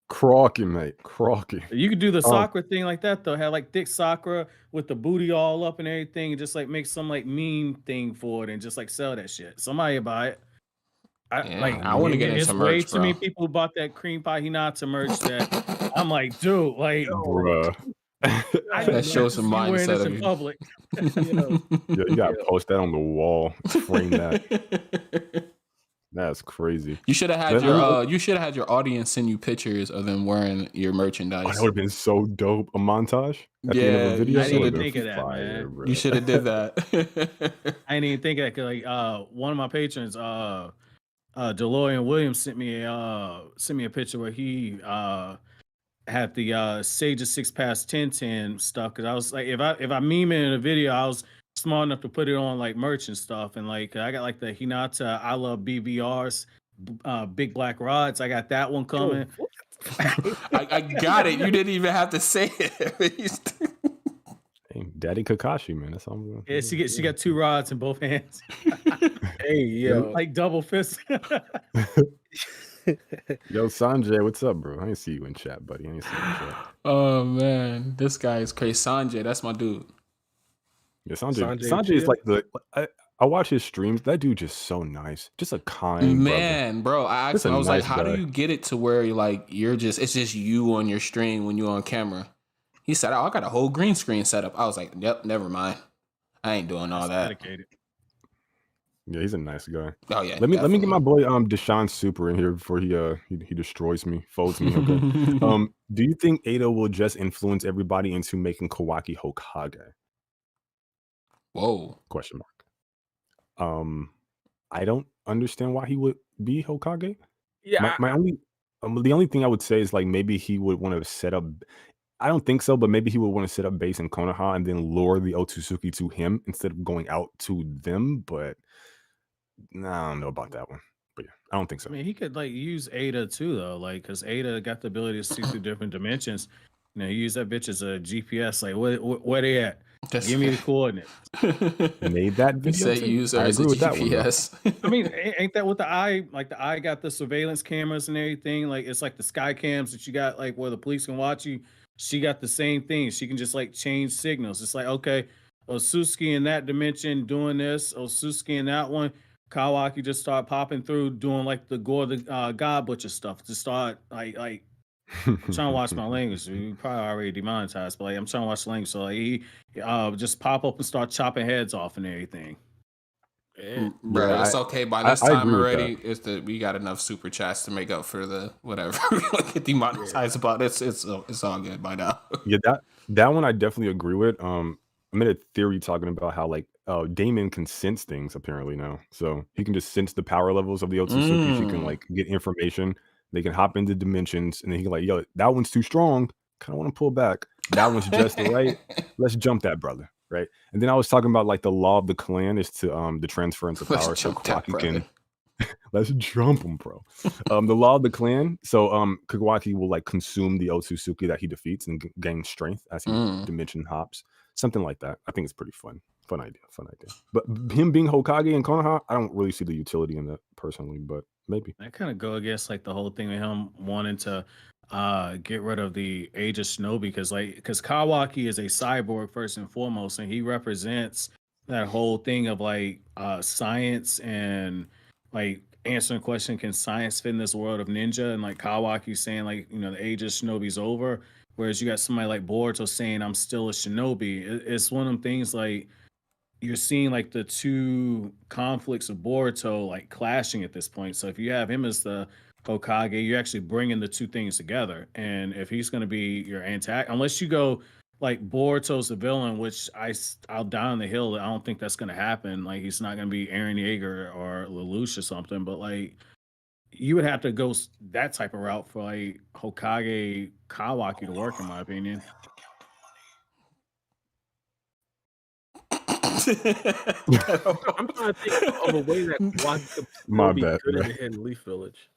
Crocky, mate. Crocky. there. You could do the Sakura thing like that though. Have like thick Sakura with the booty all up and everything, and just like make some like meme thing for it and just like sell that shit. Somebody buy it. I want to get into merch, way too many bro. people who bought that cream pie hinata merch that I'm like, dude, like Bruh. That shows some wearing mindset this of in you. public. Yeah, you gotta post that on the wall. Frame that. That's crazy. You should have had your audience send you pictures of them wearing your merchandise. Oh, that would have been so dope. A montage at the end of a video. I didn't even That think of would've been that, fire, man. bro. You should have did that. I didn't even think of that because like one of my patrons, DeLorean Williams sent me a picture where he had the Sage of 6 past 10 stuff because I was like if I meme it in a video, I was smart enough to put it on like merch and stuff, and like I got like the Hinata I love BBRs big black rods. I got that one coming. I got it. You didn't even have to say it. Daddy Kakashi, man. That's all I'm Yeah, she got 2 rods in both hands, Hey, yo. like double fist. Yo, Sanjay, what's up, bro? I ain't see you in chat, buddy. I ain't see you in chat. Oh man, this guy is crazy. Sanjay, that's my dude. Yeah, Sanjay is Uchiha? like I watch his streams. That dude just so nice. Just a kind brother. Man, bro, I asked Just a him, I was like, nice how do guy. you get it to where it's just you on your stream when you're on camera? He said, oh, I got a whole green screen set up. I was like, yep, never mind. I ain't doing all that. Dedicated. Yeah, he's a nice guy. Oh yeah. Let me get my boy Deshaun Super in here before he destroys me, folds me. Okay. Do you think Ada will just influence everybody into making Kawaki Hokage? Whoa. Question mark. I don't understand why he would be Hokage. Yeah, My only the only thing I would say is like maybe he would want to set up. I don't think so, but maybe he would want to set up base in Konoha and then lure the Otsutsuki to him instead of going out to them. But nah, I don't know about that one. But yeah, I don't think I so. mean, he could like use Ada too, though, like because Ada got the ability to see through different dimensions. You know, he used that bitch as a GPS. Like, where they at? Give me the coordinates. Made that He video. said too. use her I as a agree with that one. Though. GPS. I mean, ain't that what the eye? Like the eye got the surveillance cameras and everything. Like it's like the sky cams that you got, like where the police can watch you. She got the same thing. She can just like change signals. It's like, okay, Otsutsuki in that dimension doing this. Otsutsuki in that one. Kawaki just start popping through doing like the Gore the God Butcher stuff. To start like I'm trying to watch my language. We probably already demonetized, but like I'm trying to watch the language. So like, he just pop up and start chopping heads off and everything. yeah. Bro, Yeah, it's okay. By I this time agree with already, it's that we got enough super chats to make up for the whatever. We get demonetized about it. It's all good by now. Yeah, that one I definitely agree with. I made a theory talking about how like Damon can sense things apparently now, so he can just sense the power levels of the Otsutsuki. She can like get information. They can hop into dimensions, and then he can like, yo, that one's too strong. Kind of want to pull back. That one's just right. Let's jump that brother, right? And then I was talking about like the law of the clan is to the transference of Let's power. So jump that Kawaki can brother. let's jump him, bro. The law of the clan. So Kawaki will like consume the Otsutsuki that he defeats and gain strength as he dimension hops. Something like that. I think it's pretty fun. Fun idea. But him being Hokage and Konoha, I don't really see the utility in that personally, but maybe. I kind of go against like the whole thing with him wanting to get rid of the Age of Shinobi because Kawaki is a cyborg first and foremost, and he represents that whole thing of like science and like answering the question, can science fit in this world of ninja? And like Kawaki saying like, you know, the Age of Shinobi's over. Whereas you got somebody like Boruto saying I'm still a shinobi. It's one of them things like you're seeing like the two conflicts of Boruto like clashing at this point. So if you have him as the Hokage, you're actually bringing the two things together. And if he's going to be your antagonist, unless you go like Boruto's the villain, which I'll die on the hill. I don't think that's going to happen. Like he's not going to be Eren Yeager or Lelouch or something. But like you would have to go that type of route for like Hokage Kawaki to work, in my opinion. I'm trying to think of a way that Kawaki could My be bad, good in man. the Hidden Leaf Village.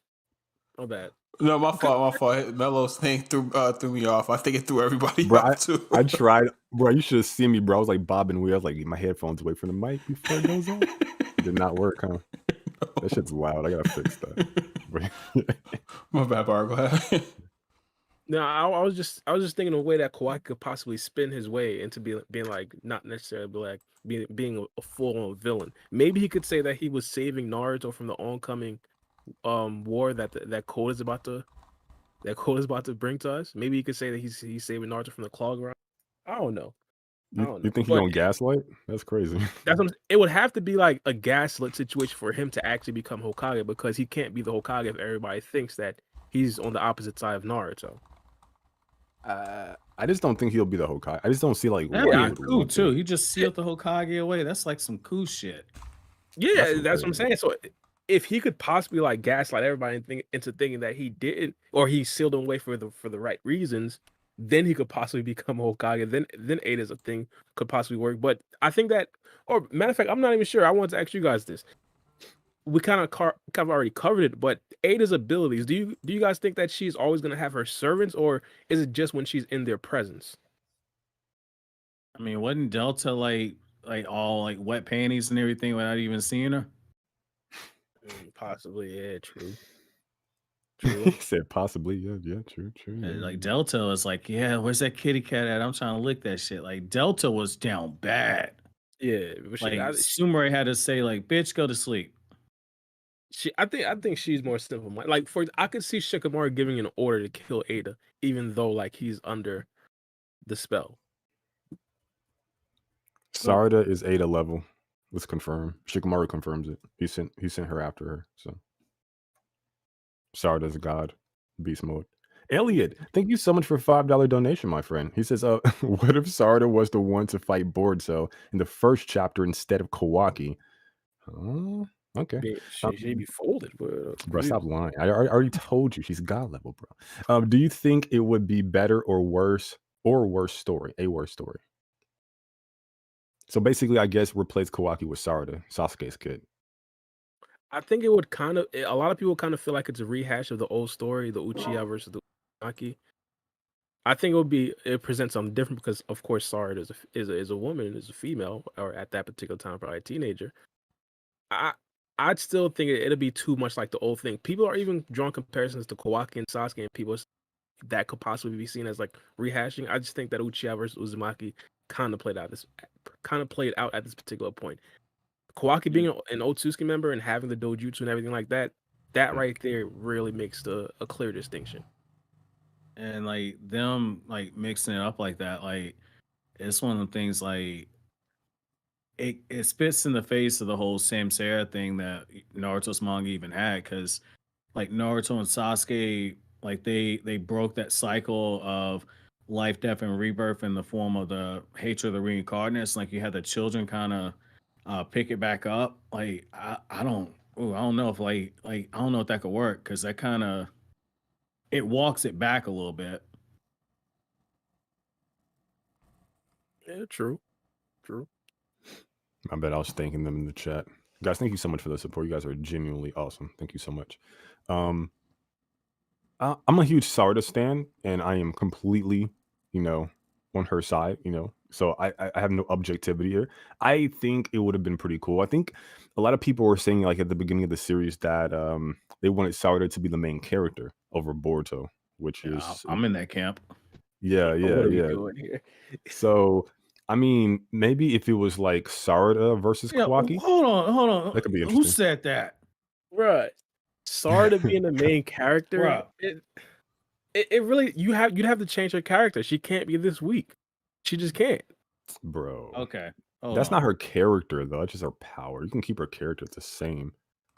My bad. No, my fault. Melo's thing threw me off. I think it threw everybody Bro, off too. I tried, bro. You should have seen me, bro. I was like bobbing wheels, like my headphones away from the mic before it goes on. It did not work, huh? That shit's loud. I gotta fix that. My bad, Bar. Go ahead. No, I was just thinking of a way that Kawaki could possibly spin his way into being like not necessarily like being a full-on villain. Maybe he could say that he was saving Naruto from the oncoming war that Code is about to bring to us. Maybe he could say that he's saving Naruto from the Clog Rock. I don't know. You think he's on gaslight? That's crazy. It would have to be like a gaslit situation for him to actually become Hokage, because he can't be the Hokage if everybody thinks that he's on the opposite side of Naruto. I just don't think he'll be the Hokage. I just don't see like That'd why he be would cool want too. to. He just sealed the Hokage away. That's like some cool shit. Yeah, that's what I'm saying. So if he could possibly like gaslight everybody into thinking that he didn't, or he sealed him away for the right reasons, then he could possibly become Hokage. Then Ada's a thing could possibly work. But I think that, or matter of fact, I'm not even sure. I wanted to ask you guys this. We kind of already covered it, but Ada's abilities. Do you guys think that she's always going to have her servants, or is it just when she's in their presence? I mean, wasn't Delta like all like wet panties and everything without even seeing her? Possibly, yeah, true. He True. said possibly, yeah, true, Like yeah. Delta was like, yeah, where's that kitty cat at? I'm trying to lick that shit. Like Delta was down bad. Yeah, but Like Sumire had to say, like, bitch, go to sleep. I think she's more simple. Like I could see Shikamaru giving an order to kill Ada, even though like he's under the spell. Sarada is Ada level. Let's confirm. Shikamaru confirms it. He sent her after her. So Sarada's a god. Beast mode. Elliot, thank you so much for $5 donation, my friend. He says, what if Sarada was the one to fight Boruto in the first chapter instead of Kawaki? Okay. She'd be folded, Bro, stop lying. I already told you she's god level, bro. Do you think it would be better or worse story? A worse story. So basically, I guess replace Kawaki with Sarada, Sasuke's kid. I think it would kind of. A lot of people kind of feel like it's a rehash of the old story, the Uchiha versus the Uzumaki. I think it presents something different because, of course, Sarada is a woman, is a female, or at that particular time probably a teenager. I'd still think it'll be too much like the old thing. People are even drawing comparisons to Kawaki and Sasuke, and people that could possibly be seen as like rehashing. I just think that Uchiha versus Uzumaki kind of played out at this particular point. Kawaki being an Otsutsuki member and having the dojutsu and everything like that, that right there really makes a clear distinction. And like them like mixing it up like that, like it's one of the things like it spits in the face of the whole Samsara thing that Naruto's manga even had, because like Naruto and Sasuke, like they broke that cycle of life, death, and rebirth in the form of the hatred of the reincarnates. Like you had the children kind of pick it back up. Like I don't know if like I don't know if that could work, because that kind of it walks it back a little bit. Yeah, true. I bet I was thanking them in the chat. Guys, thank you so much for the support. You guys are genuinely awesome. Thank you so much. I'm a huge Sarda stan, and I am completely, on her side, So I have no objectivity here. I think it would have been pretty cool. I think a lot of people were saying, like, at the beginning of the series that they wanted Sarda to be the main character over Boruto, which is I'm in that camp. yeah. What are we doing here? So I mean, maybe if it was like Sarada versus Kawaki, Hold on. that could be Who interesting. said that? Right. Sarada being the main character, Bruh. it really you'd have to change her character. She can't be this weak. She just can't. Bro. Okay. That's not her character though. That's just her power. You can keep her character the same.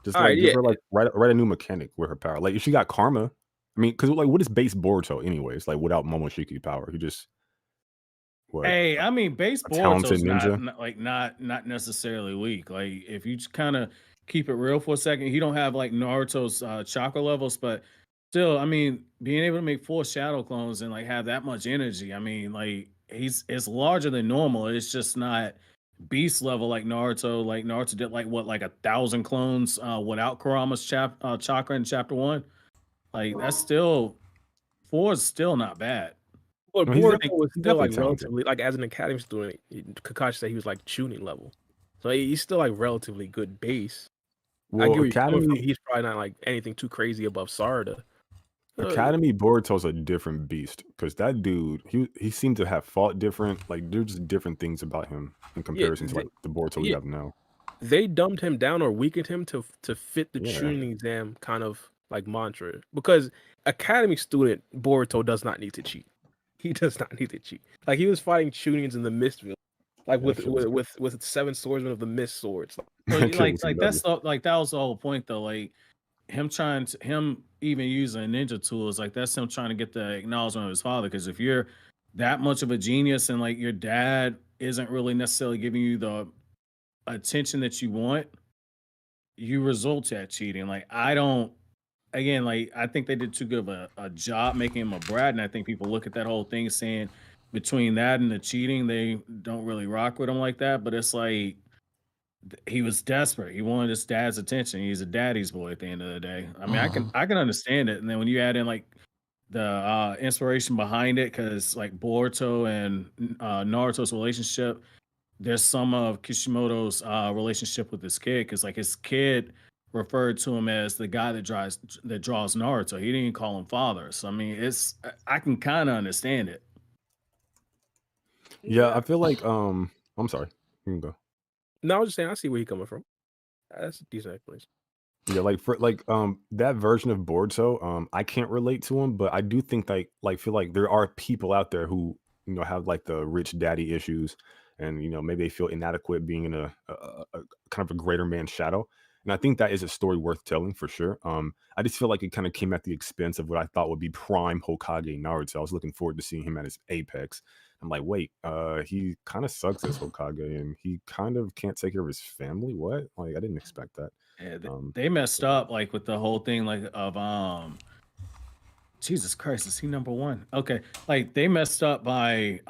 Just All like right, give yeah. her like write a new mechanic with her power. Like if she got karma, I mean, because like what is base Boruto anyways? Like without Momoshiki power, he just Hey, I mean, base a talented Boruto's ninja. not necessarily weak. Like if you just kind of keep it real for a second, he don't have like Naruto's chakra levels, but still, I mean, being able to make 4 shadow clones and like have that much energy, I mean, like it's larger than normal. It's just not beast level like Naruto. Like Naruto did like 1,000 clones without Kurama's chakra in chapter 1. Like that's still 4 is still not bad. But No, he's Boruto definitely- was he's still like definitely talented. relatively like as an academy student. Kakashi said he was like tuning level, so he's still like relatively good base. I Well, get where you're coming from. Academy He's probably not like anything too crazy above Sarada. Academy Boruto's a different beast because that dude, he seemed to have fought different. Like there's just different things about him in comparison to like the Boruto we have now. They dumbed him down or weakened him to fit the Yeah. tuning exam kind of like mantra, because academy student Boruto does not need to cheat. He does not need to cheat. Like he was fighting tunings in the Mistville, like with 7 swordsmen of the Mist swords. Like that's like that was the whole point though. Like him even using ninja tools, like that's him trying to get the acknowledgement of his father. Because if you're that much of a genius and like your dad isn't really necessarily giving you the attention that you want, you result to that cheating. Like I think they did too good of a job making him a brat, and I think people look at that whole thing saying between that and the cheating, they don't really rock with him like that. But it's like he was desperate. He wanted his dad's attention. He's a daddy's boy at the end of the day. I mean, I can understand it. And then when you add in like the inspiration behind it, because like Boruto and Naruto's relationship, there's some of Kishimoto's relationship with his kid, because like his kid referred to him as the guy that draws Naruto. He didn't call him father. So I mean, I can kind of understand it. Yeah, I Yeah. feel like I'm sorry. You can go. No, I was just saying I see where he coming from. That's a decent explanation. Yeah, like for like that version of Boruto, I can't relate to him, but I do think like feel like there are people out there who have like the rich daddy issues, and maybe they feel inadequate being in a kind of a greater man's shadow. And I think that is a story worth telling for sure. I just feel like it kind of came at the expense of what I thought would be prime Hokage Naruto. I was looking forward to seeing him at his apex. I'm like, wait, he kind of sucks as Hokage, and he kind of can't take care of his family. What? Like, I didn't expect that. Yeah, Um, they messed so yeah. up like with the whole thing like of Jesus Christ, is he number one? Okay. Like they messed up by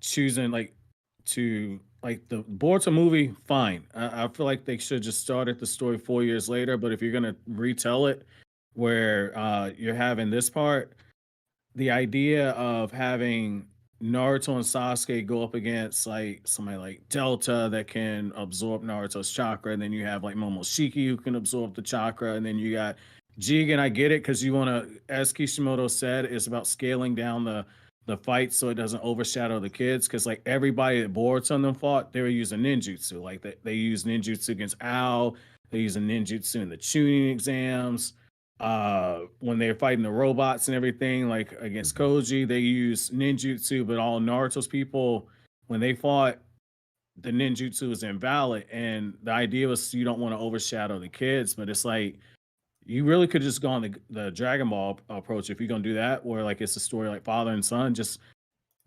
choosing like to like the Boruto movie, fine. I feel like they should just started the story 4 years later. But if you're gonna retell it where you're having this part, the idea of having Naruto and Sasuke go up against like somebody like Delta that can absorb Naruto's chakra, and then you have like Momoshiki who can absorb the chakra, and then you got Jigen. I get it because you want to, as Kishimoto said, it's about scaling down the fight so it doesn't overshadow the kids. Because like everybody that Boruto and them fought, they were using ninjutsu. Like they used ninjutsu against Ao. They use a ninjutsu in the tuning exams when they're fighting the robots and everything, like against Mhm. Koji, they use ninjutsu, but all Naruto's people, when they fought, the ninjutsu is invalid. And the idea was you don't want to overshadow the kids, but it's like you really could just go on the Dragon Ball approach if you're gonna do that, where like it's a story like father and son, just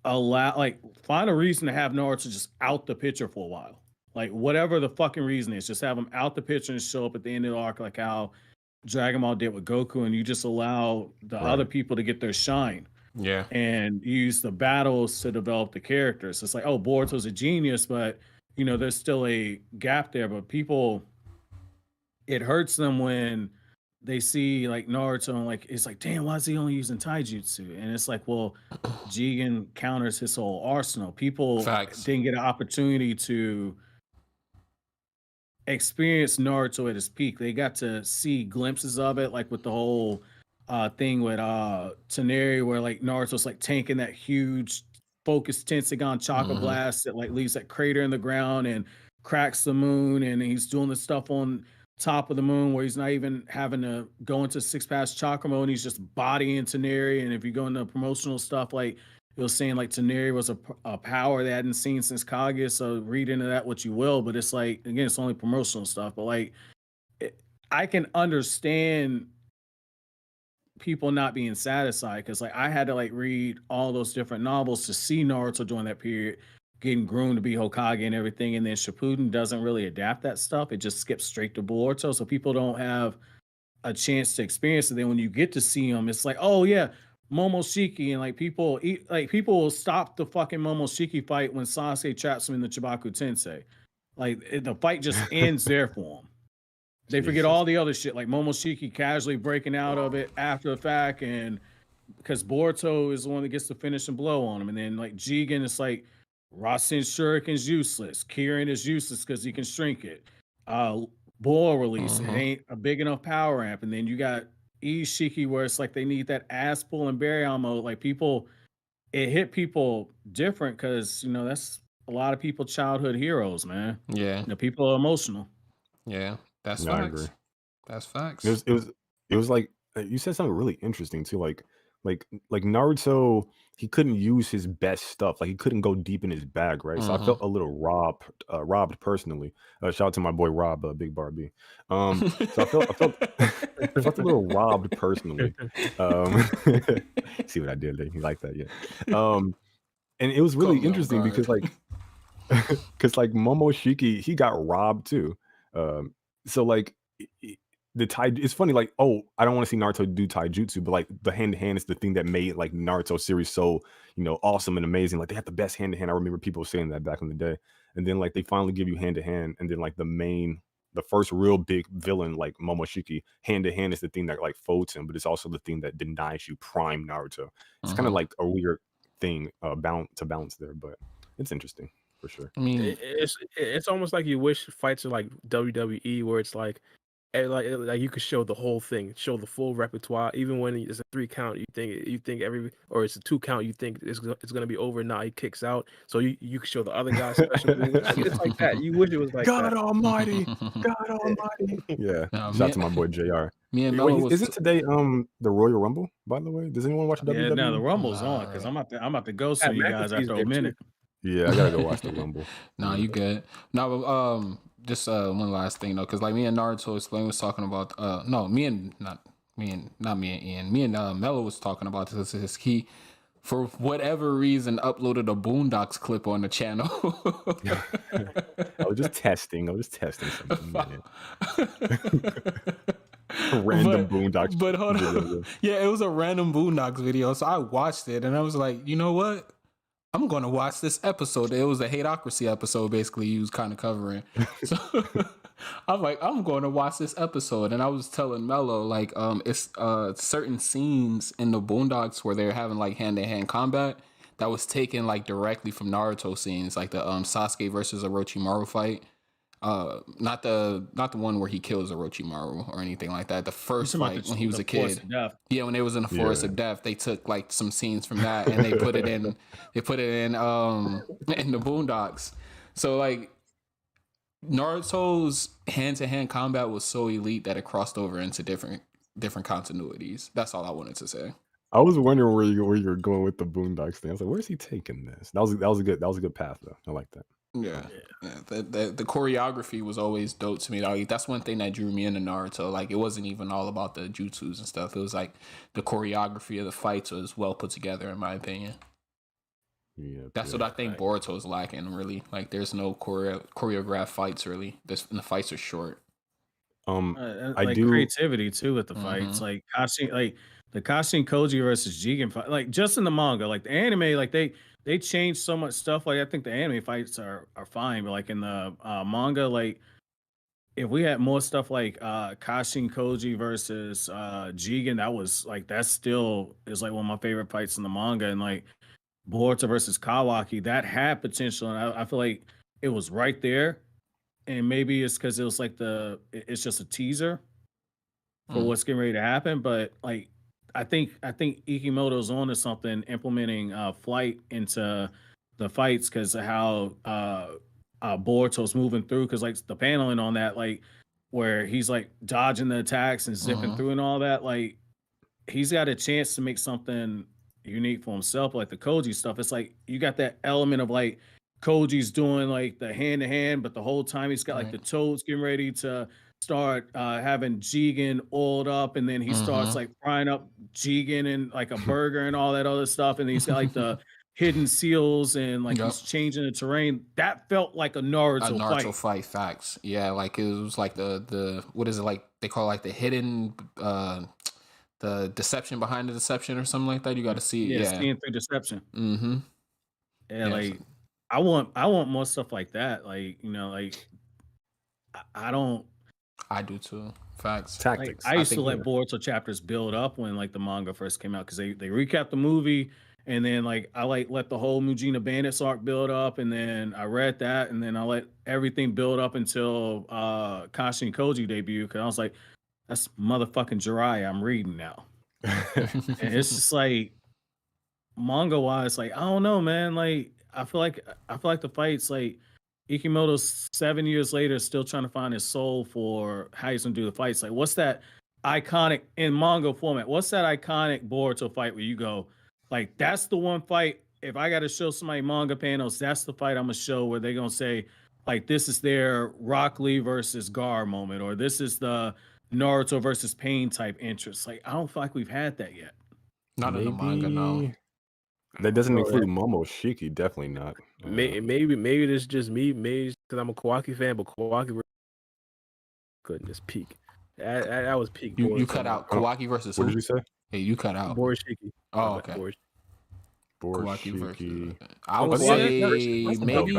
allow like find a reason to have Naruto just out the picture for a while. Like whatever the fucking reason is, just have him out the picture and show up at the end of the arc like how Dragon Ball did with Goku, and you just allow the other Right. people to get their shine Yeah. and use the battles to develop the characters. It's like, oh, Boruto's a genius, but there's still a gap there. But people, it hurts them when they see like Naruto and like it's like, damn, why is he only using taijutsu? And it's like, well, Jigen counters his whole arsenal. People Facts. didn't get an opportunity to experience Naruto at his peak. They got to see glimpses of it, like with the whole thing with Teneri, where like Naruto's like tanking that huge focused Tenseigan chakra Hmm. blast that like leaves that crater in the ground and cracks the moon, and he's doing the stuff on top of the moon where he's not even having to go into six pass chakra mode. He's just bodying Teneri. And if you go into promotional stuff, like it was saying like Teneri was a power they hadn't seen since Kaguya. So read into that what you will, but it's like again, it's only promotional stuff. But like, it, I can understand people not being satisfied because like I had to like read all those different novels to see Naruto during that period, getting groomed to be Hokage and everything, and then Shippuden doesn't really adapt that stuff. It just skips straight to Boruto, so people don't have a chance to experience it. Then when you get to see them, it's like, oh yeah, Momoshiki, and like people will stop the fucking Momoshiki fight when Sasuke traps him in the Chibaku Tensei. Like the fight just ends there for him. They forget Jesus. all the other shit, like Momoshiki casually breaking out of it after the fact, and because Boruto is the one that gets the finishing blow on him, and then like Jigen is like Rasen Shuriken's useless, Kirin is useless because he can shrink it. Uh, Boil release, it Hmm. ain't a big enough power amp, and then you got Ishiki where it's like they need that ass pull and bury on mode. Like people, it hit people different because that's a lot of people childhood heroes, man. Yeah. People are emotional. Yeah. That's No, I agree. facts. That's It facts. was it was it was like you said something really interesting too. Like Naruto, he couldn't use his best stuff. Like he couldn't go deep in his bag, right? So I Hmm. felt a little robbed personally. Shout out to my boy Rob, Big Barbie. So I felt I felt a little robbed personally. Um, see what I did there? You like that, yeah? And it was really Caught me off interesting guard. because like Momoshiki, he got robbed too. So like the tai, it's funny, like, oh, I don't want to see Naruto do taijutsu, but like the hand to hand is the thing that made like Naruto series so awesome and amazing. Like they had the best hand to hand. I remember people saying that back in the day, and then like they finally give you hand to hand, and then like the main the first real big villain like Momoshiki hand to hand is the thing that like folds him, but it's also the thing that denies you prime Naruto. It's kind of like a weird thing balance there, but it's interesting for sure. I mean, It's almost like you wish fights are like WWE, where it's like you could show the whole thing, show the full repertoire. Even when it's a 3 count, you think or it's a 2 count, you think it's gonna be over. Now he kicks out, so you can show the other guy's special moves. It's like that. You wish it was like God that. Almighty, God Almighty. Yeah, No, shout out to my boy Jr. me and Wait, Melo is was it today? The Royal Rumble, by the way. Does anyone watch WWE? Yeah, now the Rumble's on because I'm about to go soon, you guys. McAfee's After there a too. minute. Yeah, I gotta go watch the Rumble. Nah, you good. No, just one last thing though, because like me and Naruto Explained was talking about not me and Ian. Me and Mello was talking about this. He, for whatever reason, uploaded a Boondocks clip on the channel. I was just testing something. Random Boondocks. But hold video, on. Yeah, it was a random Boondocks video. So I watched it and I was like, you know what? I'm going to watch this episode. It was a Hateocracy episode, basically, he was kind of covering. So I'm like, I'm going to watch this episode. And I was telling Mello, like, it's certain scenes in the Boondocks where they're having like hand-to-hand combat that was taken like directly from Naruto scenes, like the Sasuke versus Orochimaru fight. Not the one where he kills Orochimaru or anything like that. The first fight when he was a kid. Yeah, when they was in the Forest of Death, they took like some scenes from that and they put it in in the Boondocks. So like Naruto's hand-to-hand combat was so elite that it crossed over into different continuities. That's all I wanted to say. I was wondering where you were going with the Boondocks thing. I was like, where's he taking this? That was a good path though. I like that. Yeah. The choreography was always dope to me. Like, that's one thing that drew me into Naruto. Like, it wasn't even all about the jutsus and stuff. It was like the choreography of the fights was well put together, in my opinion. Yeah, that's what I think Boruto is lacking. Really, like, there's no choreographed fights. Really, the fights are short. Like creativity too with the fights. Like the Kashin Koji versus Jigen fight. Like just in the manga, like the anime, like they changed so much stuff. Like I think the anime fights are fine, but like in the manga, like if we had more stuff like Kashin Koji versus Jigen, that still is like one of my favorite fights in the manga. And like Boruto versus Kawaki, that had potential, and I feel like it was right there. And maybe it's because it was like it's just a teaser for what's getting ready to happen. But like I think Ikimoto's on to something, implementing flight into the fights because of how Boruto's moving through. Because like the paneling on that, like where he's like dodging the attacks and zipping through and all that, like he's got a chance to make something unique for himself. Like the Koji stuff, it's like you got that element of like Koji's doing like the hand-to-hand, but the whole time he's got like the toads getting ready to start having Jigen oiled up, and then he starts like frying up Jigen and like a burger and all that other stuff, and then he's got like the hidden seals and like he's changing the terrain. That felt like a Naruto fight. Facts. Yeah, like it was like the what is it, like they call it, like the hidden the deception behind the deception or something like that. You got to see seeing through deception. Yeah, like I want more stuff like that. Like, you know, like I do too. Facts. Tactics. Like, I used to let Boruto chapters build up when like the manga first came out because they recapped the movie, and then like I like let the whole Mujina Bandits arc build up, and then I read that, and then I let everything build up until Kashin Koji debut, because I was like, that's motherfucking Jiraiya I'm reading now. And it's just like manga wise, like I don't know, man. Like I feel like the fights, like Ikimoto's 7 years later still trying to find his soul for how he's gonna do the fights. Like what's that iconic in manga format? What's that iconic Boruto fight where you go, like that's the one fight, if I gotta show somebody manga panels, that's the fight I'm gonna show where they're gonna say, like, this is their Rock Lee versus Gar moment, or this is the Naruto versus Pain type interest. Like I don't feel like we've had that yet. Not in the manga, no. That doesn't include Momoshiki, definitely not. Maybe this is just me, maybe because I'm a Kawaki fan, but Kawaki goodness peak. That was peak. You cut out Kawaki versus what did you say? Hey, you cut out Borishiki. Oh, okay. Kawaki versus I would say maybe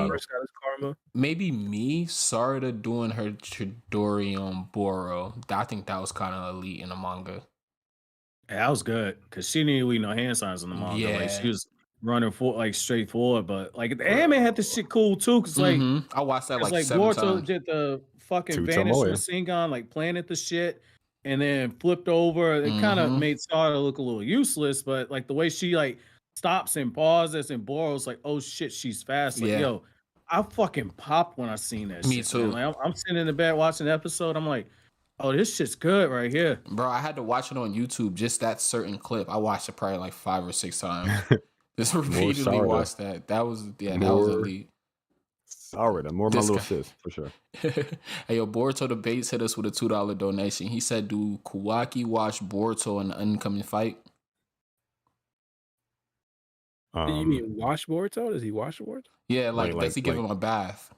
karma. maybe me, Sarada doing her Chidori on Boro. I think that was kind of elite in the manga. Yeah, that was good because she didn't really no hand signs in the manga. Like she Yeah. was running for like straight forward, but like the anime had this shit cool too. Cause like, I watched that cause like like 7 Boruto times. did the fucking To vanish Tomoe. Rasengan, like planted the shit and then flipped over. It kind of made Sarada look a little useless, but like the way she like stops and pauses and Boro's like, oh shit, she's fast. Like, Yeah. yo, I fucking popped when I seen that Me shit. too. Man. Like, I'm sitting in the bed watching the episode. I'm like, oh, this shit's good right here. Bro, I had to watch it on YouTube, just that certain clip. I watched it probably like 5 or 6 times. Just repeatedly Sarada. watched that. That was elite. Sarada, more my little sis, for sure. Hey, yo, Boruto Debates hit us with a $2 donation. He said, do Kawaki watch Boruto in the incoming fight? You mean wash Boruto? Does he wash Boruto? Yeah, like does he give him a bath?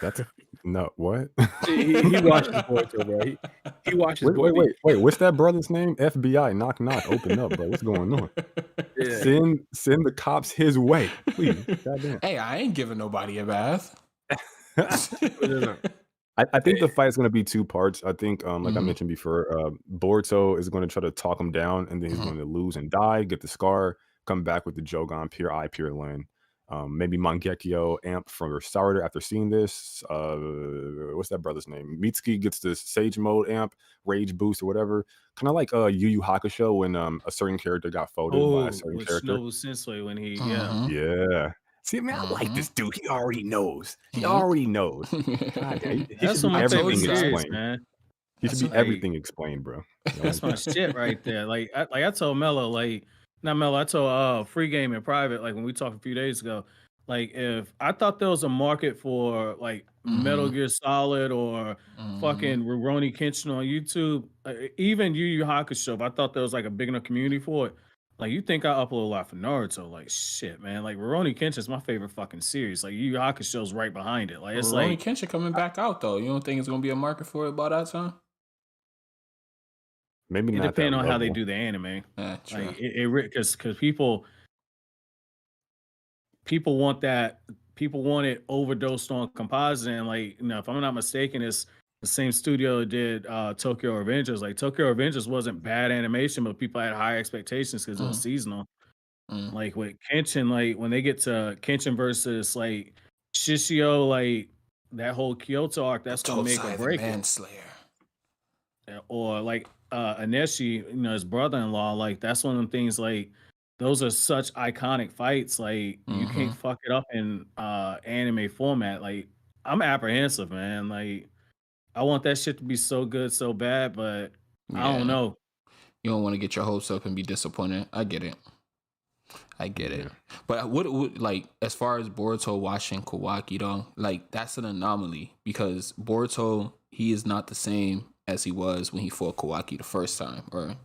That's no what? he washes Boruto, bro. He washes Boruto. Wait. What's that brother's name? FBI, knock, open up, bro. What's going on? Yeah. Send the cops his way, please. Goddamn. Hey, I ain't giving nobody a bath. No. I think the fight is going to be 2 parts. I think, like I mentioned before, Boruto is going to try to talk him down, and then he's going to lose and die, get the scar, come back with the Jogan, Pure Eye, Pure Land. Maybe Mangekyo amp from Sarada after seeing this. What's that brother's name? Mitsuki gets the Sage Mode amp, Rage Boost or whatever. Kind of like Yu Yu Hakusho when a certain character got folded by a certain with character. Shinobu Sensei when he Yeah. See, man, I like this dude. He already knows. He already knows. God, he That's should what be my favorite everything series, explained. man. He should be everything explained, bro. That's my shit right there. Like I told Mello, like not Mello, I told Free Game in private, like when we talked a few days ago. Like if I thought there was a market for like Metal Gear Solid or fucking Rurouni Kenshin on YouTube, even Yu Yu Hakusho, if I thought there was like a big enough community for it. Like you think I upload a lot for Naruto? Like shit, man. Like Rurouni Kenshin is my favorite fucking series. Like Yu Yu Hakusho's right behind it. Like it's Rurouni like Kenshin coming back out though. You don't think it's gonna be a market for it by that time? Maybe it not. Depends on how they do the anime. True. Like because people want that. People want it overdosed on composite, and like if I'm not mistaken, it's the same studio that did Tokyo Revengers. Like Tokyo Revengers wasn't bad animation, but people had high expectations because it was seasonal. Like with Kenshin, like when they get to Kenshin versus like Shishio, like that whole Kyoto arc, that's gonna make or break Manslayer. Or like Aneshi, his brother-in-law, like that's one of them things. Like those are such iconic fights. Like you can't fuck it up in anime format. Like I'm apprehensive, man. Like I want that shit to be so good, so bad, but I don't know. You don't want to get your hopes up and be disappointed. I get it. But what like as far as Boruto watching Kawaki though, like that's an anomaly because Boruto, he is not the same as he was when he fought Kawaki the first time, or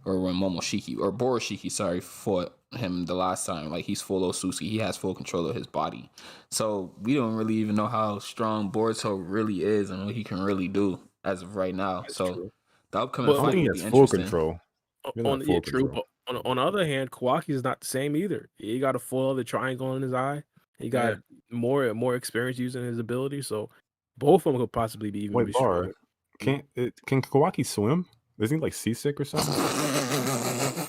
when Momoshiki or Boroshiki, fought him the last time. Like he's full Otsutsuki, he has full control of his body. So we don't really even know how strong Boruto really is and what he can really do as of right now. That's so true. the upcoming fight will be full interesting. control. True. But on the other hand, Kawaki is not the same either. He got a foil the triangle in his eye. He got more experience using his ability. So both of them could possibly be even stronger. Can Kawaki swim? Is he like seasick or something?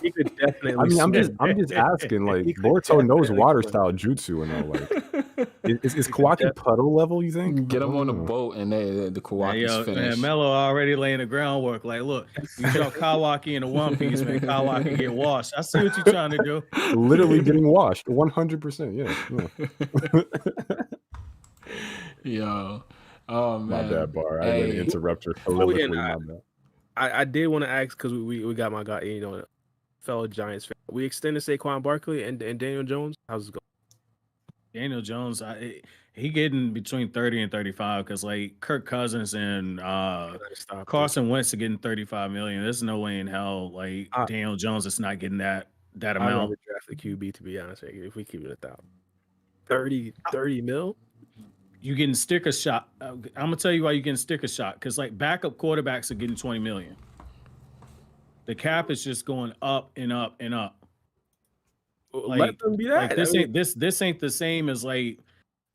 He could definitely. I mean, I'm just asking. Like Boruto knows water style jutsu and all. Like, is Kawaki puddle level? You think? Get him on a boat and the Kawaki's finished. Man, Mello already laying the groundwork. Like, look, you drop Kawaki in a One Piece, man. Kawaki get washed. I see what you're trying to do. Literally getting washed, 100%. Yeah. Yo. Oh man, my bad, Bar. I didn't interrupt your soliloquy. I did want to ask because we got my guy, fellow Giants fan. We extended Saquon Barkley and Daniel Jones. How's it going? Daniel Jones, he getting between 30 and 35 because like Kirk Cousins and Carson Wentz are getting 35 million. There's no way in hell like Daniel Jones is not getting that amount. I'd rather draft the QB, to be honest with you, if we keep it at that. 30 mil. You getting sticker shot. I'm gonna tell you why you're getting sticker shot because like backup quarterbacks are getting 20 million. The cap is just going up and up and up. Let them be that. Like this ain't this ain't the same as like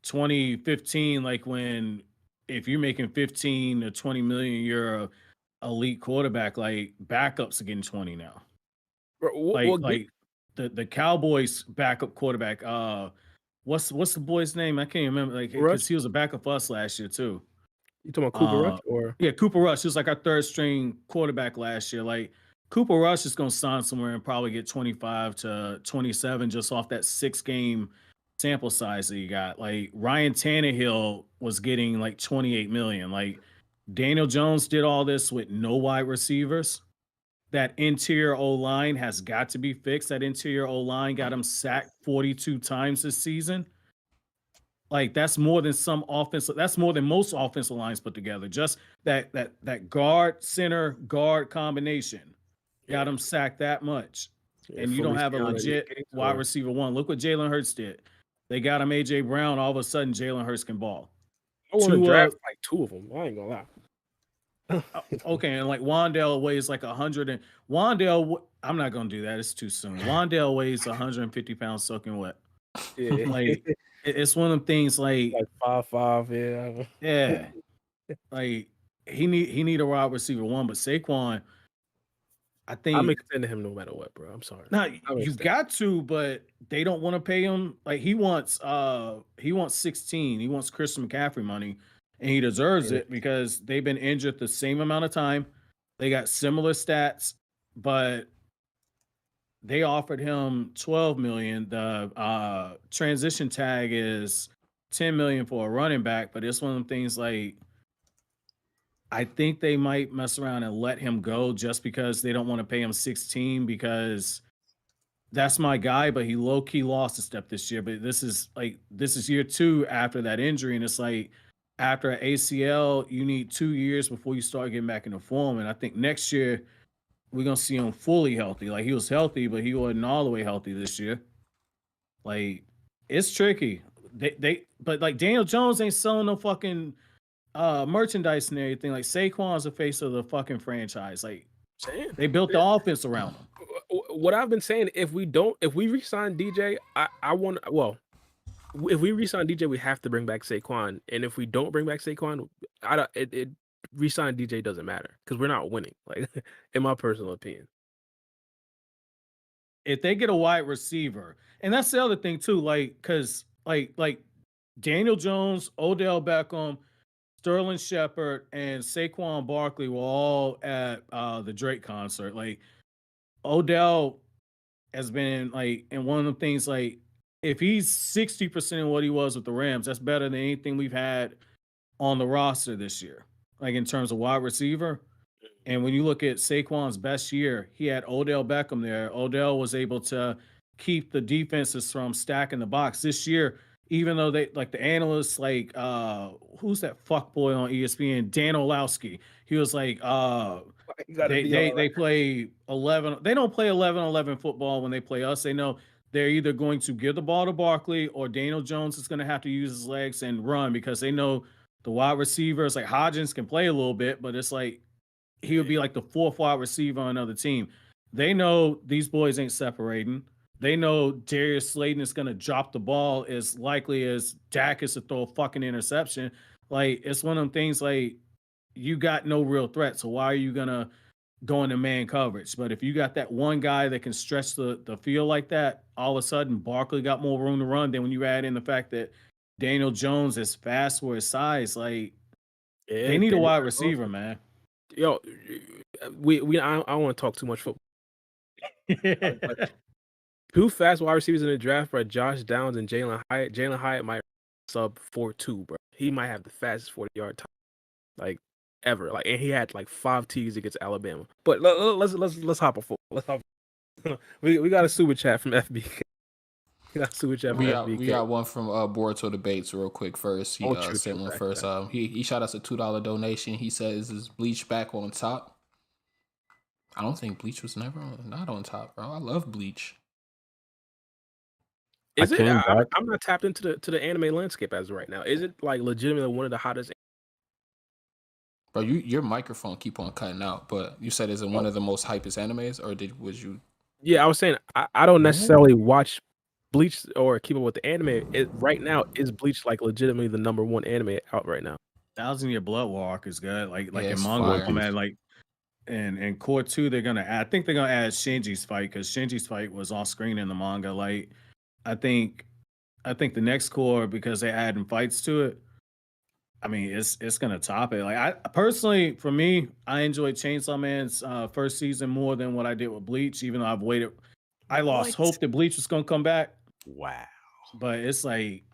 2015. Like when if you're making 15 to 20 million, you're a elite quarterback. Like backups are getting 20 now. Like the Cowboys backup quarterback. What's the boy's name? I can't remember. Like because he was a backup for us last year too. You talking about Cooper Rush or yeah, Cooper Rush. He was like our third string quarterback last year. Like Cooper Rush is gonna sign somewhere and probably get 25 to 27 just off that 6-game sample size that you got. Like Ryan Tannehill was getting like 28 million. Like Daniel Jones did all this with no wide receivers. That interior O-line has got to be fixed. That interior O-line got him sacked 42 times this season. Like that's more than some offensive. That's more than most offensive lines put together. Just that guard center guard combination got him sacked that much, and you don't have a legit wide receiver one. Look what Jalen Hurts did. They got him AJ Brown. All of a sudden, Jalen Hurts can ball. I want to draft like 2 of them. I ain't gonna lie. Okay, and like Wandale weighs like 100 and Wandale. I'm not gonna do that. It's too soon. Wandale weighs 150 pounds soaking wet. Yeah. Like it's one of them things. Like 5'5", yeah. Like he need a wide receiver one, but Saquon, I think I'm extending him no matter what, bro. I'm sorry. No, you got to, but they don't want to pay him. Like he wants 16. He wants Christian McCaffrey money, and he deserves it because they've been injured the same amount of time. They got similar stats, but they offered him 12 million. The transition tag is 10 million for a running back, but it's one of them things like I think they might mess around and let him go just because they don't want to pay him 16 because that's my guy, but he low-key lost a step this year. But this is year 2 after that injury, and it's like after an ACL, you need 2 years before you start getting back into form. And I think next year we're gonna see him fully healthy. Like he was healthy, but he wasn't all the way healthy this year. Like it's tricky. But like Daniel Jones ain't selling no fucking merchandise and everything. Like Saquon's the face of the fucking franchise. Like they built the offense around him. What I've been saying, if we re-sign DJ, if we re-sign DJ, we have to bring back Saquon. And if we don't bring back Saquon, re-sign DJ doesn't matter because we're not winning. Like in my personal opinion. If they get a wide receiver, and that's the other thing too, like because like Daniel Jones, Odell Beckham, Sterling Shepard, and Saquon Barkley were all at the Drake concert. Like Odell has been like, and one of the things like, if he's 60% of what he was with the Rams, that's better than anything we've had on the roster this year, like in terms of wide receiver. And when you look at Saquon's best year, he had Odell Beckham there. Odell was able to keep the defenses from stacking the box this year. Even though they like the analysts, like who's that fuck boy on ESPN, Dan Orlowski. He was like, they play 11. They don't play 11-11 football when they play us. They know they're either going to give the ball to Barkley or Daniel Jones is going to have to use his legs and run because they know the wide receivers like Hodgins can play a little bit, but it's like he would be like the 4th wide receiver on another team. They know these boys ain't separating. They know Darius Slayton is going to drop the ball as likely as Dak is to throw a fucking interception. Like, it's one of them things like, you got no real threat, so why are you going to go into man coverage? But if you got that one guy that can stretch the field like that, all of a sudden Barkley got more room to run. Then when you add in the fact that Daniel Jones is fast for his size, like, they need a wide receiver, man. Yo, I don't want to talk too much football. 2 fast wide receivers in the draft, bro. Josh Downs and Jalen Hyatt. Jalen Hyatt might sub 4.2, bro. He might have the fastest 40-yard time, like ever. Like, and he had like 5 T's against Alabama. But let's hop on football. Let's hop. We got a super chat from FBK. We got one from Boruto Debates real quick first. He sent one first. He shot us a $2 donation. He says, "Is Bleach back on top?" I don't think Bleach was not on top, bro. I love Bleach. Is it? I'm not tapped into the anime landscape as of right now. Is it like legitimately one of the hottest? Bro, your microphone keep on cutting out. But you said is it one of the most hypest animes, or was you? Yeah, I was saying I don't necessarily watch Bleach or keep up with the anime, right now is Bleach like legitimately the #1 anime out right now. Thousand Year Blood War arc is good. Like Yeah, in it's manga fire. format, like in core 2, they're gonna add, I think they're gonna add Shinji's fight because Shinji's fight was off screen in the manga. Like I think the next core, because they're adding fights to it, I mean, it's gonna top it. Like I personally, for me, I enjoyed Chainsaw Man's first season more than what I did with Bleach. Even though I've waited, I lost What? hope that Bleach was gonna come back. Wow. But it's like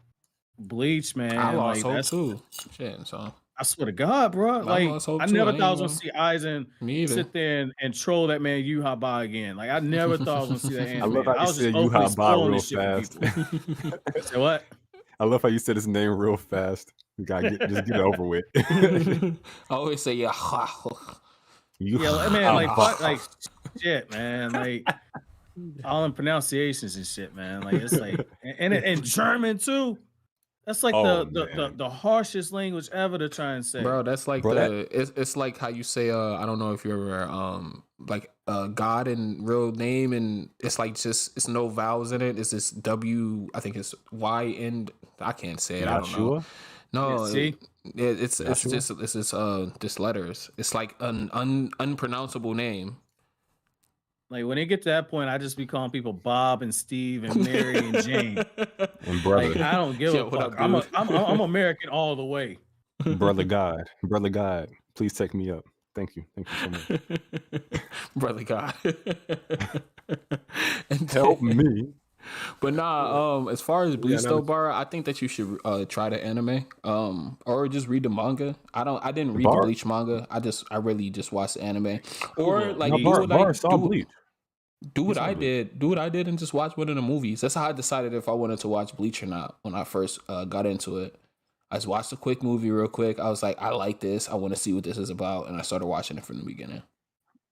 Bleach, I man. lost Like hope that's, too. Shit, so I swear to God, bro. I Like lost hope I too. never I ain't thought I was gonna gonna- see Aizen me either. sit there and troll that man Yuha again. Like I never thought I was gonna see that I anime. love how I you was said just openly Yuha Ba spoiling real this shit for fast. people. So what? I love how you said his name real fast. You gotta just get it over with. I always say yeah. Yeah, man, like Yuha fuck, Ba. like shit, man. Like all in pronunciations and shit, man. Like it's like and in German too. That's like Oh, the harshest language ever to try and say. Bro, that's like Bro, it's like how you say I don't know if you ever like God in real name, and it's like just it's no vowels in it. It's just W, I think it's Y and I can't say it. I don't know. Yashua? No, Yeah, see? it's Yashua? just letters. It's like an unpronounceable name. Like when they get to that point, I just be calling people Bob and Steve and Mary and Jane. And brother. Like I don't give Yo, a what fuck. up, I'm dude? I'm American all the way. Brother God. Brother God. Please take me up. Thank you. Thank you so much. Brother God. And Help me. But nah, as far as Bleach no, though, Bar, I think that you should try the anime, or just read the manga. I didn't read the Bar? Bleach manga. I really just watched the anime, or like No, do Bar what saw Bleach. He saw I Bleach. did, do what I did, and just watch one of the movies. That's how I decided if I wanted to watch Bleach or not when I first got into it. I just watched a quick movie real quick. I was like, I like this. I want to see what this is about, and I started watching it from the beginning.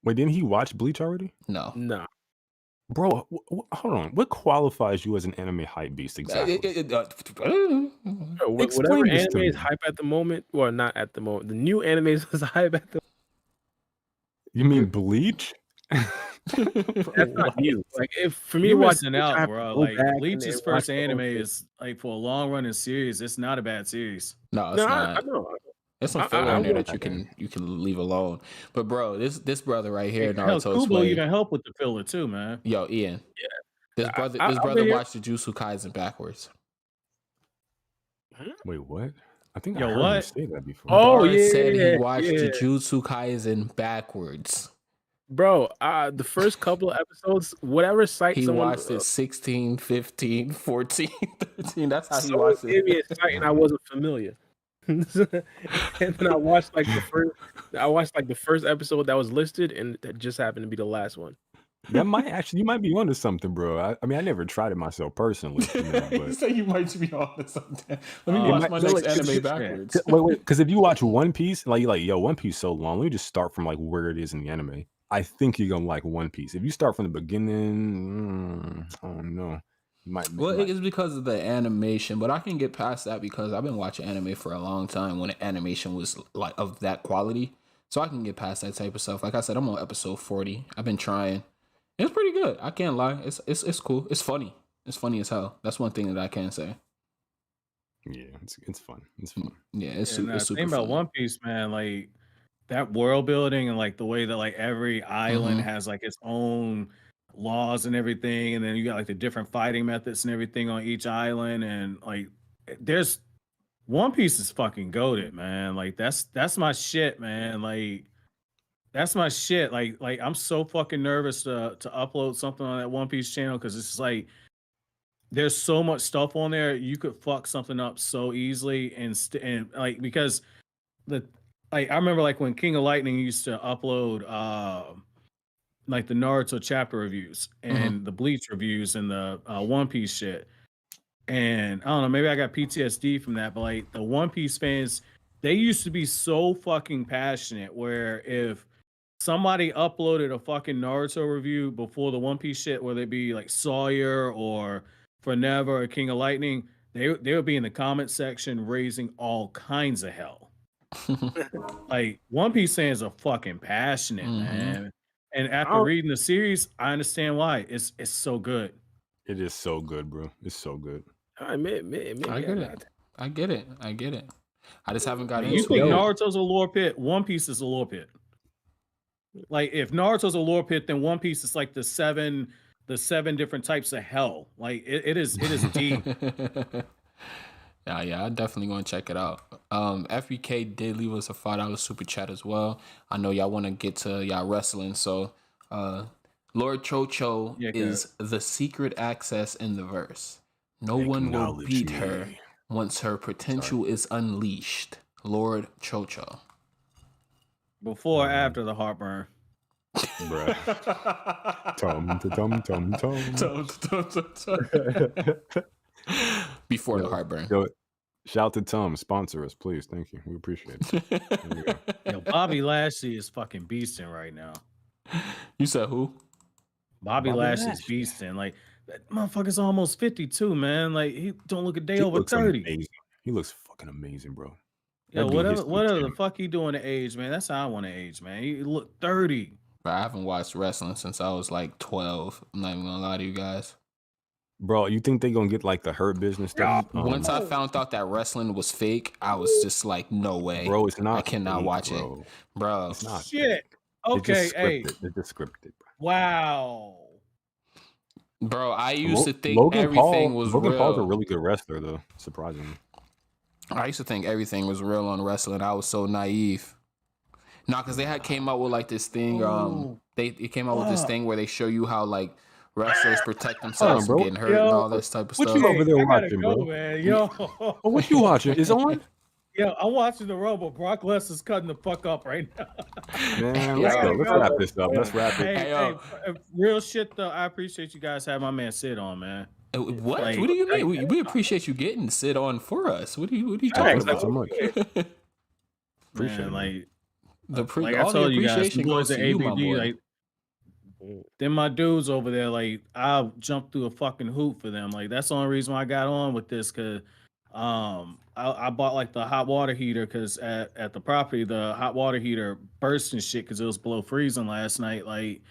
Wait, didn't he watch Bleach already? No, No. Bro, hold on. What qualifies you as an anime hype beast exactly? Whatever Explain this to anime is me. hype at the moment, or not at the moment. The new animes is hype at the You mean Bleach? That's not new. Like if for me You're to watch missing Bleach, I out, have to bro. go Like back and Bleach's then watch first the whole anime thing. is like for a long running series. It's not a bad series. no, it's No, not. I know. There's some I filler in there will. that you can leave alone. But bro, this brother right here, Hell, Naruto Kubo Explained. even helped with the filler too, man. Yo, Ian. Yeah. This I- brother I- this I'll brother be here. watched Jujutsu Kaisen backwards. Wait, what? I think Yo, I heard him what? say that before. Oh, Bar yeah, said yeah, he watched yeah. Jujutsu Kaisen backwards. Bro, the first couple of episodes, whatever site He someone watched it 16, 15, 14, 13. That's how he someone watched gave me it. a site and I wasn't familiar. And then I watched like the first episode that was listed, and that just happened to be the last one. That might actually, you might be onto something, bro. I mean, I never tried it myself personally, You but say you might be on to something. Let me It watch might- my so, next like, anime shit. backwards. wait, because if you watch One Piece, like you're like, yo, One Piece so long. Let me just start from like where it is in the anime. I think you're gonna like One Piece. If you start from the beginning, I don't know. You might. Well, it's because of the animation, but I can get past that because I've been watching anime for a long time when the animation was like of that quality. So I can get past that type of stuff. Like I said, I'm on episode 40. I've been trying. It's pretty good. I can't lie. It's cool. It's funny. It's funny as hell. That's one thing that I can say. Yeah, it's fun. It's fun. Yeah, it's And super. It's super thing about fun. One Piece, man, like that world building and like the way that like every island Mhm. has like its own laws and everything, and then you got like the different fighting methods and everything on each island, and like there's One Piece is fucking goated, man. Like that's my shit, man. Like that's my shit. Like I'm so fucking nervous to upload something on that One Piece channel because it's just like there's so much stuff on there you could fuck something up so easily and like because the like I remember like when King of Lightning used to upload like the Naruto chapter reviews and the Bleach reviews and the One Piece shit. And I don't know, maybe I got PTSD from that, but like the One Piece fans, they used to be so fucking passionate where if somebody uploaded a fucking Naruto review before the One Piece shit, whether it be like Sawyer or Forever or King of Lightning, they would be in the comment section raising all kinds of hell. Like One Piece fans are fucking passionate, man. And after reading the series, I understand why. It's so good. It is so good, bro. It's so good. All right, maybe I get it. I get it. I get it. I just haven't got Man, you into think it. Yo. Naruto's a lore pit? One Piece is a lore pit. Like if Naruto's a lore pit, then One Piece is like the seven different types of hell. Like it is deep. Yeah, I'm definitely gonna check it out. FBK did leave us a $5 super chat as well. I know y'all want to get to y'all wrestling, so Lord Chocho Yeah, is the secret access in the verse. No one will Acknowledge beat her me. once her potential is unleashed. Lord Chocho. Before or after the heartburn. Bruh. Tum. Before the Yo, heartburn. yo, shout to Tom, sponsor us, please. Thank you. We appreciate it. There we go. Yo, Bobby Lashley is fucking beasting right now. You said who? Bobby Lashley's beasting. Like that motherfucker's almost 52, man. Like he don't look a day He over looks 30. amazing. He looks fucking amazing, bro. Yo, That dude hits whatever the the fuck he doing to age, man. That's how I want to age, man. He look 30. Bro, I haven't watched wrestling since I was like 12. I'm not even gonna lie to you guys. Bro, you think they gonna get like the Hurt Business stuff? Once I found out that wrestling was fake, I was just like, no way. Bro, it's not. I cannot fake, watch bro. it. Bro. It's not. Shit. Fake. Okay, hey. It's just scripted, bro. Wow. Bro, I used to think Logan everything Paul, was Logan real. Paul's a really good wrestler, though. Surprisingly. I used to think everything was real on wrestling. I was so naive. No, because they had came out with like this thing. It came out with this thing where they show you how like wrestlers protect themselves from bro. getting hurt and all this type of What stuff. you over there I gotta watching, go, bro? man. Yo. Oh, what you watching? Is on? Yo, I'm watching the Rumble. Brock Lesnar's cutting the fuck up right now. Man, Yeah, let's go. I Let's gotta wrap go. this up. Let's wrap it. Hey, yo. real shit though. I appreciate you guys having my man Sid on, man. What? Like, What do you mean? We appreciate you getting to sit on for us. What are you talking Thanks about? so much. Appreciate Man, it, like, Like I all the told you guys, appreciation the boys goes at to you, my ABD, boy. like, them my dudes over there, like, I jumped through a fucking hoop for them. Like, that's the only reason why I got on with this, because I bought like the hot water heater because at the property the hot water heater burst and shit because it was below freezing last night, like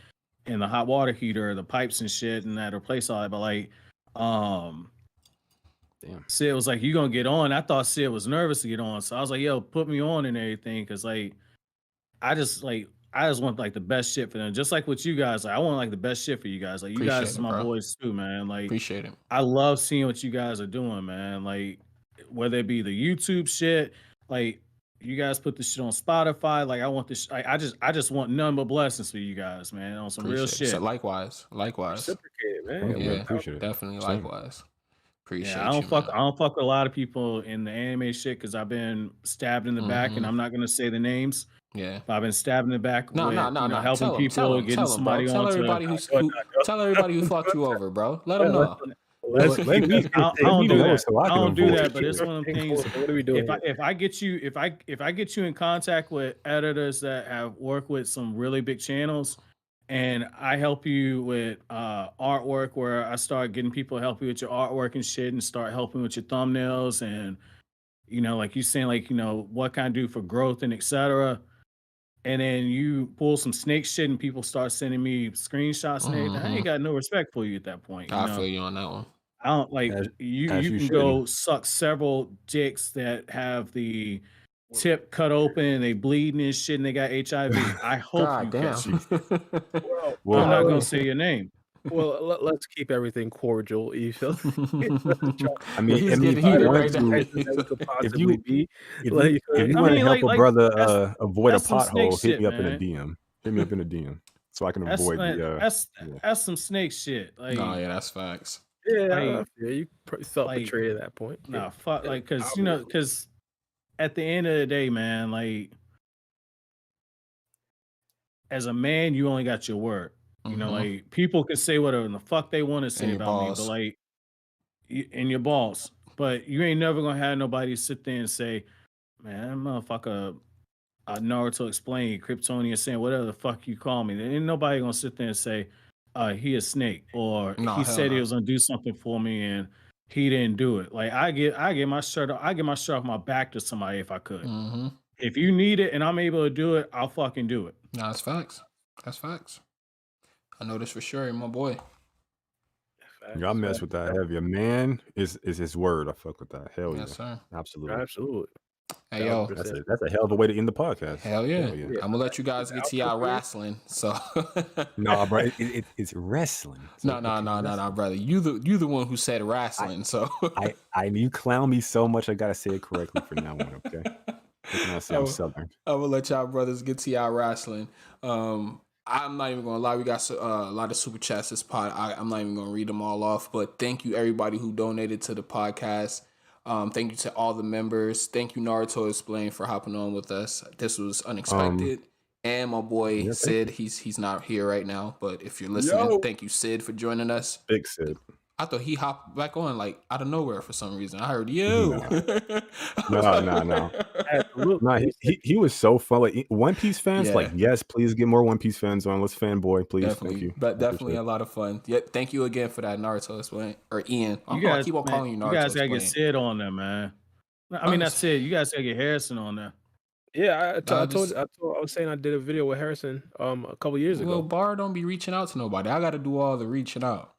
in the hot water heater, the pipes and shit, and I had to replace all that. But like, Damn. Sid was like, "You gonna get on?" I thought Sid was nervous to get on, so I was like, "Yo, put me on and everything," because like, I just want like the best shit for them, just like with you guys. Like, I want like the best shit for you guys. Like, you Appreciate guys it, are my bro. boys too, man. Like, Appreciate it. I love seeing what you guys are doing, man. Like, whether it be the YouTube shit, like you guys put this shit on Spotify. Like, I want this. I just want none but blessings for you guys, man. On some real Appreciate it. shit. So likewise. Reciprocate, man. Thank you, man. Yeah, Appreciate it. definitely Same. likewise. Appreciate Yeah, I don't you, fuck. man. I don't fuck with a lot of people in the anime shit because I've been stabbed in the back, and I'm not gonna say the names. Yeah. But I've been stabbed in the back. No, with, no. helping Tell people, him, getting somebody bro. on. Tell everybody who fucked you over, bro. Let them know. Let's Let keep me- it- I don't do know that. so I I can don't do avoid that. it. But it's one of them things. What are we doing? If I get you in contact with editors that have worked with some really big channels, and I help you with artwork, where I start getting people to help you with your artwork and shit, and start helping with your thumbnails, and like you saying, like what can I do for growth and etc. And then you pull some snake shit, and people start sending me screenshots and everything. I ain't got no respect for you at that point. I feel you on that one. I don't like As you you can should. go suck several dicks that have the tip cut open and they bleeding and shit and they got HIV. I hope God you damn. catch it. Well, I'm not gonna say your name. Well, let's keep everything cordial. You feel? I mean, He's if getting you heated want right to, now. if you Like, want I to mean, help like, a brother that's- avoid a that's some snake pothole, hit me shit, up in a man. DM. Hit me up in a DM so I can That's avoid like, the. that's some snake shit. Like, No, yeah, that's facts. yeah, you felt like, betrayed at that point. nah, fuck, like, because Obviously. because at the end of the day, man, like, as a man, you only got your word. Like, people can say whatever the fuck they want to say your about me, balls. but like, and your balls. But you ain't never gonna have nobody sit there and say, man, that motherfucker, Naruto Explained, Kryptonian saying whatever the fuck you call me. There ain't nobody gonna sit there and say, he a snake, or No, he hell said he no. was gonna do something for me and he didn't do it. Like, I get my shirt off my back to somebody if I could. If you need it and I'm able to do it, I'll fucking do it. No, that's facts. That's facts. I know this for sure, my boy. Yeah, I mess with that heavy. A man is his word. I fuck with that. Hell Yes, yeah. sir. Absolutely. Absolutely. Hey, yo. That's a hell of a way to end the podcast. Hell yeah. Hell yeah. Yeah. I'm gonna let you guys get to y'all wrestling. So No, bro, it's wrestling. So, no, wrestling. brother. You the one who said wrestling. So you clown me so much. I gotta say it correctly for now on. Okay. What can I say? I'm Southern. I'm gonna let y'all brothers get to y'all wrestling. I'm not even gonna lie. We got a lot of super chats this pod. I'm not even gonna read them all off. But thank you everybody who donated to the podcast. Thank you to all the members. Thank you Naruto Explained for hopping on with us. This was unexpected. And my boy Sid, he's not here right now. But if you're listening, thank you Sid for joining us. Big Sid. I thought he hopped back on like out of nowhere for some reason. I heard you. No. He was so fun. Like One Piece fans, like, yes, please get more One Piece fans on. Let's fanboy, please. Definitely, Thank you. but definitely a lot of fun. Yeah, thank you again for that Naruto Explained or Ian. I keep on calling you Naruto. You guys gotta Explained. get Sid on there, man. I mean, that's Sid. You guys gotta get Harrison on there. Yeah, I was saying I did a video with Harrison a couple years ago. Well, Bar don't be reaching out to nobody. I got to do all the reaching out.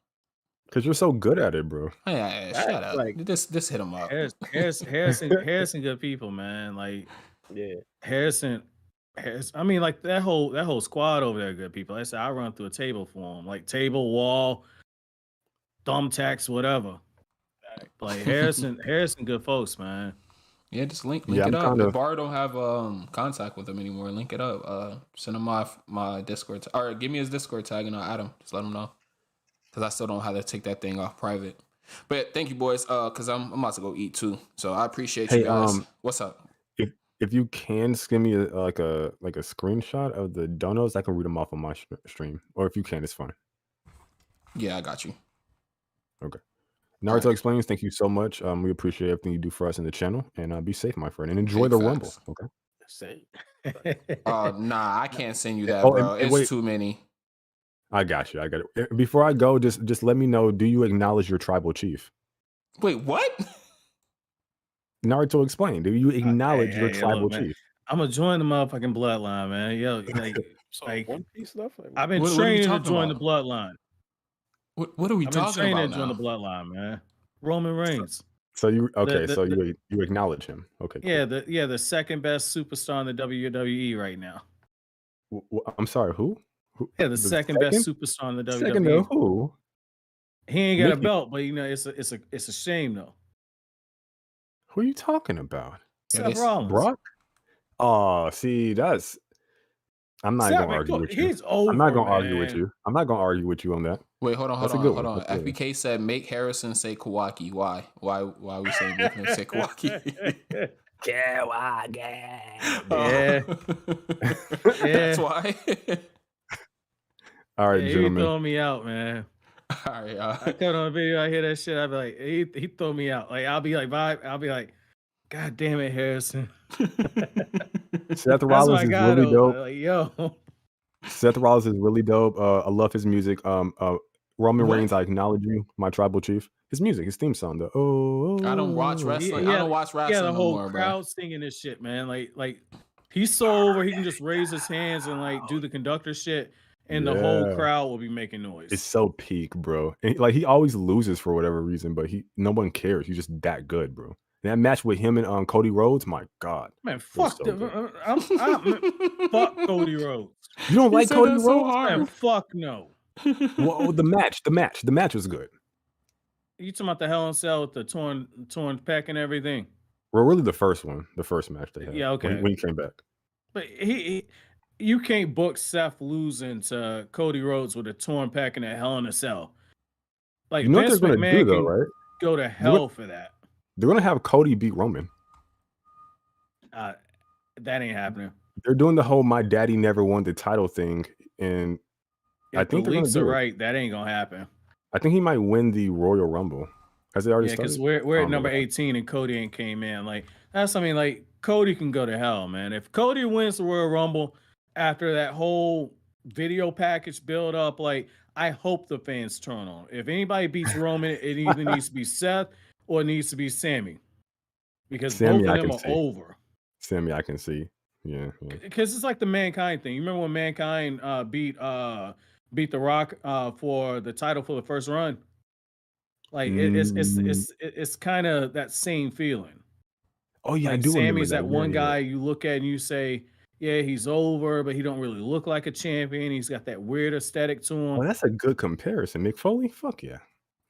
Because you're so good at it, bro. Yeah, shut up. Like, just hit him up. Harrison, good people, man. Like, yeah, Harrison. I mean, like that whole squad over there, good people. Like I said, I run through a table for them, like table, wall, thumbtacks, whatever. Like Harrison, good folks, man. Yeah, just link it up. If Bar don't have contact with him anymore, link it up. Send him my Discord. Or give me his Discord tag and I'll add him. Just let him know. Because I still don't know how to take that thing off private. But thank you, boys. Because I'm about to go eat too. So I appreciate you guys. What's up? If you can send me like a screenshot of the donos, I can read them off on my stream. Or if you can, it's fine. Yeah, I got you. Okay. Naruto Explains, thank you so much. We appreciate everything you do for us in the channel. And be safe, my friend. And enjoy the Rumble. Okay. Same. Nah, I can't send you that, bro. It's too many. I got you. I got it. Before I go, just let me know, do you acknowledge your tribal chief? Wait, what? Naruto Explained. Do you acknowledge your tribal chief? I'm gonna join the motherfucking bloodline, man. Yo, like One Piece stuff. I've been training to join the bloodline. What are we talking about now? I've been training to join the bloodline, man. Roman Reigns. So you you acknowledge him? Okay. Cool. Yeah, the second best superstar in the WWE right now. I'm sorry, who? Yeah, the second best superstar in the WWE. Second to who? He ain't got a belt, but it's a shame though. Who are you talking about? Seth Rollins. Brock? Oh, see, I'm not gonna argue with you. He's over. I'm not gonna argue with you. I'm not gonna argue with you on that. Wait, hold on. FBK said make Harrison say Kawaki. Why are we saying make him say Kawaki? Kawaki. Yeah. That's why. All right, gentlemen. He throwing me out, man. All right. I cut on a video, I hear that shit, I'll be like, he throw me out. Like I'll be like, God damn it, Harrison. Seth Rollins is really dope. Like, yo. Seth Rollins is really dope. I love his music. Roman Reigns, I acknowledge you, my tribal chief. His music, his theme song. I don't watch wrestling. I don't watch wrestling. Yeah, the whole no more, crowd singing this shit, man. Like he's so over, he can just raise his hands and like do the conductor shit. And the whole crowd will be making noise. It's so peak, bro. And he always loses for whatever reason, but no one cares. He's just that good, bro. And that match with him and Cody Rhodes, my God. Man, fuck fuck Cody Rhodes. You don't like Cody Rhodes? So man, fuck no. Well, the match was good. You talking about the Hell in a Cell with the torn pec and everything? Well, really the first match they had. Yeah, okay. When he came back. But you can't book Seth losing to Cody Rhodes with a torn pec and a Hell in a Cell. Like, you know Vince what they're going to do, though, right? Go to hell for that. They're going to have Cody beat Roman. That ain't happening. They're doing the whole "my daddy never won the title" thing, and I think they're going to do right. That ain't going to happen. I think he might win the Royal Rumble. Has it already started? Because we're at number 18 and Cody ain't came in. Like, like Cody can go to hell, man. If Cody wins the Royal Rumble after that whole video package build up, like, I hope the fans turn on. If anybody beats Roman, it either needs to be Seth or it needs to be Sammy. Because both of them are over. Sammy, I can see. Yeah. Because it's like the Mankind thing. You remember when Mankind beat The Rock for the title for the first run? Like Mm. it's kind of that same feeling. Oh, yeah, I Like do remember Sammy's that. that Yeah, one yeah. guy you look at and you say, yeah, he's over, but he don't really look like a champion. He's got that weird aesthetic to him. Oh, that's a good comparison. Mick Foley? Fuck yeah.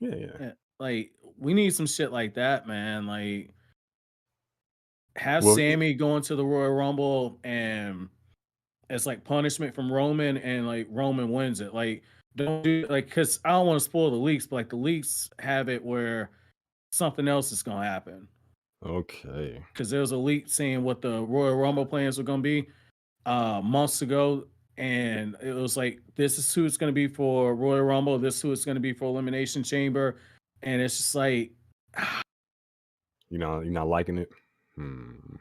Yeah, yeah. Yeah, like we need some shit like that, man. Like have Well, Sammy go into the Royal Rumble and as like punishment from Roman and like Roman wins it. Like don't do like because I don't want to spoil the leaks, but like the leaks have it where something else is gonna happen. okay. Because there was a leak saying what the Royal Rumble plans were gonna be months ago. And it was like, this is who it's gonna be for Royal Rumble, this is who it's gonna be for Elimination Chamber. And it's just like You're not liking it? Hmm.